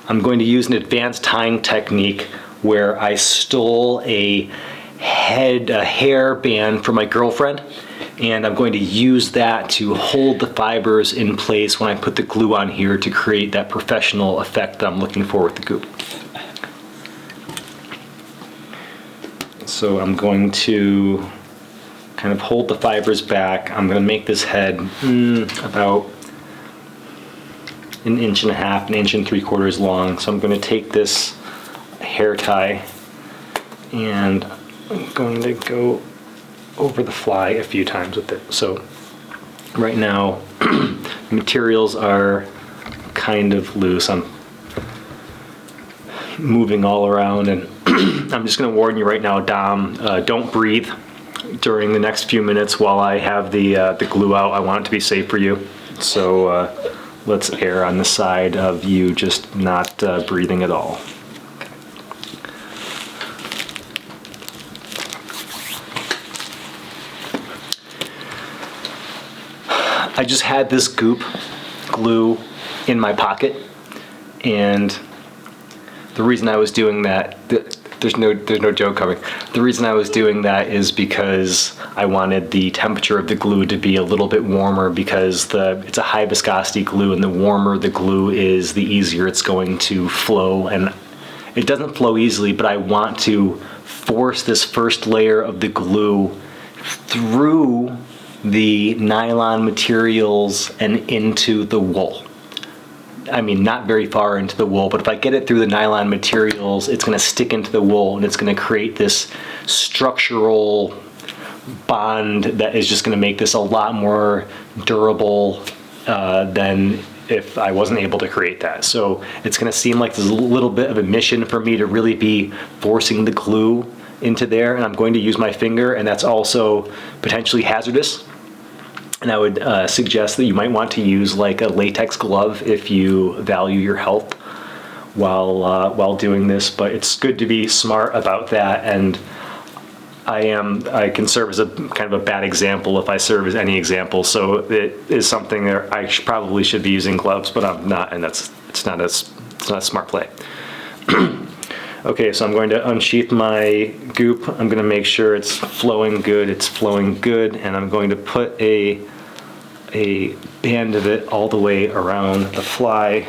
I'm going to use an advanced tying technique where I stole a hair band from my girlfriend, and I'm going to use that to hold the fibers in place when I put the glue on here to create that professional effect that I'm looking for with the goop. So I'm going to kind of hold the fibers back. I'm going to make this head about 1.5 inches, 1.75 inches long. So I'm going to take this hair tie and I'm going to go over the fly a few times with it. So right now the materials are kind of loose. I'm moving all around, and I'm just going to warn you right now, Dom, don't breathe during the next few minutes while I have the glue out. I want it to be safe for you. So let's err on the side of you just not breathing at all. I just had this goop glue in my pocket, and the reason I was doing that, there's no joke coming. The reason I was doing that is because I wanted the temperature of the glue to be a little bit warmer, because it's a high viscosity glue, and the warmer the glue is, the easier it's going to flow. And it doesn't flow easily, but I want to force this first layer of the glue through the nylon materials and into the wool. I mean, not very far into the wool, but if I get it through the nylon materials, it's going to stick into the wool and it's going to create this structural bond that is just going to make this a lot more durable than if I wasn't able to create that. So it's going to seem like there's a little bit of a mission for me to really be forcing the glue into there, and I'm going to use my finger, and that's also potentially hazardous. And I would suggest that you might want to use like a latex glove if you value your health while doing this. But it's good to be smart about that. And I can serve as a kind of a bad example if I serve as any example. So it is something that I probably should be using gloves, but I'm not, and it's not a smart play. Okay, so I'm going to unsheath my goop. I'm going to make sure it's flowing good. It's flowing good, and I'm going to put a band of it all the way around the fly.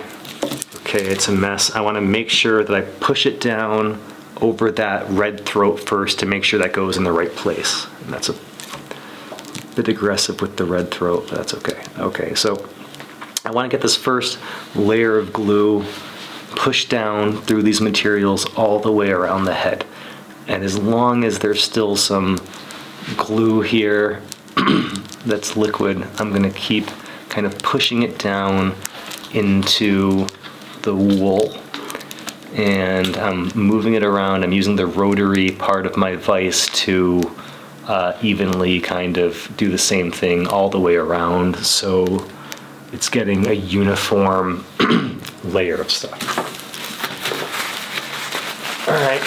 Okay, it's a mess. I want to make sure that I push it down over that red throat first to make sure that goes in the right place. And that's a bit aggressive with the red throat, but that's okay. Okay, so I want to get this first layer of glue pushed down through these materials all the way around the head. And as long as there's still some glue here that's liquid, I'm going to keep kind of pushing it down into the wool. And I'm moving it around. I'm using the rotary part of my vise to evenly kind of do the same thing all the way around, so it's getting a uniform layer of stuff. All right,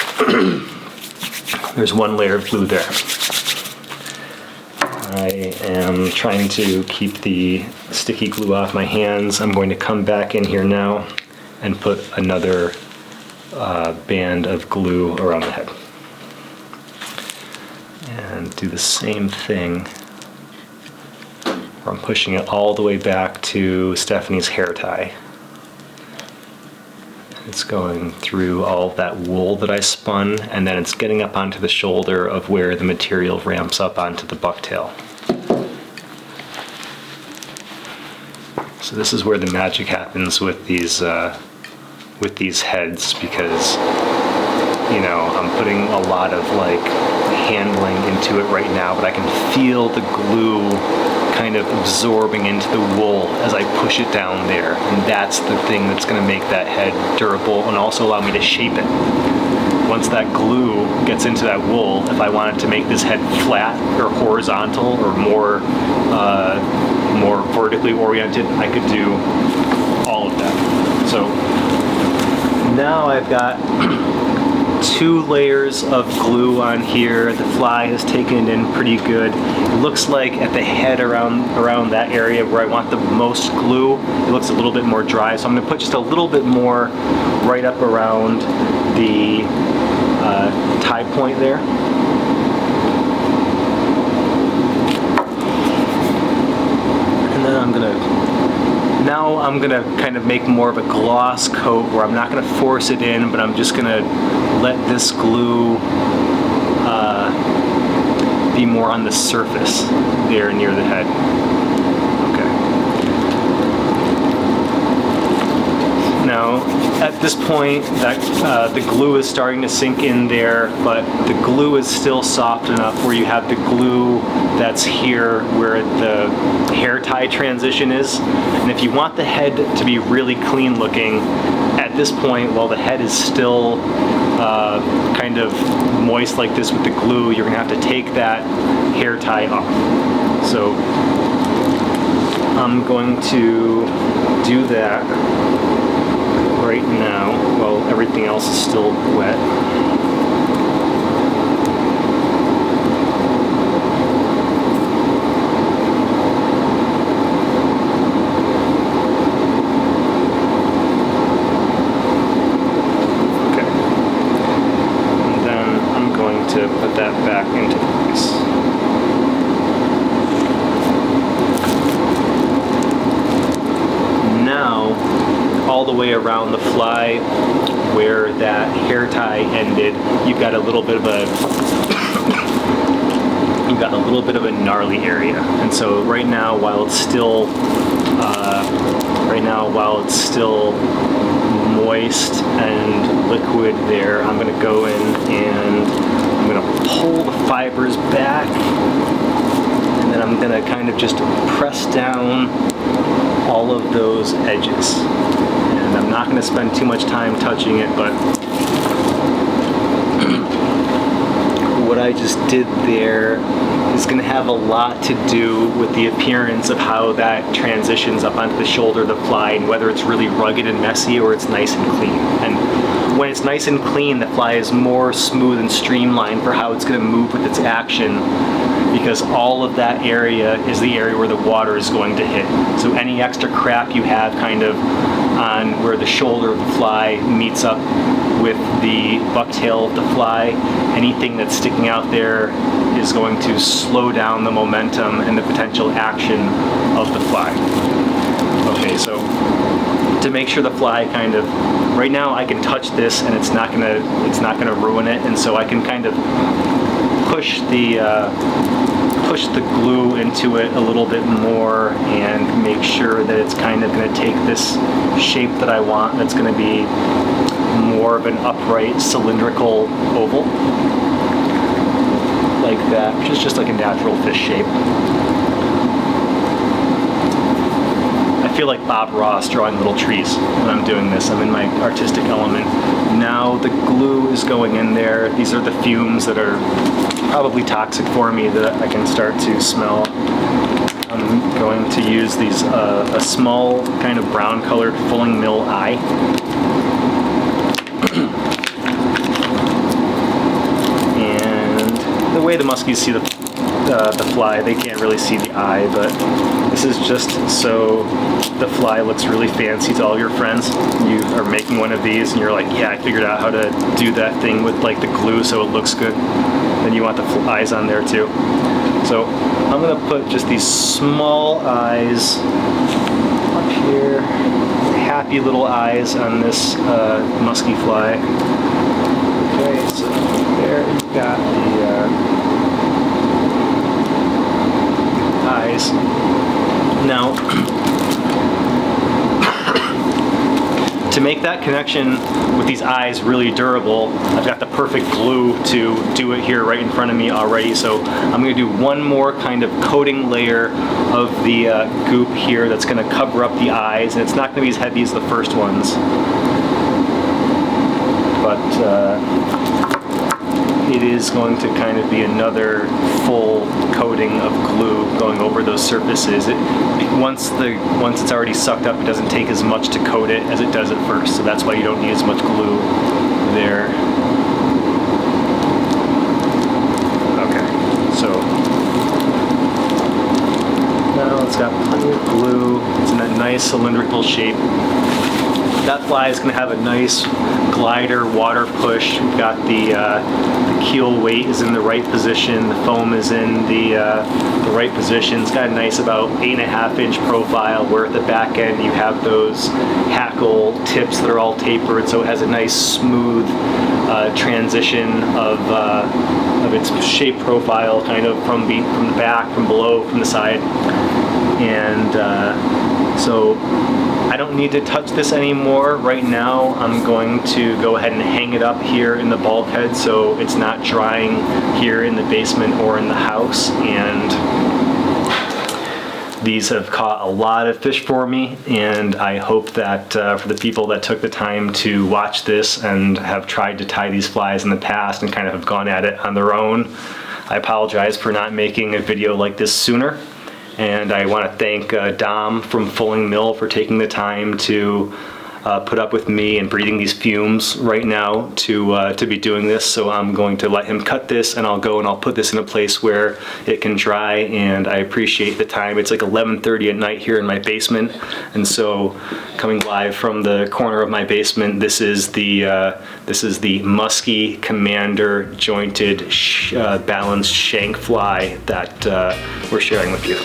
there's one layer of glue there. I am trying to keep the sticky glue off my hands. I'm going to come back in here now and put another band of glue around the head. And do the same thing where I'm pushing it all the way back to Stephanie's hair tie. It's going through all of that wool that I spun, and then it's getting up onto the shoulder of where the material ramps up onto the bucktail. So this is where the magic happens with these heads, because you know, I'm putting a lot of like handling into it right now, but I can feel the glue kind of absorbing into the wool as I push it down there, and that's the thing that's going to make that head durable and also allow me to shape it. Once that glue gets into that wool, if I wanted to make this head flat or horizontal or more vertically oriented, I could do all of that. So now I've got 2 layers of glue on here. The fly has taken it in pretty good. It looks like at the head around that area where I want the most glue, it looks a little bit more dry. So I'm going to put just a little bit more right up around the tie point there. And then I'm gonna kind of make more of a gloss coat where I'm not gonna force it in, but I'm just gonna let this glue be more on the surface there near the head. Okay. Now, at this point, that the glue is starting to sink in there, but the glue is still soft enough where you have the glue that's here where the hair tie transition is. And if you want the head to be really clean looking, at this point, while the head is still kind of moist like this with the glue, you're gonna have to take that hair tie off. So I'm going to do that right now while everything else is still wet. To put that back into place. Now, all the way around the fly where that hair tie ended, you've got a little bit of a you've got a little bit of a gnarly area. And so right now, while it's still moist and liquid there, I'm going to go in and I'm going to pull the fibers back, and then I'm going to kind of just press down all of those edges. And I'm not going to spend too much time touching it, but what I just did there is going to have a lot to do with the appearance of how that transitions up onto the shoulder of the fly, and whether it's really rugged and messy or it's nice and clean. And when it's nice and clean, the fly is more smooth and streamlined for how it's going to move with its action, because all of that area is the area where the water is going to hit. So any extra crap you have kind of on where the shoulder of the fly meets up with the bucktail of the fly, anything that's sticking out there is going to slow down the momentum and the potential action of the fly. Okay, so to make sure the fly kind of, right now I can touch this and it's not gonna ruin it, and so I can kind of push the glue into it a little bit more and make sure that it's kind of going to take this shape that I want, that's going to be more of an upright cylindrical oval like that, which is just like a natural fish shape. I feel like Bob Ross drawing little trees when I'm doing this. I'm in my artistic element. Now the glue is going in there. These are the fumes that are probably toxic for me that I can start to smell. I'm going to use these a small kind of brown colored fulling mill eye. And the way the muskies see the fly, they can't really see the eye, but this is just so the fly looks really fancy to all your friends. You are making one of these and you're like, yeah, I figured out how to do that thing with like the glue so it looks good. Then you want the eyes on there too. So I'm gonna put just these small eyes up here, happy little eyes on this musky fly. Okay, so there you've got the eyes. Now, to make that connection with these eyes really durable, I've got the perfect glue to do it here right in front of me already. So I'm going to do one more kind of coating layer of the goop here that's going to cover up the eyes, and it's not going to be as heavy as the first ones, but it is going to kind of be another full coating of glue going over those surfaces. Once it's already sucked up, it doesn't take as much to coat it as it does at first, so that's why you don't need as much glue there. Okay, so now it's got plenty of glue. It's in that nice cylindrical shape. That fly is going to have a nice glider water push. We've got the keel weight is in the right position. The foam is in the right position. It's got a nice about 8.5-inch profile, where at the back end you have those hackle tips that are all tapered, so it has a nice smooth transition of its shape profile, kind of from the back, from below, from the side. And so I don't need to touch this anymore. Right now I'm going to go ahead and hang it up here in the bulkhead so it's not drying here in the basement or in the house. And these have caught a lot of fish for me, and I hope that for the people that took the time to watch this and have tried to tie these flies in the past and kind of have gone at it on their own, I apologize for not making a video like this sooner. And I want to thank Dom from Fulling Mill for taking the time to put up with me and breathing these fumes right now to be doing this. So I'm going to let him cut this, and I'll go and I'll put this in a place where it can dry. And I appreciate the time. It's like 11:30 at night here in my basement, and so coming live from the corner of my basement, this is the Musky Commander jointed balanced shank fly that we're sharing with you.